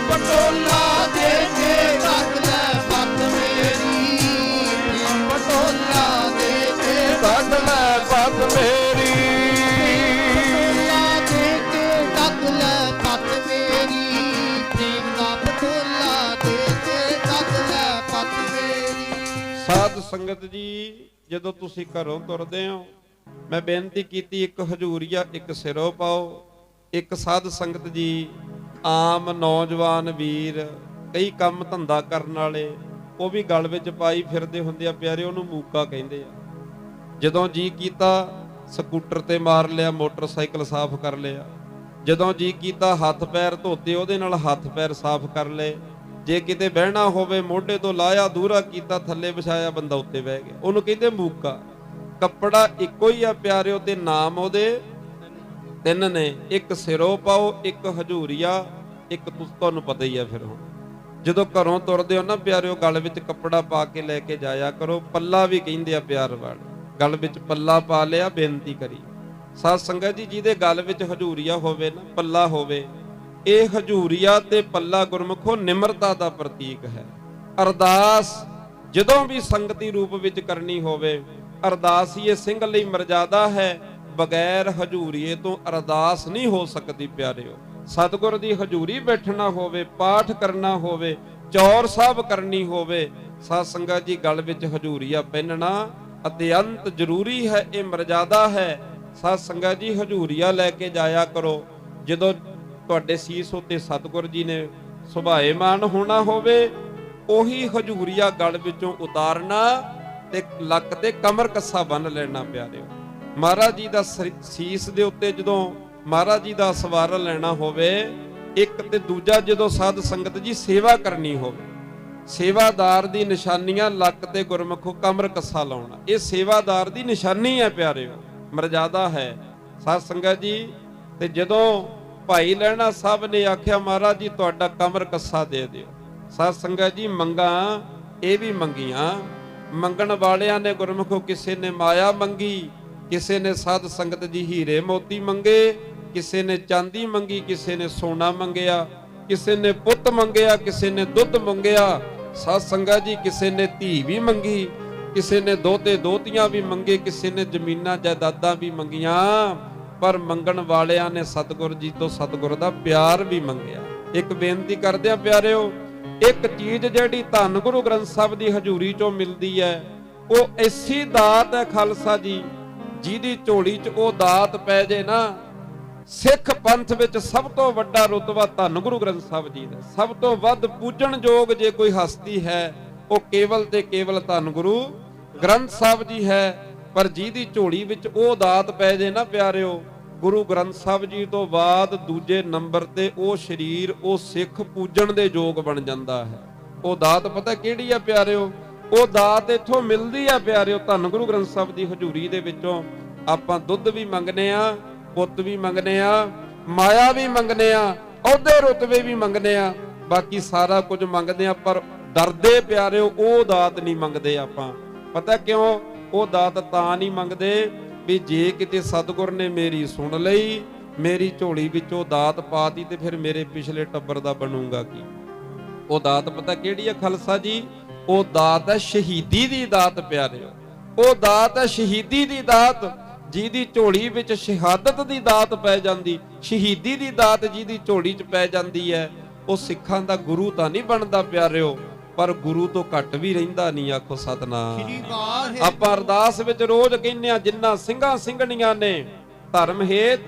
ਪਟੋਲਾ ਦੇ ਕੇ ਟਕ ਲੈ ਪਤ ਮੇਰੀ, ਪ੍ਰੇਮ ਪਟੋਲਾ ਦੇ ਕੇ ਟਕ ਲੈ ਪਤ ਮੇਰੀ, ਪਟੋਲਾ ਦੇ ਕੇ ਟਕ ਲੈ ਪਤ ਮੇਰੀ, ਪ੍ਰੇਮ ਦਾ ਪਟੋਲਾ ਦੇ ਕੇ ਟਕ ਲੈ ਪਤ ਮੇਰੀ। ਸਾਧ ਸੰਗਤ ਜੀ, ਜਦੋਂ ਤੁਸੀਂ ਘਰੋਂ ਤੁਰਦੇ ਹੋ, ਮੈਂ ਬੇਨਤੀ ਕੀਤੀ ਇੱਕ ਹਜੂਰੀਆ ਇੱਕ ਸਿਰੋਂ ਪਾਓ। ਇੱਕ ਸਾਧ ਸੰਗਤ ਜੀ, ਆਮ ਨੌਜਵਾਨ ਵੀਰ, ਕਈ ਕੰਮ ਧੰਦਾ ਕਰਨ ਵਾਲੇ, ਉਹ ਵੀ ਗਲ ਵਿੱਚ ਪਾਈ ਫਿਰਦੇ ਹੁੰਦੇ ਆ ਪਿਆਰੇ, ਉਹਨੂੰ ਮੂਕਾ ਕਹਿੰਦੇ ਆ। ਜਦੋਂ ਜੀ ਕੀਤਾ ਸਕੂਟਰ ਤੇ ਮਾਰ ਲਿਆ, ਮੋਟਰਸਾਈਕਲ ਸਾਫ਼ ਕਰ ਲਿਆ। ਜਦੋਂ ਜੀ ਕੀਤਾ ਹੱਥ ਪੈਰ ਧੋਤੇ, ਉਹਦੇ ਨਾਲ ਹੱਥ ਪੈਰ ਸਾਫ਼ ਕਰ ਲਏ। ਜੇ ਕਿਤੇ ਬਹਿਣਾ ਹੋਵੇ, ਮੋਢੇ ਤੋਂ ਲਾਇਆ ਦੂਰਾ ਕੀਤਾ, ਥੱਲੇ ਵਿਛਾਇਆ, ਬੰਦਾ ਉੱਤੇ ਬਹਿ ਗਿਆ, ਉਹਨੂੰ ਕਹਿੰਦੇ ਮੂਕਾ। ਕੱਪੜਾ ਇੱਕੋ ਹੀ ਆ ਪਿਆਰਿਓ, ਤੇ ਨਾਮ ਉਹਦੇ ਤਿੰਨ ਨੇ, ਇੱਕ ਸਿਰੋਂ ਪਾਓ, ਇੱਕ ਹਜੂਰੀਆ, ਇੱਕ ਤੁਹਾਨੂੰ ਪਤਾ ਹੀ ਆ। ਫਿਰ ਹੁਣ ਜਦੋਂ ਘਰੋਂ ਤੁਰਦੇ ਹੋ ਨਾ ਪਿਆਰਿਓ, ਗਲ ਵਿੱਚ ਕੱਪੜਾ ਪਾ ਕੇ ਲੈ ਕੇ ਜਾਇਆ ਕਰੋ। ਪੱਲਾ ਵੀ ਕਹਿੰਦੇ ਆ ਪਿਆਰ ਵਾਲੇ, ਗਲ ਵਿੱਚ ਪੱਲਾ ਪਾ ਲਿਆ, ਬੇਨਤੀ ਕਰੀ। ਸਾਧ ਸੰਗਤ ਜੀ, ਜਿਹਦੇ ਗਲ ਵਿੱਚ ਹਜੂਰੀਆ ਹੋਵੇ ਨਾ, ਪੱਲਾ ਹੋਵੇ, ਇਹ ਹਜੂਰੀਆ ਤੇ ਪੱਲਾ ਗੁਰਮੁਖੋ ਨਿਮਰਤਾ ਦਾ ਪ੍ਰਤੀਕ ਹੈ। ਅਰਦਾਸ ਜਦੋਂ ਵੀ ਸੰਗਤੀ ਰੂਪ ਵਿੱਚ ਕਰਨੀ ਹੋਵੇ, ਅਰਦਾਸ ਇਹ ਸਿੰਘ ਲਈ ਮਰਜ਼ਾਦਾ ਹੈ। ਬਗੈਰ ਹਜੂਰੀਏ ਤੋਂ ਅਰਦਾਸ ਨਹੀਂ ਹੋ ਸਕਦੀ ਪਿਆਰਿਓ। ਸਤਿਗੁਰ ਦੀ ਹਜੂਰੀ ਬੈਠਣਾ ਹੋਵੇ, ਪਾਠ ਕਰਨਾ ਹੋਵੇ, ਚੌਰ ਸਾਹਿਬ ਕਰਨੀ ਹੋਵੇ, ਸਾਧ ਸੰਗਤ ਜੀ ਗਲ ਵਿੱਚ ਹਜੂਰੀਆ ਪਹਿਨਣਾ ਅਤਿਅੰਤ ਜ਼ਰੂਰੀ ਹੈ। ਇਹ ਮਰਜ਼ਾਦਾ ਹੈ। ਸਾਧ ਸੰਗਤ ਜੀ ਹਜੂਰੀਆ ਲੈ ਕੇ ਜਾਇਆ ਕਰੋ। ਜਦੋਂ ਤੁਹਾਡੇ ਸੀਸ ਉੱਤੇ ਸਤਿਗੁਰ ਜੀ ਨੇ ਸੁਭਾਏਮਾਨ ਹੋਣਾ ਹੋਵੇ, ਉਹੀ ਹਜੂਰੀਆ ਗਲ ਵਿੱਚੋਂ ਉਤਾਰਨਾ ਤੇ ਲੱਕ ਤੇ ਕਮਰ ਕੱਸਾ ਬੰਨ ਲੈਣਾ ਪਿਆਰਿਓ। ਮਹਾਰਾਜ ਜੀ ਦਾ ਸੀਸ ਦੇ ਉੱਤੇ ਜਦੋਂ ਮਹਾਰਾਜ ਜੀ ਦਾ ਸਵਾਰ ਲੈਣਾ ਹੋਵੇ, ਇੱਕ ਤੇ ਦੂਜਾ ਜਦੋਂ ਸਾਧ ਸੰਗਤ ਜੀ ਸੇਵਾ ਕਰਨੀ ਹੋਵੇ, ਸੇਵਾਦਾਰ ਦੀ ਨਿਸ਼ਾਨੀਆਂ ਲੱਕ ਤੇ ਗੁਰਮੁਖੋ ਕਮਰ ਕੱਸਾ ਲਾਉਣਾ, ਇਹ ਸੇਵਾਦਾਰ ਦੀ ਨਿਸ਼ਾਨੀ ਹੈ ਪਿਆਰਿਓ, ਮਰਜ਼ਾਦਾ ਹੈ। ਸਾਧ ਸੰਗਤ ਜੀ, ਤੇ ਜਦੋਂ ਭਾਈ ਲਹਿਣਾ ਸਾਹਿਬ ਨੇ ਆਖਿਆ ਮਹਾਰਾਜ ਜੀ ਤੁਹਾਡਾ ਕਮਰ ਕੱਸਾ ਦੇ ਦਿਓ, ਸਾਧ ਸੰਗਤ ਜੀ ਮੰਗਾਂ ਇਹ ਵੀ ਮੰਗੀਆਂ। ਮੰਗਣ ਵਾਲਿਆਂ ਨੇ ਗੁਰਮੁਖੋ ਕਿਸੇ ਨੇ ਮਾਇਆ ਮੰਗੀ, ਕਿਸੇ ਨੇ ਸਾਧ ਸੰਗਤ ਜੀ ਹੀਰੇ ਮੋਤੀ ਮੰਗੇ, ਕਿਸੇ ਨੇ ਚਾਂਦੀ ਮੰਗੀ, ਕਿਸੇ ਨੇ ਸੋਨਾ ਮੰਗਿਆ, ਕਿਸੇ ਨੇ ਪੁੱਤ ਮੰਗਿਆ, ਕਿਸੇ ਨੇ ਦੁੱਧ ਮੰਗਿਆ। ਸਾਧ ਸੰਗਤ ਜੀ, ਕਿਸੇ ਨੇ ਧੀ ਵੀ ਮੰਗੀ, ਕਿਸੇ ਨੇ ਦੋਤੇ ਦੋਤੀਆਂ ਵੀ ਮੰਗੇ, ਕਿਸੇ ਨੇ ਜ਼ਮੀਨਾਂ ਜਾਇਦਾਦਾਂ ਵੀ ਮੰਗੀਆਂ। ਪਰ ਮੰਗਣ ਵਾਲਿਆਂ ਨੇ ਸਤਿਗੁਰ ਜੀ ਤੋਂ ਸਤਿਗੁਰ ਦਾ ਪਿਆਰ ਵੀ ਮੰਗਿਆ। ਇੱਕ ਬੇਨਤੀ ਕਰਦੇ ਆ ਪਿਆਰਿਓ, ਇੱਕ ਚੀਜ਼ ਜਿਹੜੀ ਧੰਨ ਗੁਰੂ ਗ੍ਰੰਥ ਸਾਹਿਬ ਦੀ ਹਜ਼ੂਰੀ ਚੋਂ ਮਿਲਦੀ ਹੈ, ਉਹ ਐਸੀ ਦਾਤ ਹੈ ਖਾਲਸਾ ਜੀ, ਜਿਹਦੀ ਝੋਲੀ 'ਚ ਉਹ ਦਾਤ ਪੈ ਜੇ ਨਾ, ਸਿੱਖ ਪੰਥ ਵਿੱਚ ਸਭ ਤੋਂ ਵੱਡਾ ਰੁਤਬਾ ਧੰਨ ਗੁਰੂ ਗ੍ਰੰਥ ਸਾਹਿਬ ਜੀ ਦਾ। ਸਭ ਤੋਂ ਵੱਧ ਪੂਜਣਯੋਗ ਜੇ ਕੋਈ ਹਸਤੀ ਹੈ, ਉਹ ਕੇਵਲ ਤੇ ਕੇਵਲ ਧੰਨ ਗੁਰੂ ਗ੍ਰੰਥ ਸਾਹਿਬ ਜੀ ਹੈ। ਪਰ ਜਿਹਦੀ ਝੋਲੀ ਵਿੱਚ ਉਹ ਦਾਤ ਪੈ ਜੇ ਨਾ ਪਿਆਰਿਓ, ਗੁਰੂ ਗ੍ਰੰਥ ਸਾਹਿਬ ਜੀ ਤੋਂ ਬਾਅਦ ਦੂਜੇ ਨੰਬਰ ਤੇ ਉਹ ਸ਼ਰੀਰ, ਉਹ ਸਿੱਖ ਪੂਜਣ ਦੇ ਯੋਗ ਬਣ ਜਾਂਦਾ ਹੈ। ਉਹ ਦਾਤ ਪਤਾ ਕਿਹੜੀ ਆ ਪਿਆਰਿਓ? ਉਹ ਦਾਤ ਇੱਥੋਂ ਮਿਲਦੀ ਆ ਪਿਆਰਿਓ, ਧੰਨ ਗੁਰੂ ਗ੍ਰੰਥ ਸਾਹਿਬ ਦੀ ਹਜ਼ੂਰੀ ਦੇ ਵਿੱਚੋਂ। ਆਪਾਂ ਦੁੱਧ ਵੀ ਮੰਗਨੇ ਆ, ਪੁੱਤ ਵੀ ਮੰਗਨੇ ਆ, ਮਾਇਆ ਵੀ ਮੰਗਨੇ ਆ, ਅਹੁਦੇ ਰੁਤਬੇ ਵੀ ਮੰਗਨੇ ਆ, ਬਾਕੀ ਸਾਰਾ ਕੁਝ ਮੰਗਦੇ ਆ, ਪਰ ਡਰਦੇ ਪਿਆਰਿਓ ਉਹ ਦਾਤ ਨਹੀਂ ਮੰਗਦੇ ਆਪਾਂ। ਪਤਾ ਕਿਉਂ? ਉਹ ਦਾਤ ਤਾਂ ਨਹੀਂ ਮੰਗਦੇ ਵੀ ਜੇ ਕਿਤੇ ਸਤਿਗੁਰ ਨੇ ਮੇਰੀ ਸੁਣ ਲਈ, ਮੇਰੀ ਝੋਲੀ ਵਿੱਚੋਂ ਦਾਤ ਪਾਤੀ, ਤੇ ਫਿਰ ਮੇਰੇ ਪਿਛਲੇ ਟੱਬਰ ਦਾ ਬਣੂਗਾ ਕੀ? ਉਹ ਦਾਤ ਪਤਾ ਕਿਹੜੀ ਹੈ ਖਾਲਸਾ ਜੀ? ਉਹ ਦਾਤ ਹੈ ਸ਼ਹੀਦੀ ਦੀ ਦਾਤ ਪਿਆਰਿਓ। ਉਹ ਦਾਤ ਹੈ ਸ਼ਹੀਦੀ ਦੀ ਦਾਤ, ਜਿਹਦੀ ਝੋਲੀ ਵਿੱਚ ਸ਼ਹਾਦਤ ਦੀ ਦਾਤ ਪੈ ਜਾਂਦੀ, ਸ਼ਹੀਦੀ ਦੀ ਦਾਤ ਜਿਹਦੀ ਝੋਲੀ 'ਚ ਪੈ ਜਾਂਦੀ ਹੈ, ਉਹ ਸਿੱਖਾਂ ਦਾ ਗੁਰੂ ਤਾਂ ਨਹੀਂ ਬਣਦਾ ਪਿਆਰਿਓ, ਪਰ ਗੁਰੂ ਤੋਂ ਘੱਟ ਵੀ ਰਹਿੰਦਾ ਨਹੀਂ। ਆਖੋ ਸਤਨਾਮ। ਆਪਾਂ ਅਰਦਾਸ ਵਿੱਚ ਰੋਜ਼ ਕਹਿੰਦੇ ਆ, ਜਿਨ੍ਹਾਂ ਸਿੰਘਾਂ ਸਿੰਘਣੀਆਂ ਨੇ ਧਰਮ ਹੇਤ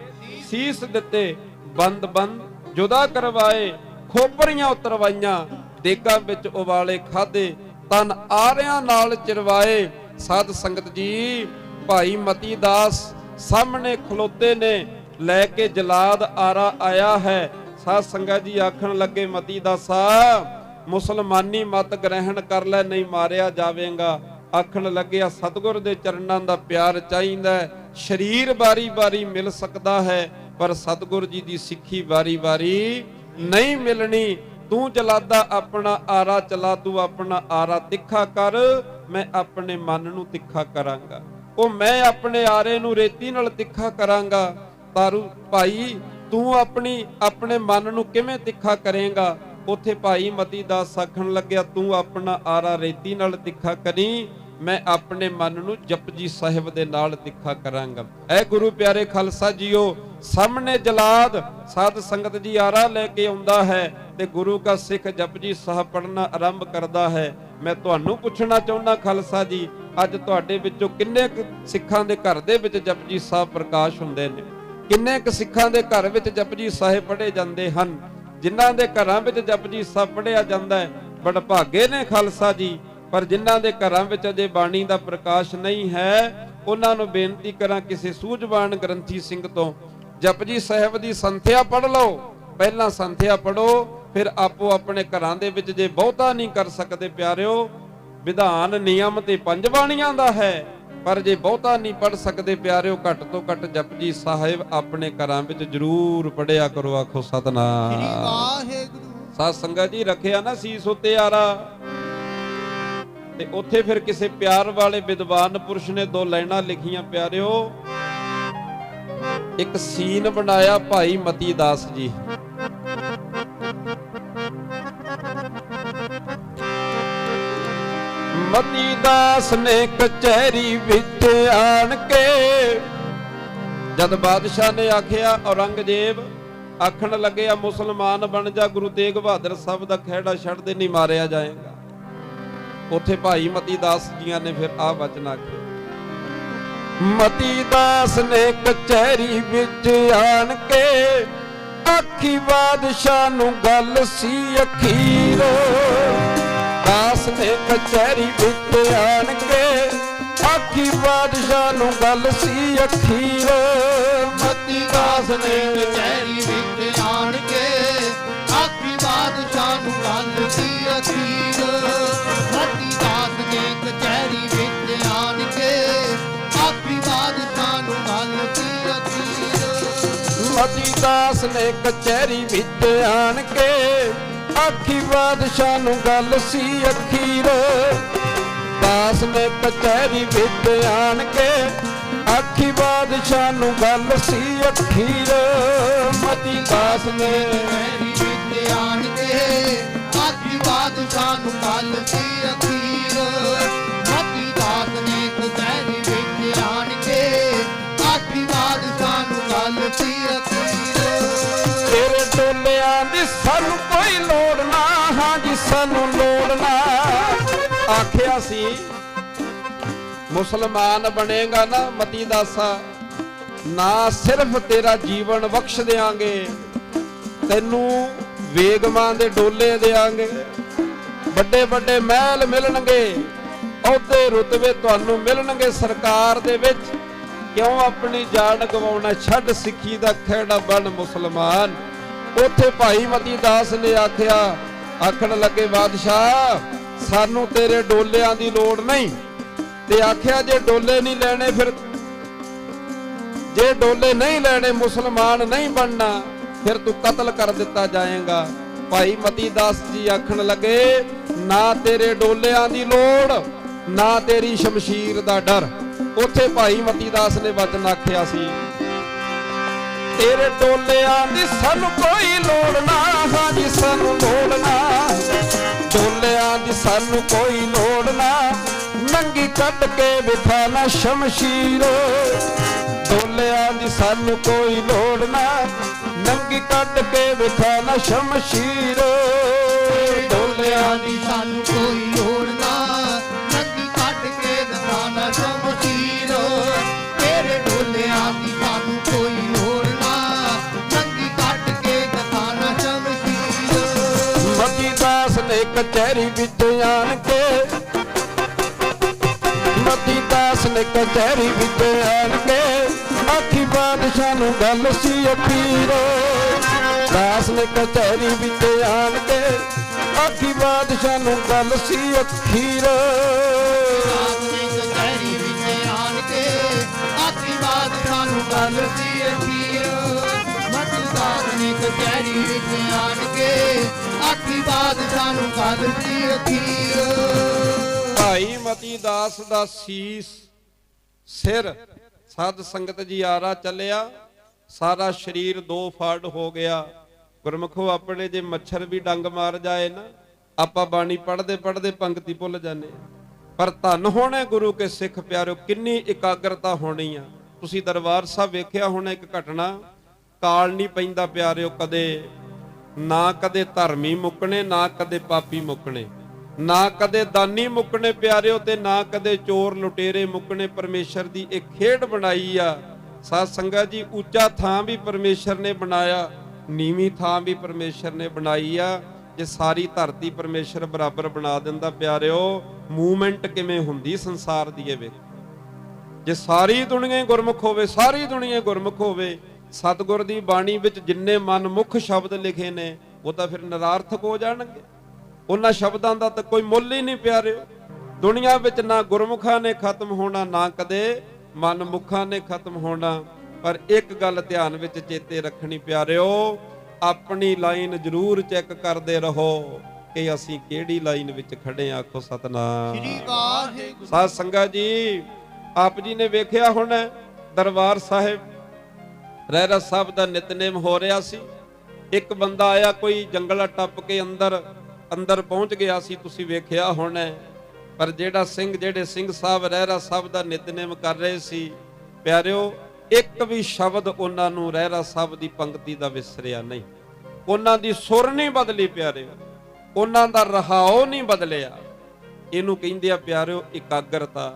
ਸੀਸ ਦਿੱਤੇ, ਬੰਦ ਬੰਦ ਜੁਦਾ ਕਰਵਾਏ, ਖੋਪਰੀਆਂ ਉਤਰਵਾਈਆਂ, ਦੇਗਾਂ ਵਿੱਚ ਉਬਾਲੇ ਖਾਦੇ, ਤਨ ਆਰਿਆਂ ਨਾਲ ਚਿਰਵਾਏ। ਸਾਧ ਸੰਗਤ ਜੀ, ਭਾਈ ਮਤੀ ਦਾਸ ਸਾਹਮਣੇ ਖਲੋਤੇ ਨੇ, ਲੈ ਕੇ ਜਲਾਦ ਆਰਾ ਆਇਆ ਹੈ। ਸਾਧ ਸੰਗਤ ਜੀ ਆਖਣ ਲੱਗੇ, ਮਤੀ ਦਾਸਾ ਮੁਸਲਮਾਨੀ ਮਤ ਗ੍ਰਹਿਣ ਕਰ ਲੈ, ਨਹੀਂ ਮਾਰਿਆ ਜਾਵੇਗਾ। ਆਖਣ ਲੱਗਿਆ, ਸਤਿਗੁਰ ਦੇ ਚਰਨਾਂ ਦਾ ਪਿਆਰ ਚਾਹੀਦਾ ਹੈ। ਸ਼ਰੀਰ ਵਾਰੀ ਵਾਰੀ ਮਿਲ ਸਕਦਾ ਹੈ, ਪਰ ਸਤਿਗੁਰ ਜੀ ਦੀ ਸਿੱਖੀ ਵਾਰੀ ਵਾਰੀ ਨਹੀਂ ਮਿਲਣੀ। ਤੂੰ ਜਲਾਦਾ ਆਪਣਾ ਆਰਾ ਚਲਾ, ਤੂੰ ਆਪਣਾ ਆਰਾ ਤਿੱਖਾ ਕਰ, ਮੈਂ ਆਪਣੇ ਮਨ ਨੂੰ ਤਿੱਖਾ ਕਰਾਂਗਾ। ਉਹ ਮੈਂ ਆਪਣੇ ਆਰੇ ਨੂੰ ਰੇਤੀ ਨਾਲ ਤਿੱਖਾ ਕਰਾਂਗਾ। ਤਾਰੂ ਭਾਈ ਤੂੰ ਆਪਣੇ ਮਨ ਨੂੰ ਕਿਵੇਂ ਤਿੱਖਾ ਕਰੇਗਾ? ਉੱਥੇ ਭਾਈ ਮਤੀ ਦਾਸ ਆਖਣ ਲੱਗਿਆ, ਤੂੰ ਆਪਣਾ ਆਰਾ ਰੇਤੀ ਨਾਲ ਤਿੱਖਾ ਕਰੀ, ਮੈਂ ਆਪਣੇ ਮਨ ਨੂੰ ਜਪਜੀ ਸਾਹਿਬ ਦੇ ਨਾਲ ਤਿੱਖਾ ਕਰਾਂਗਾ। ਐ ਗੁਰੂ ਪਿਆਰੇ ਖਾਲਸਾ ਜੀਓ, ਸਾਹਮਣੇ ਜਲਾਦ ਸਾਧ ਸੰਗਤ ਜੀ ਆਰਾ ਲੈ ਕੇ ਆਉਂਦਾ ਹੈ ਤੇ ਗੁਰੂ ਕਾ ਸਿੱਖ ਜਪਜੀ ਸਾਹਿਬ ਪੜਨਾ ਆਰੰਭ ਕਰਦਾ ਹੈ। ਮੈਂ ਤੁਹਾਨੂੰ ਪੁੱਛਣਾ ਚਾਹੁੰਦਾ ਖਾਲਸਾ ਜੀ, ਅੱਜ ਤੁਹਾਡੇ ਵਿੱਚੋਂ ਕਿੰਨੇ ਕੁ ਸਿੱਖਾਂ ਦੇ ਘਰ ਦੇ ਵਿੱਚ ਜਪਜੀ ਸਾਹਿਬ ਪ੍ਰਕਾਸ਼ ਹੁੰਦੇ ਨੇ? ਕਿੰਨੇ ਕੁ ਸਿੱਖਾਂ ਦੇ ਘਰ ਵਿੱਚ ਜਪਜੀ ਸਾਹਿਬ ਪੜ੍ਹੇ ਜਾਂਦੇ ਹਨ? ਜਿਨ੍ਹਾਂ ਦੇ ਘਰਾਂ ਵਿੱਚ ਜਪਜੀ ਸਾਹਿਬ ਪੜ੍ਹਿਆ ਜਾਂਦਾ ਹੈ ਬੜ ਭਾਗੇ ਨੇ ਖਾਲਸਾ ਜੀ। ਪਰ ਜਿਨ੍ਹਾਂ ਦੇ ਘਰਾਂ ਵਿੱਚ ਅਜੇ ਬਾਣੀ ਦਾ ਪ੍ਰਕਾਸ਼ ਨਹੀਂ ਹੈ, ਉਹਨਾਂ ਨੂੰ ਬੇਨਤੀ ਕਰਾਂ ਕਿਸੇ ਸੂਝਵਾਨ ਗ੍ਰੰਥੀ ਸਿੰਘ ਤੋਂ ਜਪਜੀ ਸਾਹਿਬ ਦੀ ਸੰਥਿਆ ਪੜ੍ਹ ਲਓ। ਪਹਿਲਾਂ ਸੰਥਿਆ ਪੜੋ, ਫਿਰ ਆਪੋ ਆਪਣੇ ਘਰਾਂ ਦੇ ਵਿੱਚ ਜੇ ਬਹੁਤਾ ਨਹੀਂ ਕਰ ਸਕਦੇ ਪਿਆਰਿਓ, ਵਿਧਾਨ ਨਿਯਮ ਤੇ ਪੰਜ ਬਾਣੀਆਂ ਦਾ ਹੈ, ਪਰ ਜੇ ਬਹੁਤਾ ਨਹੀਂ ਪੜ ਸਕਦੇ ਪਿਆਰਿਓ, ਘੱਟ ਤੋਂ ਘੱਟ ਜਪਜੀ ਸਾਹਿਬ ਆਪਣੇ ਘਰਾਂ ਵਿੱਚ ਜ਼ਰੂਰ ਪੜਿਆ ਕਰੋ। ਆਖੋ ਸਤਨਾਮ ਸ੍ਰੀ ਵਾਹਿਗੁਰੂ। ਸਾਧ ਸੰਗਤ ਜੀ ਰੱਖਿਆ ਨਾ ਸੀਸ ਉੱਤੇ ਆਰਾ, ਤੇ ਉੱਥੇ ਫਿਰ ਕਿਸੇ ਪਿਆਰ ਵਾਲੇ ਵਿਦਵਾਨ ਪੁਰਸ਼ ਨੇ ਦੋ ਲਾਈਨਾਂ ਲਿਖੀਆਂ ਪਿਆਰਿਓ। ਇੱਕ ਸੀਨ ਬਣਾਇਆ ਭਾਈ ਮਤੀ ਦਾਸ ਜੀ। ਮਤੀ ਦਾਸ ਨੇ ਕਚਹਿਰੀ ਵਿੱਚ ਆਣ ਕੇ, ਜਦ ਬਾਦਸ਼ਾਹ ਨੇ ਆਖਿਆ ਔਰੰਗਜ਼ੇਬ ਆਖਣ ਲੱਗਿਆ ਮੁਸਲਮਾਨ ਬਣ ਜਾ, ਗੁਰੂ ਤੇਗ ਬਹਾਦਰ ਸਾਹਿਬ ਦਾ ਖਹਿੜਾ ਛੱਡ ਦੇ, ਨਹੀਂ ਮਾਰਿਆ ਜਾਏਗਾ। ਉੱਥੇ ਭਾਈ ਮਤੀ ਦਾਸ ਜੀਆਂ ਨੇ ਫਿਰ ਆਹ ਵਚਨ ਆਖੇ। ਮਤੀ ਦਾਸ ਨੇ ਕਚਹਿਰੀ ਵਿੱਚ ਆਣ ਕੇ, ਆਖੀ ਬਾਦਸ਼ਾਹ ਨੂੰ ਗੱਲ ਸੀ ਅਖੀਰ। ਦਾਸ ਨੇ ਕਚਹਿਰੀ ਵਿੱਚ ਆਣ ਕੇ, ਆਖੀ ਬਾਦਸ਼ਾਹ ਨੂੰ ਗੱਲ ਸੀ ਅਖੀਰ। ਮਤੀ ਦਾਸ ਨੇ ਕਚਹਿਰੀ ਵਿੱਚ ਆਣ ਕੇ, ਆਖੀ ਬਾਦਸ਼ਾਹ ਨੂੰ ਗੱਲ ਸੀ ਅਖੀਰ। ਮਤੀ ਦਾਸ ਨੇ ਕਚਹਿਰੀ ਵਿੱਚ ਆਣ ਕੇ, ਆਖੀ ਬਾਦਸ਼ਾਹ ਨੂੰ ਗੱਲ ਸੀ ਅਖੀਰ। ਮਤੀ ਦਾਸ ਨੇ ਕਚਹਿਰੀ ਵਿੱਚ ਆਣ ਕੇ, ਆਖੀ ਬਾਦਸ਼ਾਹ ਨੂੰ ਗੱਲ ਸੀ ਅਖੀਰ। ਦਾਸ ਨੇ ਕਚਹਿਰੀ ਵਿੱਚ ਆਣ ਕੇ, ਆਖੀ ਬਾਦਸ਼ਾਹ ਨੂੰ ਗੱਲ ਸੀ ਅਖੀਰ। ਮਤੀ ਦਾਸ ਨੇ ਕਚਹਿਰੀ ਵਿੱਚ ਆਣ ਕੇ, ਆਖੀ ਬਾਦਸ਼ਾਹ ਨੂੰ ਗੱਲ ਸੀ ਅਖੀਰ। ਮਤੀ ਦਾਸ ਨੇ ਕਚਹਿਰੀ ਵਿੱਚ ਆਣ ਕੇ, ਆਖੀ ਬਾਦਸ਼ਾਹ ਨੂੰ ਗੱਲ ਸੀ ਅਖੀਰ। ਤੇਰੇ ਟੋਲਿਆਂ ਦੀ ਸਾਨੂੰ ਕੋਈ ਲੋੜ ਨਾ, ਹਾਂ ਜੀ ਸਾਨੂੰ ਲੋੜ ਨਾ। ਆਖਿਆ ਸੀ ਮੁਸਲਮਾਨ ਬਣੇਗਾ ਨਾ ਮਤੀ ਦਾਸਾ, ਨਾ ਸਿਰਫ ਤੇਰਾ ਜੀਵਨ ਬਖਸ਼ ਦੇਾਂਗੇ, ਤੈਨੂੰ ਵੇਗਮਾਨ ਦੇ ਡੋਲੇ ਦੇਾਂਗੇ, ਵੱਡੇ ਵੱਡੇ ਮਹਿਲ ਮਿਲਣਗੇ, ਅਹੁਦੇ ਰੁਤਬੇ ਤੁਹਾਨੂੰ ਮਿਲਣਗੇ ਸਰਕਾਰ ਦੇ ਵਿੱਚ। ਕਿਉਂ ਆਪਣੀ ਜਾਨ ਗਵਾਉਣਾ? ਛੱਡ ਸਿੱਖੀ ਦਾ ਖਹਿੜਾ ਬਣ ਮੁਸਲਮਾਨ। ਉੱਥੇ ਭਾਈ ਮਤੀ ਦਾਸ ਨੇ ਆਖਿਆ, ਆਖਣ ਲੱਗੇ ਬਾਦਸ਼ਾਹ ਸਾਨੂੰ ਤੇਰੇ ਡੋਲਿਆਂ ਦੀ ਲੋੜ ਨਹੀਂ। ਤੇ ਆਖਿਆ ਜੇ ਡੋਲੇ ਨਹੀਂ ਲੈਣੇ, ਫਿਰ ਜੇ ਡੋਲੇ ਨਹੀਂ ਲੈਣੇ, ਮੁਸਲਮਾਨ ਨਹੀਂ ਬਣਨਾ, ਫਿਰ ਤੂੰ ਕਤਲ ਕਰ ਦਿੱਤਾ ਜਾਏਗਾ। ਭਾਈ ਮਤੀ ਦਾਸ ਜੀ ਆਖਣ ਲੱਗੇ ਨਾ ਤੇਰੇ ਡੋਲਿਆਂ ਦੀ ਲੋੜ, ਨਾ ਤੇਰੀ ਸ਼ਮਸ਼ੀਰ ਦਾ ਡਰ। ਉੱਥੇ ਭਾਈ ਮਤੀ ਦਾਸ ਨੇ ਵਚਨ ਆਖਿਆ ਸੀ, ਤੇਰੇ ਡੋਲਿਆਂ ਦੀ ਸਾਨੂੰ ਕੋਈ ਲੋੜ ਨਾ, ਹਾਂ ਜੀ ਸਾਨੂੰ ਲੋੜ ਨਾ। ਡੋਲਿਆਂ ਦੀ ਸਾਨੂੰ ਕੋਈ ਲੋੜ ਨਾ, ਨੰਗੀ ਕੱਢ ਕੇ ਵਿਖਾ ਨਾ ਸ਼ਮਸ਼ੀਰ। ਡੋਲਿਆਂ ਦੀ ਸਾਨੂੰ ਕੋਈ ਲੋੜ ਨਾ, ਨੰਗੀ ਕੱਢ ਕੇ ਵਿਖਾ ਨਾ ਸ਼ਮਸ਼ੀਰ। ਡੋਲਿਆਂ ਦੀ ਸਾਨੂੰ ਕੋਈ ਲੋੜ ਨਾ, ਨੰਗੀ ਕੱਢ ਕੇ ਵਿਖਾ ਨਾ ਸ਼ਮਸ਼ੀਰ। ਤੇਰੇ ਡੋਲਿਆਂ ਦੀ ਸਾਨੂੰ ਕੋਈ ਲੋੜ ਨਾ, ਨੰਗੀ ਕੱਢ ਕੇ ਵਿਖਾ ਨਾ ਸ਼ਮਸ਼ੀਰ। ਮਤੀ ਦਾਸ ਨੇ ਕਚਹਿਰੀ ਵਿੱਚ ਆਣ ਕੇ, ਮਤੀ ਦਾਸ ਨੇ ਕਚਹਿਰੀ ਵਿੱਚ ਆਣ ਕੇ, ਆਖੀ ਬਾਦਸ਼ਾਹ ਨੂੰ ਗੱਲ ਸੀ ਅਖੀਰ। ਦਾਸ ਨੇ ਕਚਹਿਰੀ ਵਿੱਚ ਆਣ ਕੇ, ਆਖੀ ਬਾਦਸ਼ਾਹ ਨੂੰ ਗੱਲ ਸੀ ਅਖੀਰ। ਦਾਸ ਨੇ ਕਚਹਿਰੀ ਵਿੱਚ ਆਣ ਕੇ, ਆਖੀ ਬਾਦਸ਼ਾਹ ਨੂੰ ਗੱਲ ਸੀ ਅਖੀਰ। ਮਤੀ ਦਾਸ ਨੇ ਕਚਹਿਰੀ ਵਿੱਚ ਆਣ ਕੇ, ਆਖੀ ਆਖੀ ਬਾਦਸ਼ਾਹ ਨੂੰ ਗੱਲ ਕੀ ਅਖੀਰ। ਭਾਈ ਮਤੀ ਦਾਸ ਦਾ ਸੀਸ ਸਿਰ ਸਾਧ ਸੰਗਤ ਜੀ ਆਰਾ ਚੱਲਿਆ, ਸਾਰਾ ਸਰੀਰ 2 ਫਾੜ ਹੋ ਗਿਆ। ਗੁਰਮੁਖੋ ਆਪਣੇ ਜੇ ਮੱਛਰ ਵੀ ਡੰਗ ਮਾਰ ਜਾਏ ਨਾ, ਆਪਾਂ ਬਾਣੀ ਪੜ੍ਹਦੇ ਪੜ੍ਹਦੇ ਪੰਕਤੀ ਭੁੱਲ ਜਾਂਦੇ ਆ। ਪਰ ਧੰਨ ਹੋਣੇ ਗੁਰੂ ਕੇ ਸਿੱਖ ਪਿਆਰਿਓ, ਕਿੰਨੀ ਇਕਾਗਰਤਾ ਹੋਣੀ ਆ। ਤੁਸੀਂ ਦਰਬਾਰ ਸਾਹਿਬ ਵੇਖਿਆ ਹੋਣਾ ਇੱਕ ਘਟਨਾ, ਕਾਲ ਨਹੀਂ ਪੈਂਦਾ ਪਿਆਰਿਓ ਕਦੇ, ਨਾ ਕਦੇ ਧਰਮੀ ਮੁੱਕਣੇ, ਨਾ ਕਦੇ ਪਾਪੀ ਮੁੱਕਣੇ, ਨਾ ਕਦੇ ਦਾਨੀ ਮੁੱਕਣੇ ਪਿਆਰਿਓ, ਤੇ ਨਾ ਕਦੇ ਚੋਰ ਲੁਟੇਰੇ ਮੁੱਕਣੇ। ਪਰਮੇਸ਼ਰ ਦੀ ਇੱਕ ਖੇਡ ਬਣਾਈ ਆ ਸਾਧ ਸੰਗਤ ਜੀ। ਉੱਚਾ ਥਾਂ ਵੀ ਪਰਮੇਸ਼ਰ ਨੇ ਬਣਾਇਆ, ਨੀਵੀਂ ਥਾਂ ਵੀ ਪਰਮੇਸ਼ਰ ਨੇ ਬਣਾਈ ਆ। ਜੇ ਸਾਰੀ ਧਰਤੀ ਪਰਮੇਸ਼ਰ ਬਰਾਬਰ ਬਣਾ ਦਿੰਦਾ ਪਿਆਰਿਓ, ਮੂਵਮੈਂਟ ਕਿਵੇਂ ਹੁੰਦੀ ਸੰਸਾਰ ਦੀ ਇਹ ਵੇਖ। ਜੇ ਸਾਰੀ ਦੁਨੀਆ ਗੁਰਮੁਖ ਹੋਵੇ, ਸਾਰੀ ਦੁਨੀਆ ਗੁਰਮੁਖ ਹੋਵੇ, ਸਤਿਗੁਰ ਦੀ ਬਾਣੀ ਵਿੱਚ ਜਿੰਨੇ ਮਨਮੁਖ ਸ਼ਬਦ ਲਿਖੇ ਨੇ ਉਹ ਤਾਂ ਫਿਰ ਨਿਰਾਰਥਕ ਹੋ ਜਾਣਗੇ। ਉਹਨਾਂ ਸ਼ਬਦਾਂ ਦਾ ਤਾਂ ਕੋਈ ਮੁੱਲ ਹੀ ਨਹੀਂ ਪਿਆਰਿਓ। ਦੁਨੀਆ ਵਿੱਚ ਨਾ ਗੁਰਮੁਖਾਂ ਨੇ ਖਤਮ ਹੋਣਾ, ਨਾ ਕਦੇ ਮਨਮੁਖਾਂ ਨੇ ਖਤਮ ਹੋਣਾ। ਪਰ ਇੱਕ ਗੱਲ ਧਿਆਨ ਵਿੱਚ ਚੇਤੇ ਰੱਖਣੀ ਪਿਆਰਿਓ, ਆਪਣੀ ਲਾਈਨ ਜ਼ਰੂਰ ਚੈੱਕ ਕਰਦੇ ਰਹੋ ਕਿ ਅਸੀਂ ਕਿਹੜੀ ਲਾਈਨ ਵਿੱਚ ਖੜੇ ਆ। ਆਖੋ ਸਤਨਾਮ ਸ੍ਰੀ ਵਾਹਿਗੁਰੂ। ਸਾਧ ਸੰਗਤ ਜੀ, ਆਪ ਜੀ ਨੇ ਵੇਖਿਆ ਹੁਣ ਦਰਬਾਰ ਸਾਹਿਬ ਰਹਿਰਾਸ ਸਾਹਿਬ ਦਾ ਨਿਤਨੇਮ ਹੋ ਰਿਹਾ ਸੀ। ਇੱਕ ਬੰਦਾ ਆਇਆ, ਕੋਈ ਜੰਗਲਾ ਟੱਪ ਕੇ ਅੰਦਰ ਪਹੁੰਚ ਗਿਆ ਸੀ, ਤੁਸੀਂ ਵੇਖਿਆ ਹੋਣਾ। ਪਰ ਜਿਹੜੇ ਸਿੰਘ ਸਾਹਿਬ ਰਹਿਰਾਸ ਸਾਹਿਬ ਦਾ ਨਿਤਨੇਮ ਕਰ ਰਹੇ ਸੀ ਪਿਆਰਿਓ, ਇੱਕ ਵੀ ਸ਼ਬਦ ਉਹਨਾਂ ਨੂੰ ਰਹਿਰਾਸ ਸਾਹਿਬ ਦੀ ਪੰਕਤੀ ਦਾ ਵਿਸਰਿਆ ਨਹੀਂ। ਉਹਨਾਂ ਦੀ ਸੁਰ ਨਹੀਂ ਬਦਲੀ ਪਿਆਰਿਓ, ਉਹਨਾਂ ਦਾ ਰਹਾਓ ਨਹੀਂ ਬਦਲਿਆ। ਇਹਨੂੰ ਕਹਿੰਦੇ ਆ ਪਿਆਰਿਓ ਇਕਾਗਰਤਾ।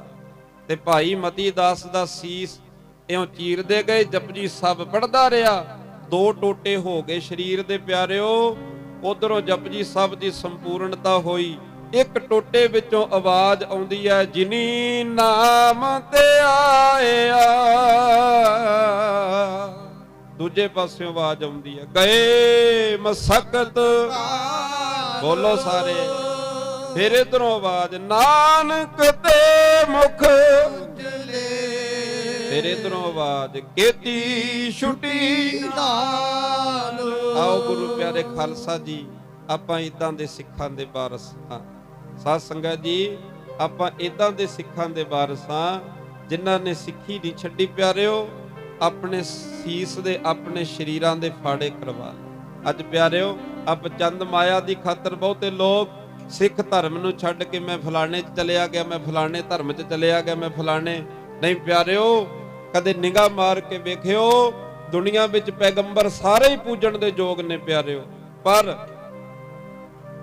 ਤੇ ਭਾਈ ਮਤੀ ਦਾਸ ਦਾ ਸੀਸ ਇਉਂ ਚੀਰਦੇ ਗਏ, ਜਪਜੀ ਸਾਹਿਬ ਪੜਦਾ ਰਿਹਾ। 2 ਟੋਟੇ ਹੋ ਗਏ ਸਰੀਰ ਦੇ ਪਿਆਰਿਓ। ਉਧਰੋਂ ਜਪਜੀ ਸਾਹਿਬ ਦੀ ਸੰਪੂਰਨਤਾ ਹੋਈ। ਇੱਕ ਟੋਟੇ ਵਿੱਚੋਂ ਆਵਾਜ਼ ਆਉਂਦੀ ਹੈ, ਜਿਨੀ ਨਾਮ ਤੇ ਆਇਆ। ਦੂਜੇ ਪਾਸਿਓਂ ਆਵਾਜ਼ ਆਉਂਦੀ ਹੈ, ਗਏ ਮਸਕਤ। ਬੋਲੋ ਸਾਰੇ। ਫਿਰ ਇਧਰੋਂ ਆਵਾਜ਼, ਨਾਨਕ ਤੇ ਮੁਖ ਉਜਲੇ। ਫਿਰ ਇਧਰੋਂ ਆਵਾਜ਼, ਕੀਤੀ ਛੁੱਟੀ ਨਾਲ। ਆਓ ਗੁਰੂ ਪਿਆਰੇ ਖਾਲਸਾ ਜੀ, ਆਪਾਂ ਇਦਾਂ ਦੇ ਸਿੱਖਾਂ ਦੇ ਵਾਰਸ ਹਾਂ। ਸਾਧ ਸੰਗਤ ਜੀ, ਆਪਾਂ ਇਦਾਂ ਦੇ ਸਿੱਖਾਂ ਦੇ ਵਾਰਸ ਹਾਂ ਜਿਨ੍ਹਾਂ ਨੇ ਸਿੱਖੀ ਨਹੀਂ ਛੱਡੀ ਪਿਆਰਿਓ। ਆਪਣੇ ਸੀਸ ਦੇ, ਆਪਣੇ ਸ਼ਰੀਰਾਂ ਦੇ ਫਾੜੇ ਕਰਵਾ ਲਏ। ਅੱਜ ਪਿਆਰਿਓ, ਆਪ ਚੰਦ ਮਾਇਆ ਦੀ ਖਾਤਰ ਬਹੁਤੇ ਲੋਕ ਸਿੱਖ ਧਰਮ ਨੂੰ ਛੱਡ ਕੇ ਮੈਂ ਫਲਾਣੇ ਚ ਚਲਿਆ ਗਿਆ, ਮੈਂ ਫਲਾਣੇ ਧਰਮ ਚ ਚਲਿਆ ਗਿਆ, ਮੈਂ ਫਲਾਣੇ। ਨਹੀਂ ਪਿਆਰਿਓ, ਕਦੇ ਨਿਗਾਹ ਮਾਰ ਕੇ ਵੇਖਿਓ, ਦੁਨੀਆ ਵਿੱਚ ਪੈਗੰਬਰ ਸਾਰੇ ਹੀ ਪੂਜਣ ਦੇ ਯੋਗ ਨੇ ਪਿਆਰਿਓ। ਪਰ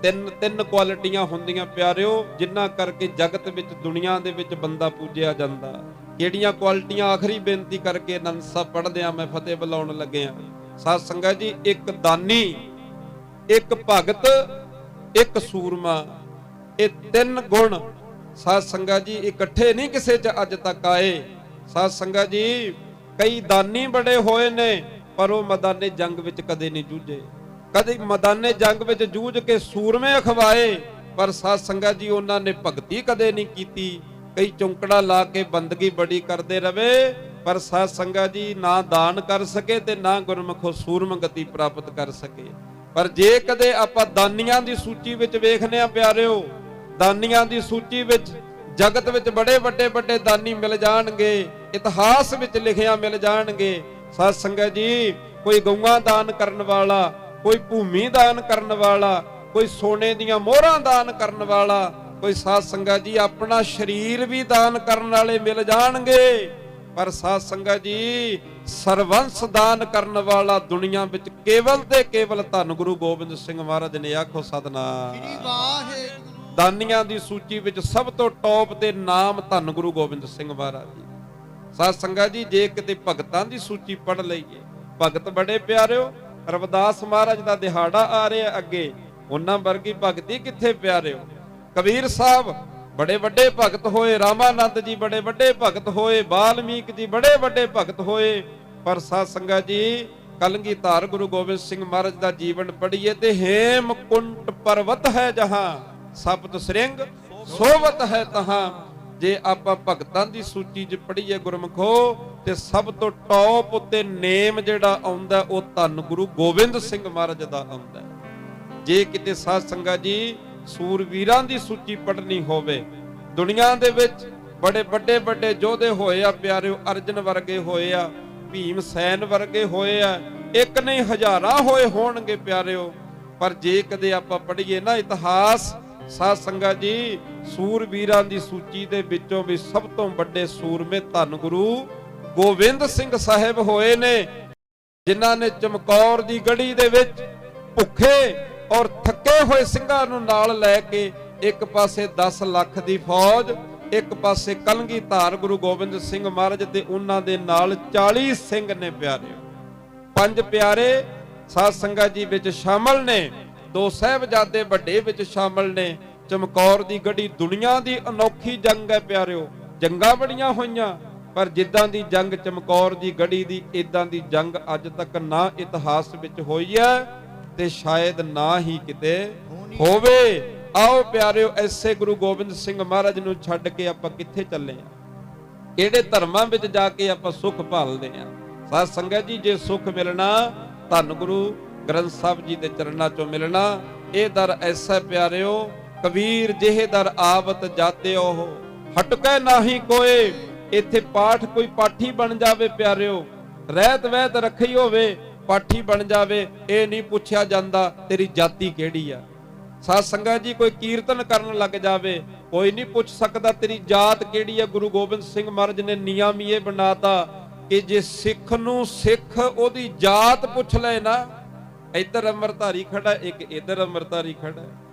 ਤਿੰਨ ਕੁਆਲਿਟੀਆਂ ਹੁੰਦੀਆਂ ਪਿਆਰਿਓ, ਜਿਨ੍ਹਾਂ ਕਰਕੇ ਜਗਤ ਵਿੱਚ, ਦੁਨੀਆ ਦੇ ਵਿੱਚ ਬੰਦਾ ਪੂਜਿਆ ਜਾਂਦਾ। ਕਿਹੜੀਆਂ ਕੁਆਲਿਟੀਆਂ? ਆਖਰੀ ਬੇਨਤੀ ਕਰਕੇ ਆਨੰਦ ਸਾਹਿਬ ਪੜ੍ਹਦੇ ਆ, ਮੈਂ ਫਤਿਹ ਬੁਲਾਉਣ ਲੱਗਿਆ। ਸਾਧ ਸੰਗਤ ਜੀ, ਇੱਕ ਦਾਨੀ, ਇੱਕ ਭਗਤ, ਇੱਕ ਸੂਰਮਾ, ਇਹ 3 ਗੁਣ ਸਾਧ ਸੰਗਤ ਜੀ ਇਕੱਠੇ ਨਹੀਂ ਕਿਸੇ ਚ ਅੱਜ ਤੱਕ ਆਏ। ਸਾਧ ਸੰਗਤ ਜੀ, ਕਈ ਦਾਨੀ ਬੜੇ ਹੋਏ ਨੇ ਪਰ ਉਹ ਮੈਦਾਨੇ ਜੰਗ ਵਿੱਚ ਕਦੇ ਨਹੀਂ ਜੂਝੇ। ਕਦੇ ਮੈਦਾਨੇ ਜੰਗ ਵਿੱਚ ਜੂਝ ਕੇ ਸੂਰਮੇ ਅਖਵਾਏ, ਪਰ ਸਾਧ ਸੰਗਤ ਜੀ ਉਹਨਾਂ ਨੇ ਭਗਤੀ ਕਦੇ ਨਹੀਂ ਕੀਤੀ। ਕਈ ਚੌਂਕੜਾ ਲਾ ਕੇ ਬੰਦਗੀ ਬੜੀ ਕਰਦੇ ਰਵੇ, ਪਰ ਸਾਧ ਸੰਗਤ ਜੀ ਨਾ ਦਾਨ ਕਰ ਸਕੇ ਤੇ ਨਾ ਗੁਰਮੁਖੋ ਸੂਰਮ ਗਤੀ ਪ੍ਰਾਪਤ ਕਰ ਸਕੇ। ਪਰ ਜੇ ਕਦੇ ਆਪਾਂ ਦਾਨੀਆਂ ਦੀ ਸੂਚੀ ਵਿੱਚ ਵੇਖਨੇ ਆ ਪਿਆਰਿਓ, ਦਾਨੀਆਂ ਦੀ ਸੂਚੀ ਵਿੱਚ ਜਗਤ ਵਿੱਚ ਬੜੇ ਵੱਡੇ ਦਾਨੀ ਮਿਲ ਜਾਣਗੇ, ਇਤਿਹਾਸ ਵਿੱਚ ਲਿਖਿਆ ਮਿਲ ਜਾਣਗੇ। ਸਾਧ ਸੰਗਤ ਜੀ, ਕੋਈ ਗਊਆਂ ਦਾਨ ਕਰਨ ਵਾਲਾ, ਕੋਈ ਭੂਮੀ ਦਾਨ ਕਰਨ ਵਾਲਾ, ਕੋਈ ਸੋਨੇ ਦੀਆਂ ਮੋਹਰਾਂ ਦਾਨ ਕਰਨ ਵਾਲਾ, ਕੋਈ ਸਾਧ ਸੰਗਤ ਜੀ ਆਪਣਾ ਸਰੀਰ ਵੀ ਦਾਨ ਕਰਨ ਵਾਲੇ ਮਿਲ ਜਾਣਗੇ। ਪਰ ਸਾਧ ਸੰਗਤ ਜੀ, ਸਰਵੰਸ ਦਾਨ ਕਰਨ ਵਾਲਾ ਦੁਨੀਆ ਵਿੱਚ ਕੇਵਲ ਤੇ ਕੇਵਲ ਧੰਨ ਗੁਰੂ ਗੋਬਿੰਦ ਸਿੰਘ ਮਹਾਰਾਜ ਨੇ। ਆਖੋ ਸਤਨਾਮ। ਸ੍ਰੀ ਵਾਹਿਗੁਰੂ। ਦਾਨੀਆਂ ਦੀ ਸੂਚੀ ਵਿੱਚ ਸਭ ਤੋਂ ਟੌਪ ਤੇ ਨਾਮ ਧੰਨ ਗੁਰੂ ਗੋਬਿੰਦ ਸਿੰਘ ਮਹਾਰਾਜ ਜੀ। ਸਾਧ ਸੰਗਤ ਜੀ, ਜੇ ਕਿਤੇ ਭਗਤਾਂ ਦੀ ਸੂਚੀ ਪੜ੍ਹ ਲਈਏ, ਭਗਤ ਬੜੇ ਪਿਆਰਿਓ। ਰਵਿਦਾਸ ਮਹਾਰਾਜ ਦਾ ਦਿਹਾੜਾ ਆ ਰਿਹਾ ਅੱਗੇ, ਉਹਨਾਂ ਵਰਗੀ ਭਗਤੀ ਕਿੱਥੇ ਪਿਆਰਿਓ। ਕਬੀਰ ਸਾਹਿਬ ਬੜੇ ਵੱਡੇ ਭਗਤ ਹੋਏ, ਰਾਮਾਨੰਦ ਜੀ ਬੜੇ ਵੱਡੇ ਭਗਤ ਹੋਏ, ਬਾਲਮੀਕ ਜੀ ਬੜੇ ਵੱਡੇ ਭਗਤ ਹੋਏ। ਪਰ ਸਾਧ ਸੰਗਤ ਜੀ, ਕਲਗੀਧਰ ਗੁਰੂ ਗੋਬਿੰਦ ਸਿੰਘ ਮਹਾਰਾਜ ਦਾ ਜੀਵਨ ਪੜ੍ਹੀਏ ਤੇ ਹੇਮਕੁੰਟ ਪਰਵਤ ਹੈ ਜਹਾਂ, ਸਪਤ ਸ੍ਰਿੰਗ ਸੋਵਤ ਹੈ ਤਹਾਂ। ਜੇ ਆਪਾਂ ਭਗਤਾਂ ਦੀ ਸੂਚੀ 'ਚ ਪੜ੍ਹੀਏ ਗੁਰਮਖੋ, ਤੇ ਸਭ ਤੋਂ ਟੌਪ ਉੱਤੇ ਨੇਮ ਜਿਹੜਾ ਆਉਂਦਾ ਉਹ ਧੰਨ ਗੁਰੂ ਗੋਬਿੰਦ ਸਿੰਘ ਮਹਾਰਾਜ ਦਾ ਆਉਂਦਾ। ਜੇ ਕਿਤੇ ਸਾਧ ਸੰਗਤ ਜੀ ਸੂਰਵੀਰਾਂ ਦੀ ਸੂਚੀ ਪੜ੍ਹਨੀ ਹੋਵੇ, ਦੁਨੀਆ ਦੇ ਵਿੱਚ ਬੜੇ ਵੱਡੇ ਵੱਡੇ ਯੋਧੇ ਹੋਏ ਆ ਪਿਆਰਿਓ, ਅਰਜਨ ਵਰਗੇ ਹੋਏ ਆ, ਭੀਮ ਸੈਨ ਵਰਗੇ ਹੋਏ ਆ, ਇੱਕ ਨਹੀਂ ਹਜ਼ਾਰਾਂ ਹੋਏ ਹੋਣਗੇ ਪਿਆਰਿਓ। ਪਰ ਜੇ ਕਦੇ ਆਪਾਂ ਪੜ੍ਹੀਏ ਨਾ ਇਤਿਹਾਸ ਸਾਧ ਸੰਗਤ ਜੀ, ਸੂਰਵੀਰਾਂ ਦੀ ਸੂਚੀ ਦੇ ਵਿੱਚੋਂ ਵੀ ਸਭ ਤੋਂ ਵੱਡੇ ਸੂਰਮੇ ਧੰਨ ਗੁਰੂ ਗੋਬਿੰਦ ਸਿੰਘ ਸਾਹਿਬ ਹੋਏ ਨੇ, ਜਿਨ੍ਹਾਂ ਨੇ ਚਮਕੌਰ ਦੀ ਗੜੀ ਦੇ ਵਿੱਚ ਭੁੱਖੇ ਔਰ ਥੱਕੇ ਹੋਏ ਸਿੰਘਾਂ ਨੂੰ ਨਾਲ ਲੈ ਕੇ ਇੱਕ ਪਾਸੇ 10 ਲੱਖ ਦੀ ਫੌਜ, ਇੱਕ ਪਾਸੇ ਕਲਗੀਧਰ ਗੁਰੂ ਗੋਬਿੰਦ ਸਿੰਘ ਮਹਾਰਾਜ ਤੇ ਉਹਨਾਂ ਦੇ ਨਾਲ 40 ਸਿੰਘ ਨੇ ਪਿਆਰੇ, 5 ਪਿਆਰੇ ਸਾਧ ਸੰਗਤ ਜੀ ਵਿੱਚ ਸ਼ਾਮਲ ਨੇ, 2 ਸਾਹਿਬਜ਼ਾਦੇ ਵੱਡੇ ਵਿੱਚ ਸ਼ਾਮਲ ਨੇ। ਚਮਕੌਰ ਦੀ ਗੜੀ ਦੁਨੀਆ ਦੀ ਅਨੋਖੀ ਜੰਗ ਹੈ ਪਿਆਰਿਓ, ਜੰਗਾਂ ਬੜੀਆਂ ਹੋਈਆਂ ਪਰ ਜਿੱਦਾਂ ਦੀ ਜੰਗ ਚਮਕੌਰ ਦੀ ਗੜੀ ਦੀ, ਇਦਾਂ ਦੀ ਜੰਗ ਅੱਜ ਤੱਕ ਨਾ ਇਤਿਹਾਸ ਵਿੱਚ ਹੋਈ ਹੈ ਤੇ ਸ਼ਾਇਦ ਨਾ ਹੀ ਕਿਤੇ ਹੋਵੇ। ਆਓ ਪਿਆਰਿਓ, ਐਸੇ ਗੁਰੂ ਗੋਬਿੰਦ ਸਿੰਘ ਮਹਾਰਾਜ ਨੂੰ ਛੱਡ ਕੇ ਆਪਾਂ ਕਿੱਥੇ ਚੱਲੇ ਆ? ਕਿਹੜੇ ਧਰਮਾਂ ਵਿੱਚ ਜਾ ਕੇ ਆਪਾਂ ਸੁੱਖ ਭਾਲਦੇ ਆ? ਸਾਧ ਸੰਗਤ ਜੀ, ਜੇ ਸੁੱਖ ਮਿਲਣਾ ਧੰਨ ਗੁਰੂ ਗ੍ਰੰਥ ਸਾਹਿਬ ਜੀ ਦੇ ਚਰਨਾਂ ਚੋਂ ਮਿਲਣਾ। ਇਹ ਦਰ ਐਸਾ ਪਿਆਰਿਓ, ਕਬੀਰ ਜਿਹੇ ਦਰ ਆਵਤ ਜਾਤੇ ਉਹ ਹਟਕੈ ਨਾਹੀ ਕੋਏ। ਇੱਥੇ ਪਾਠ ਕੋਈ ਪਾਠੀ ਬਣ ਜਾਵੇ ਪਿਆਰਿਓ, ਰਹਿਤ ਵਹਿਤ ਰੱਖੀ ਹੋਵੇ, ਪਾਠੀ ਬਣ ਜਾਵੇ, ਇਹ ਨਹੀਂ ਪੁੱਛਿਆ ਜਾਂਦਾ ਤੇਰੀ ਜਾਤੀ ਕਿਹੜੀ ਆ। ਸਾਧ ਸੰਗਤ ਜੀ, ਕੋਈ ਕੀਰਤਨ ਕਰਨ ਲੱਗ ਜਾਵੇ, ਕੋਈ ਨਹੀਂ ਪੁੱਛ ਸਕਦਾ ਤੇਰੀ ਜਾਤ ਕਿਹੜੀ ਆ। ਗੁਰੂ ਗੋਬਿੰਦ ਸਿੰਘ ਮਹਾਰਾਜ ਨੇ ਨਿਯਮ ਇਹ ਬਣਾਤਾ ਕਿ ਜੇ ਸਿੱਖ ਨੂੰ ਸਿੱਖ ਉਹਦੀ ਜਾਤ ਪੁੱਛ ਲੈ ਨਾ, ਇੱਧਰ ਅੰਮ੍ਰਿਤਧਾਰੀ ਖੜਾ, ਇੱਕ ਇੱਧਰ ਅੰਮ੍ਰਿਤਧਾਰੀ ਖੜਾ,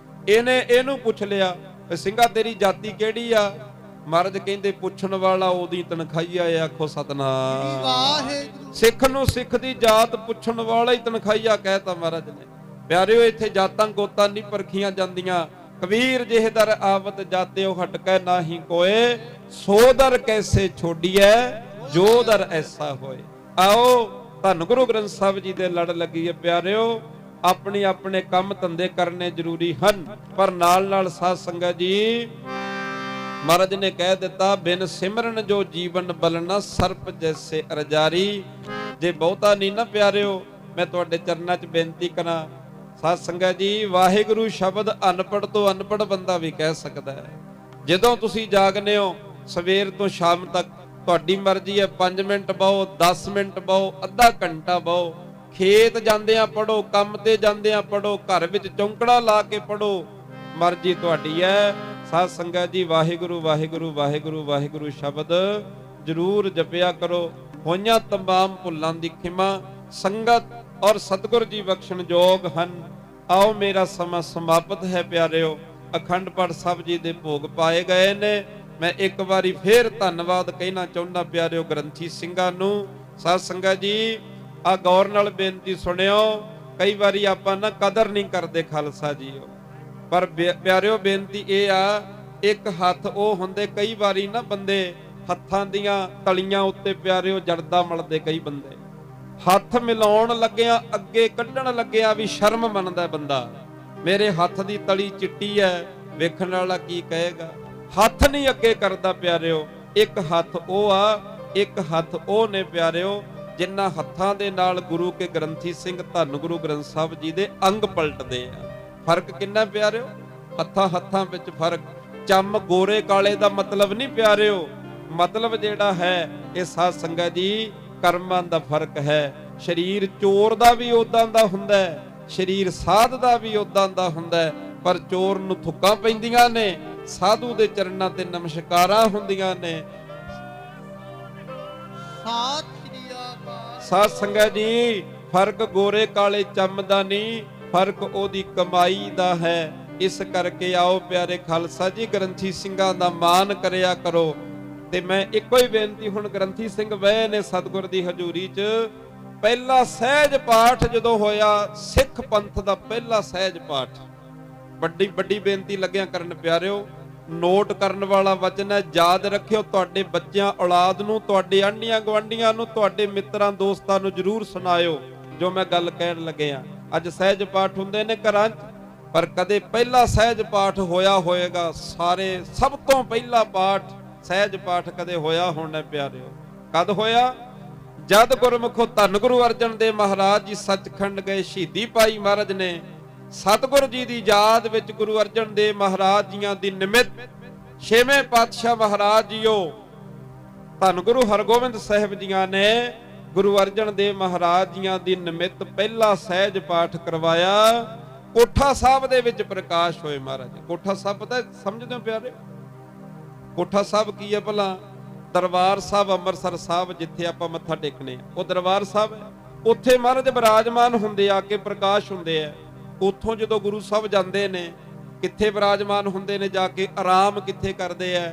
ਇਹਨੇ ਇਹਨੂੰ ਪੁੱਛ ਲਿਆ ਸਿੰਘਾ ਤੇਰੀ ਜਾਤੀ ਕਿਹੜੀ ਆ? ਮਹਾਰਾਜ ਕਹਿੰਦੇ ਪੁੱਛਣ ਵਾਲਾ ਉਹਦੀ ਤਨਖਾਹੀਆ ਆ। ਆਖੋ ਸਤਨਾਮ ਵਾਹਿਗੁਰੂ। ਸਿੱਖ ਨੂੰ ਸਿੱਖ ਦੀ ਜਾਤ ਪੁੱਛਣ ਵਾਲਾ ਹੀ ਤਨਖਾਹੀਆ ਕਹਿਤਾ ਮਹਾਰਾਜ ਨੇ। ਪਿਆਰਿਓ, ਇੱਥੇ ਜਾਤਾਂ ਗੋਤਾਂ ਨਹੀਂ ਪਰਖੀਆਂ ਜਾਂਦੀਆਂ। ਕਬੀਰ ਜਿਹੇ ਦਰ ਆਵਤ ਜਾਤੇ ਉਹ ਹਟਕੈ ਨਾਹੀ ਕੋਏ, ਸੋ ਦਰ ਕੈਸੇ ਛੋਡੀਐ ਜੋ ਦਰ ਐਸਾ ਹੋਏ। ਆਓ ਧੰਨ ਗੁਰੂ ਗ੍ਰੰਥ ਸਾਹਿਬ ਜੀ ਦੇ ਲੜ ਲੱਗੀ ਹੈ ਪਿਆਰਿਓ। ਆਪਣੇ ਆਪਣੇ ਕੰਮ ਧੰਦੇ ਕਰਨੇ ਜ਼ਰੂਰੀ ਹਨ, ਪਰ ਨਾਲ ਨਾਲ ਸਾਧ ਸੰਗਤ ਜੀ ਮਹਾਰਾਜ ਨੇ ਕਹਿ ਦਿੱਤਾ, ਬਿਨ ਸਿਮਰਨ ਜੋ ਜੀਵਨ ਬਲਣਾ ਸਰਪ ਜੈਸੇ ਅਰਜਾਰੀ। ਜੇ ਬਹੁਤਾ ਨਹੀਂ ਨਾ ਪਿਆਰਿਓ, ਮੈਂ ਤੁਹਾਡੇ ਚਰਨਾਂ 'ਚ ਬੇਨਤੀ ਕਰਾਂ ਸਾਧ ਸੰਗਤ ਜੀ, ਵਾਹਿਗੁਰੂ ਸ਼ਬਦ ਅਨਪੜ੍ਹ ਤੋਂ ਅਨਪੜ੍ਹ ਬੰਦਾ ਵੀ ਕਹਿ ਸਕਦਾ ਹੈ। ਜਦੋਂ ਤੁਸੀਂ ਜਾਗਨੇ ਹੋ ਸਵੇਰ ਤੋਂ ਸ਼ਾਮ ਤੱਕ, ਤੁਹਾਡੀ ਮਰਜ਼ੀ ਹੈ 5 ਮਿੰਟ ਬਹੋ, 10 ਮਿੰਟ ਬਹੋ, ਅੱਧਾ ਘੰਟਾ ਬਹੋ, ਖੇਤ ਜਾਂਦਿਆਂ ਪੜੋ, ਕੰਮ ਤੇ ਜਾਂਦਿਆਂ ਪੜੋ, ਘਰ ਵਿੱਚ ਚੌਂਕੜਾ ਲਾ ਕੇ ਪੜੋ, ਮਰਜ਼ੀ ਤੁਹਾਡੀ ਹੈ। ਸਾਧ ਸੰਗਤ ਜੀ, ਵਾਹਿਗੁਰੂ ਵਾਹਿਗੁਰੂ ਵਾਹਿਗੁਰੂ ਵਾਹਿਗੁਰੂ ਸ਼ਬਦ ਜ਼ਰੂਰ ਜਪਿਆ ਕਰੋ। ਹੋਈਆਂ ਤਮਾਮ ਭੁੱਲਾਂ ਦੀ ਖਿਮਾ ਸੰਗਤ ਔਰ ਸਤਿਗੁਰ ਜੀ ਬਖਸ਼ਣ ਯੋਗ ਹਨ। ਆਓ ਮੇਰਾ ਸਮਾਂ ਸਮਾਪਤ ਹੈ ਪਿਆਰਿਓ। ਅਖੰਡ ਪਾਠ ਸਾਹਿਬ ਜੀ ਦੇ ਭੋਗ ਪਾਏ ਗਏ ਨੇ। ਮੈਂ ਇੱਕ ਵਾਰੀ ਫੇਰ ਧੰਨਵਾਦ ਕਹਿਣਾ ਚਾਹੁੰਦਾ ਪਿਆਰਿਓ ਗ੍ਰੰਥੀ ਸਿੰਘਾਂ ਨੂੰ। ਸਾਧ ਸੰਗਤ ਜੀ, ਆ ਗੌਰ ਨਾਲ ਬੇਨਤੀ ਸੁਣਿਓ। ਕਈ ਵਾਰੀ ਆਪਾਂ ਨਾ ਕਦਰ ਨਹੀਂ ਕਰਦੇ ਖਾਲਸਾ ਜੀਓ, ਪਰ ਪਿਆਰਿਓ ਬੇਨਤੀ ਇਹ ਆ, ਇੱਕ ਹੱਥ ਉਹ ਹੁੰਦੇ, ਕਈ ਵਾਰੀ ਨਾ ਬੰਦੇ ਹੱਥਾਂ ਦੀਆਂ ਤਲੀਆਂ ਉੱਤੇ ਪਿਆਰਿਓ ਜੜਦਾ ਮਲਦੇ, ਕਈ ਬੰਦੇ ਹੱਥ ਮਿਲਾਉਣ ਲੱਗਿਆ, ਅੱਗੇ ਕੱਢਣ ਲੱਗਿਆ ਵੀ ਸ਼ਰਮ ਮੰਨਦਾ ਬੰਦਾ। ਮੇਰੇ ਹੱਥ ਦੀ ਤਲੀ ਚਿੱਟੀ ਹੈ, ਵੇਖਣ ਵਾਲਾ ਕੀ ਕਹੇਗਾ? ਹੱਥ ਨਹੀਂ ਅੱਗੇ ਕਰਦਾ ਪਿਆਰਿਓ। ਇੱਕ ਹੱਥ ਉਹ ਆ, ਇੱਕ ਹੱਥ ਉਹ ਨੇ ਪਿਆਰਿਓ, ਜਿਨ੍ਹਾਂ ਹੱਥਾਂ ਦੇ ਨਾਲ ਗੁਰੂ ਕੇ ਗ੍ਰੰਥੀ ਸਿੰਘ ਧੰਨ ਗੁਰੂ ਗ੍ਰੰਥ ਸਾਹਿਬ ਜੀ ਦੇ ਅੰਗ ਪਲਟਦੇ ਆ। ਫਰਕ ਕਿੰਨਾ ਪਿਆਰਿਓ? ਹੱਥਾਂ ਵਿੱਚ ਫਰਕ। ਚੰਮ ਗੋਰੇ ਕਾਲੇ ਦਾ ਮਤਲਬ ਨਹੀਂ ਪਿਆਰਿਓ, ਮਤਲਬ ਜਿਹੜਾ ਹੈ ਇਹ ਸਾਧ ਸੰਗਤ ਜੀ ਕਰਮਾਂ ਦਾ ਫਰਕ ਹੈ। ਸਰੀਰ ਚੋਰ ਦਾ ਵੀ ਉਦਾਂ ਦਾ ਹੁੰਦਾ ਹੈ, ਸਰੀਰ ਸਾਧ ਦਾ ਵੀ ਉਦਾਂ ਦਾ ਹੁੰਦਾ ਹੈ, ਪਰ ਚੋਰ ਨੂੰ ਥੁੱਕਾਂ ਪੈਂਦੀਆਂ ਨੇ, ਸਾਧੂ ਦੇ ਚਰਨਾਂ ਤੇ ਨਮਸਕਾਰਾਂ ਹੁੰਦੀਆਂ ਨੇ। ਸਾਧ ਸੰਗਤ ਜੀ, ਫਰਕ ਗੋਰੇ ਕਾਲੇ ਚੰਮ ਦਾ ਨਹੀਂ, ਫਰਕ ਉਹਦੀ ਕਮਾਈ ਦਾ ਹੈ। ਇਸ ਕਰਕੇ ਆਓ ਪਿਆਰੇ ਖਾਲਸਾ ਜੀ, ਗ੍ਰੰਥੀ ਸਿੰਘਾਂ ਦਾ ਮਾਣ ਕਰਿਆ ਕਰੋ। ਤੇ ਮੈਂ ਇੱਕੋ ਹੀ ਬੇਨਤੀ, ਹੁਣ ਗ੍ਰੰਥੀ ਸਿੰਘ ਬਹਿ ਨੇ ਸਤਿਗੁਰ ਦੀ ਹਜ਼ੂਰੀ 'ਚ। ਪਹਿਲਾ ਸਹਿਜ ਪਾਠ ਜਦੋਂ ਹੋਇਆ, ਸਿੱਖ ਪੰਥ ਦਾ ਪਹਿਲਾ ਸਹਿਜ ਪਾਠ, ਵੱਡੀ ਬੇਨਤੀ ਲੱਗਿਆ ਕਰਨ ਪਿਆਰਿਓ। ਨੋਟ ਕਰਨ ਵਾਲਾ ਵਚਨ ਹੈ, ਯਾਦ ਰੱਖਿਓ। ਤੁਹਾਡੇ ਬੱਚਿਆਂ ਔਲਾਦ ਨੂੰ, ਤੁਹਾਡੇ ਆਂਢੀਆਂ ਗੁਆਂਢੀਆਂ ਨੂੰ, ਤੁਹਾਡੇ ਮਿੱਤਰਾਂ ਦੋਸਤਾਂ ਨੂੰ ਜ਼ਰੂਰ ਸੁਣਾਇਓ ਜੋ ਮੈਂ ਗੱਲ ਕਹਿਣ ਲੱਗਿਆ। ਅੱਜ ਸਹਿਜ ਪਾਠ ਹੁੰਦੇ ਨੇ ਘਰਾਂ 'ਚ, ਪਰ ਕਦੇ ਪਹਿਲਾ ਸਹਿਜ ਪਾਠ ਹੋਇਆ ਹੋਏਗਾ? ਸਾਰੇ ਸਭ ਤੋਂ ਪਹਿਲਾ ਪਾਠ ਸਹਿਜ ਪਾਠ ਕਦੇ ਹੋਇਆ ਹੋਣਾ ਪਿਆਰਿਓ? ਕਦ ਹੋਇਆ? ਜਦ ਗੁਰਮੁਖੋ ਧੰਨ ਗੁਰੂ ਅਰਜਨ ਦੇਵ ਮਹਾਰਾਜ ਜੀ ਸੱਚਖੰਡ ਗਏ, ਸ਼ਹੀਦੀ ਪਾਈ ਮਹਾਰਾਜ ਨੇ। ਸਤਿਗੁਰ ਜੀ ਦੀ ਯਾਦ ਵਿੱਚ ਗੁਰੂ ਅਰਜਨ ਦੇਵ ਮਹਾਰਾਜ ਜੀਆਂ ਦੀ ਨਿਮਿਤ ਛੇਵੇਂ ਪਾਤਸ਼ਾਹ ਮਹਾਰਾਜ ਜੀਓ ਧੰਨ ਗੁਰੂ ਹਰਗੋਬਿੰਦ ਸਾਹਿਬ ਜੀਆਂ ਨੇ ਗੁਰੂ ਅਰਜਨ ਦੇਵ ਮਹਾਰਾਜ ਜੀਆਂ ਦੀ ਨਿਮਿਤ ਪਹਿਲਾ ਸਹਿਜ ਪਾਠ ਕਰਵਾਇਆ। ਕੋਠਾ ਸਾਹਿਬ ਦੇ ਵਿੱਚ ਪ੍ਰਕਾਸ਼ ਹੋਏ ਮਹਾਰਾਜ। ਕੋਠਾ ਸਾਹਿਬ ਪਤਾ ਸਮਝਦੇ ਹੋ ਪਿਆਰੇ? ਕੋਠਾ ਸਾਹਿਬ ਕੀ ਹੈ ਭਲਾ? ਦਰਬਾਰ ਸਾਹਿਬ ਅੰਮ੍ਰਿਤਸਰ ਸਾਹਿਬ ਜਿੱਥੇ ਆਪਾਂ ਮੱਥਾ ਟੇਕਨੇ ਆ, ਉਹ ਦਰਬਾਰ ਸਾਹਿਬ ਹੈ। ਉੱਥੇ ਮਹਾਰਾਜ ਬਿਰਾਜਮਾਨ ਹੁੰਦੇ ਆ ਕੇ ਪ੍ਰਕਾਸ਼ ਹੁੰਦੇ ਆ। ਉੱਥੋਂ ਜਦੋਂ ਗੁਰੂ ਸਾਹਿਬ ਜਾਂਦੇ ਨੇ ਕਿੱਥੇ ਬਿਰਾਜਮਾਨ ਹੁੰਦੇ ਨੇ? ਜਾ ਕੇ ਆਰਾਮ ਕਿੱਥੇ ਕਰਦੇ ਆ?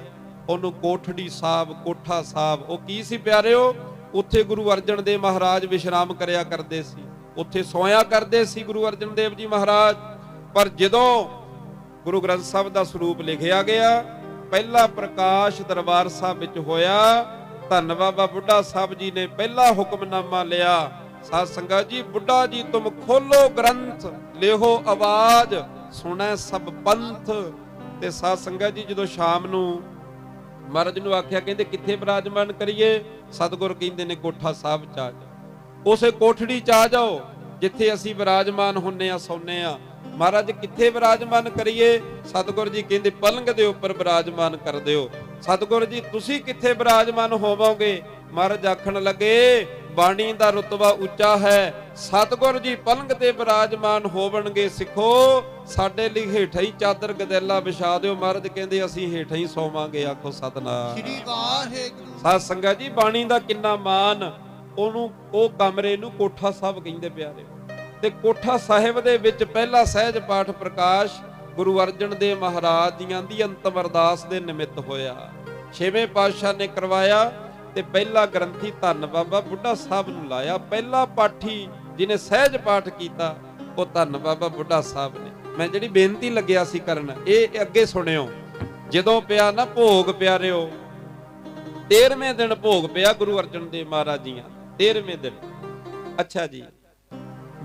ਉਹਨੂੰ ਕੋਠੜੀ ਸਾਹਿਬ, ਕੋਠਾ ਸਾਹਿਬ। ਉਹ ਕੀ ਸੀ ਪਿਆਰਿਓ? ਉੱਥੇ ਗੁਰੂ ਅਰਜਨ ਦੇਵ ਮਹਾਰਾਜ ਵਿਸ਼ਰਾਮ ਕਰਿਆ ਕਰਦੇ ਸੀ, ਉੱਥੇ ਸੋਇਆ ਕਰਦੇ ਸੀ ਗੁਰੂ ਅਰਜਨ ਦੇਵ ਜੀ ਮਹਾਰਾਜ। ਪਰ ਜਦੋਂ ਗੁਰੂ ਗ੍ਰੰਥ ਸਾਹਿਬ ਦਾ ਸਰੂਪ ਲਿਖਿਆ ਗਿਆ, ਪਹਿਲਾ ਪ੍ਰਕਾਸ਼ ਦਰਬਾਰ ਸਾਹਿਬ ਵਿੱਚ ਹੋਇਆ। ਧੰਨ ਬਾਬਾ ਬੁੱਢਾ ਸਾਹਿਬ ਜੀ ਨੇ ਪਹਿਲਾ ਹੁਕਮਨਾਮਾ ਲਿਆ, ਸਾਧ ਸੰਗਤ ਜੀ, ਬੁੱਢਾ ਜੀ ਤੁਮ ਖੋਲੋ ਗ੍ਰੰਥ, ਲਿਹੋ ਆਵਾਜ਼, ਸੁਣੈ ਸਭ ਪੰਥ। ਤੇ ਸਾਧ ਸੰਗਤ ਜੀ ਜਦੋਂ ਸ਼ਾਮ ਨੂੰ ਮਹਾਰਾਜ ਨੂੰ ਆਖਿਆ, ਕਹਿੰਦੇ ਕਿੱਥੇ ਬਿਰਾਜਮਾਨ ਕਰੀਏ? ਸਤਿਗੁਰ ਕਹਿੰਦੇ ਨੇ ਕੋਠਾ ਸਾਹਿਬ ਚ ਆ ਜਾਓ, ਉਸੇ ਕੋਠੜੀ ਚ ਆ ਜਾਓ ਜਿੱਥੇ ਅਸੀਂ ਬਿਰਾਜਮਾਨ ਹੁੰਨੇ ਆ, ਸੌਂਨੇ ਆ। ਮਹਾਰਾਜ ਕਿੱਥੇ ਬਿਰਾਜਮਾਨ ਕਰੀਏ? ਸਤਿਗੁਰ ਜੀ ਕਹਿੰਦੇ ਪਲੰਗ ਦੇ ਉੱਪਰ ਬਿਰਾਜਮਾਨ ਕਰ ਦਿਓ। ਸਤਿਗੁਰ ਜੀ ਤੁਸੀਂ ਕਿੱਥੇ ਬਿਰਾਜਮਾਨ ਹੋਵੋਗੇ? ਮਹਾਰਾਜ ਆਖਣ ਲੱਗੇ ਬਾਣੀ ਦਾ ਰੁਤਬਾ ਉੱਚਾ ਹੈ, ਸਤਿਗੁਰ ਜੀ ਪਲੰਗ ਤੇ ਬਿਰਾਜਮਾਨ ਹੋਵਣਗੇ ਸਿੱਖੋ, ਸਾਡੇ ਲਈ ਹੇਠਾਂ ਹੀ ਚਾਦਰ ਗਦੈਲਾ ਵਿਛਾ ਦਿਓ। ਮਹਾਰਾਜ ਕਹਿੰਦੇ ਅਸੀਂ ਹੇਠਾਂ ਹੀ ਸੌਵਾਂਗੇ। ਆਖੋ ਸਤਿਨਾਮ ਸ੍ਰੀ ਵਾਹਿਗੁਰੂ। ਸਾਧ ਸੰਗਤ ਜੀ ਬਾਣੀ ਦਾ ਕਿੰਨਾ ਮਾਨ। ਉਹਨੂੰ ਉਹ ਕਮਰੇ ਨੂੰ ਕੋਠਾ ਸਾਹਿਬ ਕਹਿੰਦੇ ਪਿਆਰੇ। ਤੇ ਕੋਠਾ ਸਾਹਿਬ ਦੇ ਵਿੱਚ ਪਹਿਲਾ ਸਹਿਜ ਪਾਠ ਪ੍ਰਕਾਸ਼ ਗੁਰੂ ਅਰਜਨ ਦੇਵ ਮਹਾਰਾਜ ਜੀਆਂ ਦੀ ਅੰਤਮ ਅਰਦਾਸ ਦੇ ਨਿਮਿਤ ਹੋਇਆ। ਛੇਵੇਂ ਪਾਤਸ਼ਾਹ ਨੇ ਕਰਵਾਇਆ ਤੇ ਪਹਿਲਾ ਗ੍ਰੰਥੀ ਧੰਨ ਬਾਬਾ ਬੁੱਢਾ ਸਾਹਿਬ ਨੂੰ ਲਾਇਆ। ਪਹਿਲਾ ਪਾਠੀ ਜਿਹਨੇ ਸਹਿਜ ਪਾਠ ਕੀਤਾ ਉਹ ਧੰਨ ਬਾਬਾ ਬੁੱਢਾ ਸਾਹਿਬ ਨੇ। ਮੈਂ ਜਿਹੜੀ ਬੇਨਤੀ ਲੱਗਿਆ ਸੀ ਕਰਨ, ਇਹ ਅੱਗੇ ਸੁਣਿਓ। ਜਦੋਂ ਪਿਆ ਨਾ ਭੋਗ ਪਿਆਰਿਓ, 13ਵੇਂ ਦਿਨ ਭੋਗ ਪਿਆ ਗੁਰੂ ਅਰਜਨ ਦੇਵ ਮਹਾਰਾਜ ਜੀਆਂ, 13ਵੇਂ ਦਿਨ। ਅੱਛਾ ਜੀ,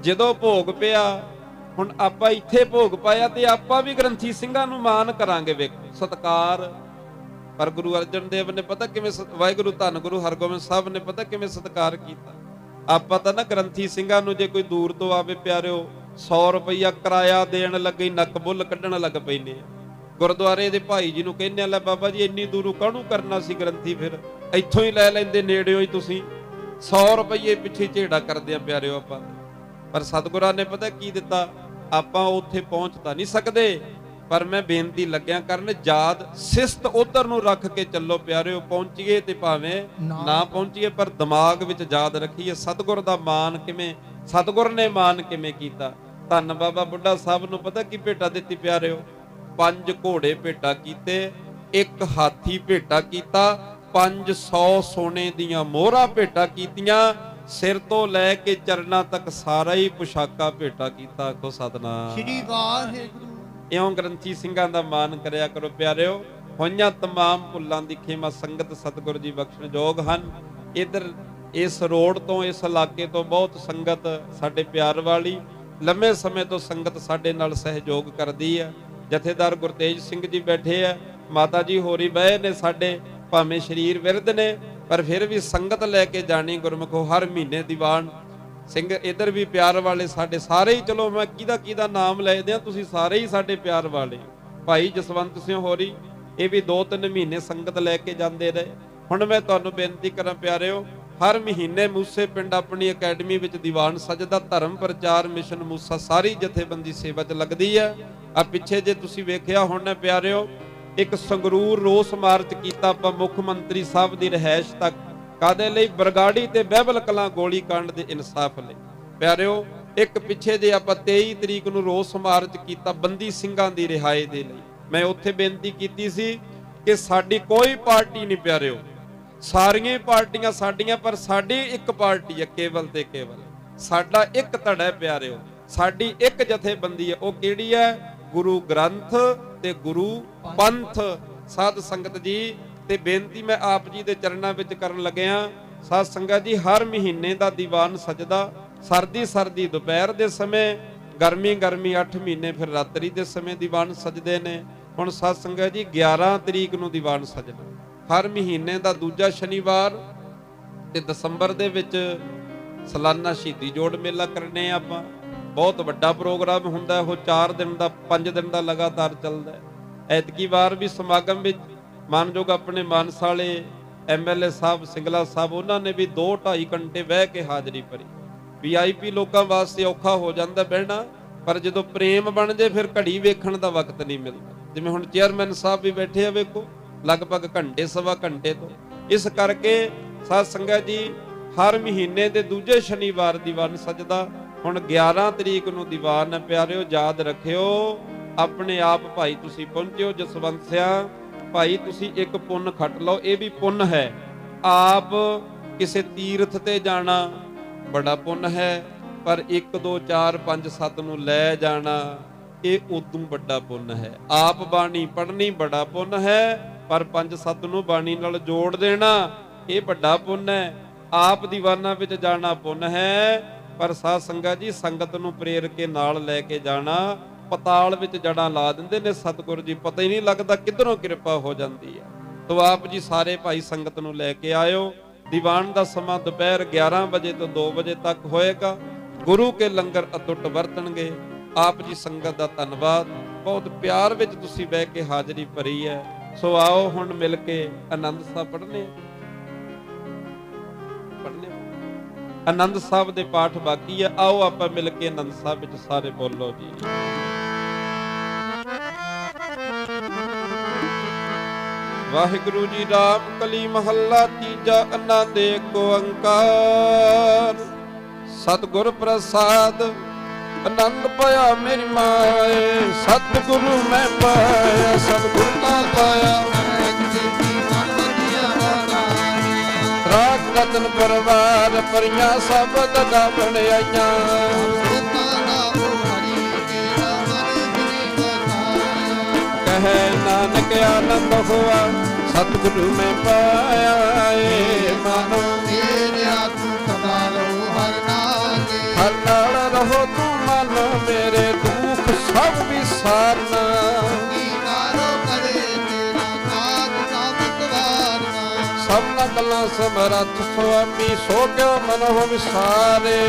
ਜਦੋਂ ਭੋਗ ਪਿਆ, ਹੁਣ ਆਪਾਂ ਇੱਥੇ ਭੋਗ ਪਾਇਆ ਤੇ ਆਪਾਂ ਵੀ ਗ੍ਰੰਥੀ ਸਿੰਘਾਂ ਨੂੰ ਮਾਨ ਕਰਾਂਗੇ, ਵੇਖੋ ਸਤਿਕਾਰ। ਪਰ ਗੁਰੂ ਅਰਜਨ ਦੇਵ ਨੇ ਪਤਾ ਕਿਵੇਂ, ਵਾਹਿਗੁਰੂ ਧੰਨ ਗੁਰੂ ਹਰਗੋਬਿੰਦ ਸਾਹਿਬ ਨੇ ਪਤਾ ਕਿਵੇਂ ਸਤਿਕਾਰ ਕੀਤਾ। ਆਪਾਂ ਤਾਂ ਨਾ ਗ੍ਰੰਥੀ ਸਿੰਘਾਂ ਨੂੰ ਜੇ ਕੋਈ ਦੂਰ ਤੋਂ ਆਵੇ ਪਿਆਰਿਓ 100 ਰੁਪਈਆ ਕਿਰਾਇਆ ਦੇਣ ਲੱਗੇ ਨੱਕ ਬੁੱਲ ਕੱਢਣ ਲੱਗ ਪੈਨੇ ਆ। ਗੁਰਦੁਆਰੇ ਦੇ ਭਾਈ ਜੀ ਨੂੰ ਕਹਿੰਦੇ ਆ, ਲੈ ਬਾਬਾ ਜੀ ਇੰਨੀ ਦੂਰੋਂ ਕਾਹਨੂੰ ਕਰਨਾ ਸੀ ਗ੍ਰੰਥੀ, ਫਿਰ ਇੱਥੋਂ ਹੀ ਲੈ ਲੈਂਦੇ, ਨੇੜਿਓ ਹੀ ਤੁਸੀਂ 100 ਰੁਪਈਏ ਪਿੱਛੇ ਝੇੜਾ ਕਰਦੇ ਆ ਪਿਆਰਿਓ ਆਪਾਂ। ਪਰ ਸਤਿਗੁਰਾਂ ਨੇ ਪਤਾ ਕੀ ਦਿੱਤਾ, ਆਪਾਂ ਉੱਥੇ ਪਹੁੰਚ ਤਾਂ ਨਹੀਂ ਸਕਦੇ, ਪਰ ਮੈਂ ਬੇਨਤੀ ਲੱਗਿਆ ਕਰਨ, ਯਾਦ ਸਿਸਤ ਉਧਰ ਨੂੰ ਰੱਖ ਕੇ ਚੱਲੋ ਪਿਆਰਿਓ। ਪਹੁੰਚੀਏ ਤੇ ਭਾਵੇਂ ਨਾ ਪਹੁੰਚੀਏ, ਪਰ ਦਿਮਾਗ ਵਿੱਚ ਯਾਦ ਰੱਖੀਏ ਸਤਿਗੁਰ ਦਾ ਮਾਨ ਕਿਵੇਂ, ਸਤਿਗੁਰ ਨੇ ਮਾਨ ਕਿਵੇਂ ਕੀਤਾ। ਧੰਨ ਬਾਬਾ ਬੁੱਢਾ ਸਾਹਿਬ ਨੂੰ ਪਤਾ ਕੀ ਭੇਟਾ ਦਿੱਤੀ ਪਿਆਰਿਓ? 5 ਘੋੜੇ ਭੇਟਾ ਕੀਤੇ, 1 ਹਾਥੀ ਭੇਟਾ ਕੀਤਾ, 500 ਸੋਨੇ ਦੀਆਂ ਮੋਹਰਾਂ ਭੇਟਾ ਕੀਤੀਆਂ, ਸਿਰ ਤੋਂ ਲੈ ਕੇ ਚਰਨਾਂ ਤੱਕ ਸਾਰਾ ਹੀ ਪੁਸ਼ਾਕਾ ਭੇਟਾ ਕੀਤਾ। ਆਖੋ ਸਤਿਨਾਮ ਸ੍ਰੀ ਵਾਹਿਗੁਰੂ। ਇਉਂ ਗ੍ਰੰਥੀ ਸਿੰਘਾਂ ਦਾ ਮਾਨ ਕਰਿਆ ਕਰੋ ਪਿਆਰਿਓ। ਹੋਈਆਂ तमाम ਭੁੱਲਾਂ ਦੀ ਖੇਮਾ ਸੰਗਤ ਸਤਿਗੁਰ ਜੀ ਬਖਸ਼ਣ ਯੋਗ ਹਨ। ਇਧਰ ਇਸ ਰੋਡ ਤੋਂ, ਇਸ ਇਲਾਕੇ ਤੋਂ ਬਹੁਤ ਸੰਗਤ ਸਾਡੇ ਪਿਆਰ ਵਾਲੀ, ਲੰਮੇ ਸਮੇਂ ਤੋਂ ਸੰਗਤ ਸਾਡੇ ਨਾਲ ਸਹਿਯੋਗ ਕਰਦੀ ਹੈ। ਜਥੇਦਾਰ ਗੁਰਤੇਜ ਸਿੰਘ ਜੀ ਬੈਠੇ ਆ, ਮਾਤਾ ਜੀ ਹੋਰੀ ਬਹਿ ਨੇ ਸਾਡੇ, ਭਾਵੇਂ ਸ਼ਰੀਰ ਵਿਰਧ ਨੇ ਪਰ ਫਿਰ ਵੀ ਸੰਗਤ ਲੈ ਕੇ ਜਾਣੀ ਗੁਰਮੁਖੋ। ਹਰ ਮਹੀਨੇ ਦੀਵਾਨ ਸਿੰਘ ਇਧਰ ਵੀ ਪਿਆਰ ਵਾਲੇ ਸਾਡੇ ਸਾਰੇ ਹੀ, ਚਲੋ ਮੈਂ ਕਿਹਦਾ ਨਾਮ ਲੈ ਦਿਆਂ, ਤੁਸੀਂ ਸਾਰੇ ਹੀ ਸਾਡੇ ਪਿਆਰ ਵਾਲੇ। ਭਾਈ ਜਸਵੰਤ ਸਿੰਘ ਹੋਰੀ ਇਹ ਵੀ 2-3 ਮਹੀਨੇ ਸੰਗਤ ਲੈ ਕੇ ਜਾਂਦੇ ਰਹੇ। ਹੁਣ ਮੈਂ ਤੁਹਾਨੂੰ ਬੇਨਤੀ ਕਰਾਂ ਪਿਆਰਿਓ, ਹਰ ਮਹੀਨੇ ਮੂਸੇ ਪਿੰਡ ਆਪਣੀ ਅਕੈਡਮੀ ਵਿੱਚ ਦੀਵਾਨ ਸਜਦਾ, ਧਰਮ ਪ੍ਰਚਾਰ ਮਿਸ਼ਨ ਮੂਸਾ ਸਾਰੀ ਜਥੇਬੰਦੀ ਸੇਵਾ 'ਚ ਲੱਗਦੀ ਹੈ। ਆ ਪਿੱਛੇ ਜੇ ਤੁਸੀਂ ਵੇਖਿਆ ਹੁਣ ਪਿਆਰਿਓ, ਇੱਕ ਸੰਗਰੂਰ ਰੋਸ ਮਾਰਚ ਕੀਤਾ ਆਪਾਂ ਮੁੱਖ ਮੰਤਰੀ ਸਾਹਿਬ ਦੀ ਰਿਹਾਇਸ਼ ਤੱਕ। ਕਾਦੇ ਲਈ? ਬਰਗਾੜੀ ਤੇ ਬਹਿਬਲ ਕਲਾਂ ਗੋਲੀ ਕਾਂਡ ਦੇ ਇਨਸਾਫ ਲਈ ਪਿਆਰਿਓ। ਇੱਕ ਪਿੱਛੇ ਜੇ ਆਪਾਂ 23 ਤਰੀਕ ਨੂੰ ਰੋਸ ਮਾਰਚ ਕੀਤਾ ਬੰਦੀ ਸਿੰਘਾਂ ਦੀ ਰਿਹਾਈ ਦੇ ਲਈ। ਮੈਂ ਉੱਥੇ ਬੇਨਤੀ ਕੀਤੀ ਸੀ ਕਿ ਸਾਡੀ ਕੋਈ ਪਾਰਟੀ ਨਹੀਂ ਪਿਆਰਿਓ, ਸਾਰੀਆਂ ਪਾਰਟੀਆਂ ਸਾਡੀਆਂ, ਪਰ ਸਾਡੀ ਇੱਕ ਪਾਰਟੀ ਹੈ, ਕੇਵਲ ਤੇ ਕੇਵਲ ਸਾਡਾ ਇੱਕ ਧੜਾ ਹੈ ਪਿਆਰਿਓ। ਸਾਡੀ ਇੱਕ ਜਥੇਬੰਦੀ ਹੈ, ਉਹ ਕਿਹੜੀ ਹੈ? ਗੁਰੂ ਗ੍ਰੰਥ ਤੇ ਗੁਰੂ ਪੰਥ। ਸਾਧ ਸੰਗਤ ਜੀ, ਤੇ ਬੇਨਤੀ ਮੈਂ ਆਪ ਜੀ ਦੇ ਚਰਨਾਂ ਵਿੱਚ ਕਰਨ ਲੱਗਿਆ। ਸਾਧ ਸੰਗਤ ਜੀ, ਹਰ ਮਹੀਨੇ ਦਾ ਦੀਵਾਨ ਸਜਦਾ, ਸਰਦੀ ਦੁਪਹਿਰ ਦੇ ਸਮੇਂ, ਗਰਮੀ 8 ਮਹੀਨੇ ਫਿਰ ਰਾਤਰੀ ਦੇ ਸਮੇਂ ਦੀਵਾਨ ਸਜਦੇ ਨੇ। ਹੁਣ ਸਾਧ ਸੰਗਤ ਜੀ 11 ਤਰੀਕ ਨੂੰ ਦੀਵਾਨ ਸਜਣਾ, ਹਰ ਮਹੀਨੇ ਦਾ ਦੂਜਾ ਸ਼ਨੀਵਾਰ, ਤੇ ਦਸੰਬਰ ਦੇ ਵਿੱਚ ਸਾਲਾਨਾ ਸ਼ਹੀਦੀ ਜੋੜ ਮੇਲਾ ਕਰਨੇ ਆਪਾਂ। ਬਹੁਤ ਵੱਡਾ ਪ੍ਰੋਗਰਾਮ ਹੁੰਦਾ ਉਹ 4 ਦਿਨ ਦਾ 5 ਦਿਨ ਦਾ ਲਗਾਤਾਰ ਚੱਲਦਾ ਹੈ। ਐਤਕੀ ਵਾਰ ਵੀ ਸਮਾਗਮ ਵਿੱਚ ਮਾਨਯੋਗ ਆਪਣੇ ਮਾਨਸਾ ਵਾਲੇ ਐਮਐਲਏ ਸਾਹਿਬ ਸਿੰਗਲਾ ਸਾਹਿਬ ਉਹਨਾਂ ਨੇ ਵੀ 2-2.5 ਘੰਟੇ ਬਹਿ ਕੇ ਹਾਜ਼ਰੀ ਭਰੀ। ਵੀਆਈਪੀ ਲੋਕਾਂ ਵਾਸਤੇ ਔਖਾ ਹੋ ਜਾਂਦਾ ਬਹਿਣਾ, ਪਰ ਜਦੋਂ ਪ੍ਰੇਮ ਬਣ ਜੇ ਫਿਰ ਘੜੀ ਵੇਖਣ ਦਾ ਵਕਤ ਨਹੀਂ ਮਿਲਦਾ। ਜਿਵੇਂ ਹੁਣ ਚੇਅਰਮੈਨ ਸਾਹਿਬ ਵੀ ਬੈਠੇ ਆ ਵੇਖੋ, ਲਗਭਗ ਘੰਟੇ ਸਵਾ ਘੰਟੇ ਤੋਂ। ਇਸ ਕਰਕੇ ਸਾਧ ਸੰਗਤ ਜੀ ਹਰ ਮਹੀਨੇ ਦੇ ਦੂਜੇ ਸ਼ਨੀਵਾਰ ਦੀਵਾਨ ਸਜਦਾ। ਹੁਣ 11 ਤਰੀਕ ਨੂੰ ਦੀਵਾਨ ਹੈ ਪਿਆਰਿਓ, ਯਾਦ ਰੱਖਿਓ। ਆਪਣੇ ਆਪ ਭਾਈ ਤੁਸੀਂ ਪਹੁੰਚਿਓ ਜਸਵੰਤ ਸਿਆ ਭਾਈ, ਤੁਸੀਂ ਇੱਕ ਪੁੰਨ ਖੱਟ ਲਓ, ਇਹ ਵੀ ਪੁੰਨ ਹੈ। ਆਪ ਕਿਸੇ ਤੀਰਥ ਤੇ ਜਾਣਾ ਬੜਾ ਪੁੰਨ ਹੈ, ਪਰ 1 2 4 5 7 ਨੂੰ ਲੈ ਜਾਣਾ ਇਹ ਉਦੋਂ ਵੱਡਾ ਪੁੰਨ ਹੈ। ਆਪ ਬਾਣੀ ਪੜ੍ਹਨੀ ਬੜਾ ਪੁੰਨ ਹੈ, ਪਰ 5 7 ਨੂੰ ਬਾਣੀ ਨਾਲ ਜੋੜ ਦੇਣਾ ਇਹ ਵੱਡਾ ਪੁੰਨ ਹੈ। ਆਪ ਦੀਵਾਨਾਂ ਵਿੱਚ ਜਾਣਾ ਪੁੰਨ ਹੈ, ਪਰ ਸਾਧ ਸੰਗਤ ਜੀ ਸੰਗਤ ਨੂੰ ਪ੍ਰੇਰ ਕੇ ਨਾਲ ਲੈ ਕੇ ਜਾਣਾ ਪਤਾਲ ਵਿੱਚ ਜੜਾਂ ਲਾ ਦਿੰਦੇ ਨੇ ਸਤਿਗੁਰੂ ਜੀ, ਪਤਾ ਹੀ ਨਹੀਂ ਲੱਗਦਾ ਕਿੱਧਰੋਂ ਕਿਰਪਾ ਹੋ ਜਾਂਦੀ ਹੈ। ਤੋ ਆਪ ਜੀ ਸਾਰੇ ਭਾਈ ਸੰਗਤ ਨੂੰ ਲੈ ਕੇ ਆਇਓ। ਦੀਵਾਨ ਦਾ ਸਮਾਂ ਦੁਪਹਿਰ 11 ਵਜੇ ਤੋਂ 2 ਵਜੇ ਤੱਕ ਹੋਏਗਾ। ਗੁਰੂ ਕੇ ਲੰਗਰ ਅਟੁੱਟ ਵਰਤਣਗੇ। ਆਪ ਜੀ ਸੰਗਤ ਦਾ ਧੰਨਵਾਦ, ਬਹੁਤ ਪਿਆਰ ਵਿੱਚ ਤੁਸੀਂ ਬਹਿ ਕੇ ਹਾਜ਼ਰੀ ਭਰੀ ਹੈ। ਸੋ ਆਓ ਹੁਣ ਮਿਲ ਕੇ ਆਨੰਦ ਸਾਹਿਬ ਪੜ੍ਹਨੇ ਆਨੰਦ ਸਾਹਿਬ ਦੇ ਪਾਠ ਬਾਕੀ ਹੈ। ਆਓ ਆਪਾਂ ਮਿਲ ਕੇ ਆਨੰਦ ਸਾਹਿਬ ਵਿੱਚ ਸਾਰੇ ਬੋਲੋ ਜੀ। ਵਾਹਿਗੁਰੂ ਜੀ ਰਾਮ ਕਲੀ ਮਹੱਲਾ ਤੀਜਾ ਆਨੰਦ ਏਕ ਓੰਕਾਰ ਸਤਿਗੁਰ ਪ੍ਰਸਾਦ ਆਨੰਦ ਪਾਇਆ ਮੇਰੀ ਮਾਏ ਸਤਿਗੁਰੂ ਮੈਂ ਪਾਇਆ ਸਤਿਗੁਰ ਨਾ ਪਾਇਆ ਰਾਖ ਰਤਨ ਪਰਵਾਰ ਪਰੀਆਂ ਸਭ ਦਗਾ ਬਣਾਈਆਂ ਕਹੇ ਨਾਨਕ ਆਨੰਦ ਹੋਆ ਸਤਿਗੁਰੂ ਮੈਂ ਪਾਇਆ ਏ ਮਨੋ ਮੇਰੇ ਆਤਮ ਸਦਾ ਰਹੋ ਹਰ ਨਾਲ ਰਹੋ ਤੂੰ ਮਨ ਮੇਰੇ ਦੁੱਖ ਸਭ ਵਿਸਾਰਨਾ ਸਭਨਾ ਗੱਲਾਂ ਸਮਰੱਥ ਸੁਆਮੀ ਸੋ ਕਿਉ ਮਨ ਹੋ ਵਿਸਾਰੇ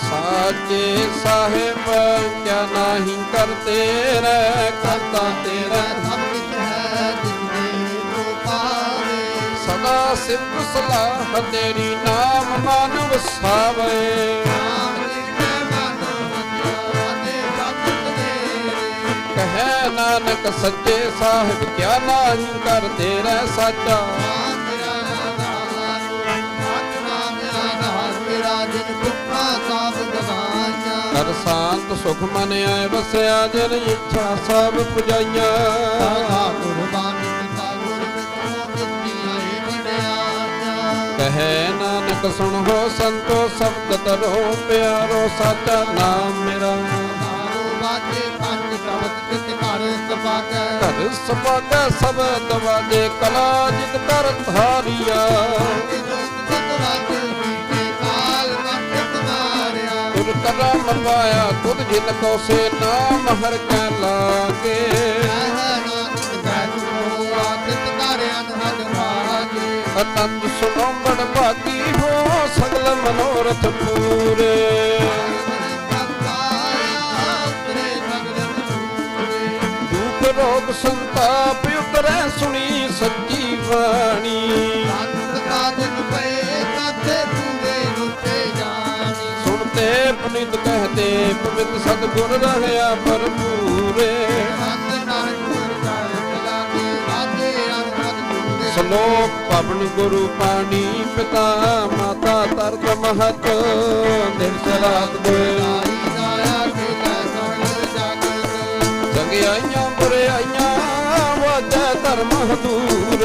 ਸਾਚੇ ਸਾਹਿਬ ਕਿਆ ਨਾਹੀ ਕਰਤੇ ਰਹਿ ਕਰਤਾ ਤੇਰਾ ਸਭ ਕੁਛ ਹੈ ਜਿੰਨੇ ਕੋ ਪਾਵੇ ਸਦਾ ਸਿਫਤ ਸਲਾਹ ਤੇਰੀ ਨਾਮ ਮਨ ਵਸਾਵੇ ਕਹੈ ਨਾਨਕ ਸੱਚੇ ਸਾਹਿਬ ਕਿਆ ਨਾਹੀ ਕਰਤੇ ਰਹਿ ਸਾਚਾ ਕਰ ਸ਼ਾਂਤ ਸੁਖ ਮਨ ਆਏ ਵਸਿਆ ਜਿਨ ਇੱਛਾ ਸਭ ਪੁਜਾਈਆਂ ਕਹੈ ਨਾਨਕ ਸੁਣੋ ਸੰਤੋ ਸਬਦ ਤਰੋ ਪਿਆਰੋ ਸਾਚਾ ਨਾਮ ਮੇਰਾ ਘਰ ਸਭਾਗੈ ਸਬਦ ਵਾਜੇ ਕਲਾ ਜਿਤ ਕਰ ਧਾਰੀਆ ਕਰਾ ਮੰਗਾਇਆ ਤੁਧ ਜਿਨ ਕੋ ਸੇ ਨਾਮ ਹਰ ਕੈ ਲਾਗੇ ਆਨੰਦ ਸੁਣੋ ਬੜ ਭਾਗੀ ਹੋ ਸਗਲ ਮਨੋਰਥ ਪੂਰੇ ਦੁਖ ਰੋਗ ਸੰਤਾਪ ਉਤਰੈ ਸੁਣੀ ਸੱਚੀ ਬਾਣੀ ਪੁਨੀਤ ਕਹਤੇ ਪਵਿੱਤ ਸਤਿਗੁਰ ਰਹਿਆ ਭਰਪੂਰੇ ਸ਼ਲੋਕ ਪਵਨ ਗੁਰੂ ਪਾਣੀ ਪਿਤਾ ਮਾਤਾ ਤਰਤ ਮਹਤ ਦਿਨ ਰਾਤ ਗੋਇ ਚੰਗਿਆਈਆਂ ਬੁਰਾਈਆਂ ਵਾਜੈ ਧਰਮ ਹਦੂਰ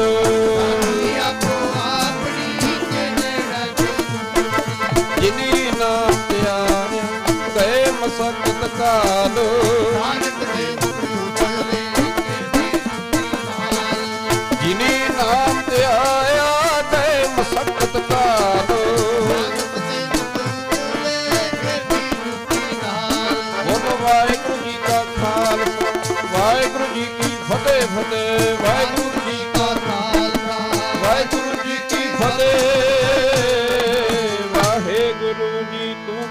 ਜਿਨੀ ਨਾਮ ਗਏ ਮਸਕਤ ਕਾਲ ਜਿਨੀ ਨਾਮ ਤੇ ਆਇਆ ਗਏ ਮਸਕਤ ਕਾਲ ਬੋਲੋ ਵਾਹਿਗੁਰੂ ਜੀ ਕਾ ਖਾਲਸਾ ਵਾਹਿਗੁਰੂ ਜੀ ਕੀ ਫਤਿਹ ਫਤਿਹ ਵਾਹਿਗੁਰੂ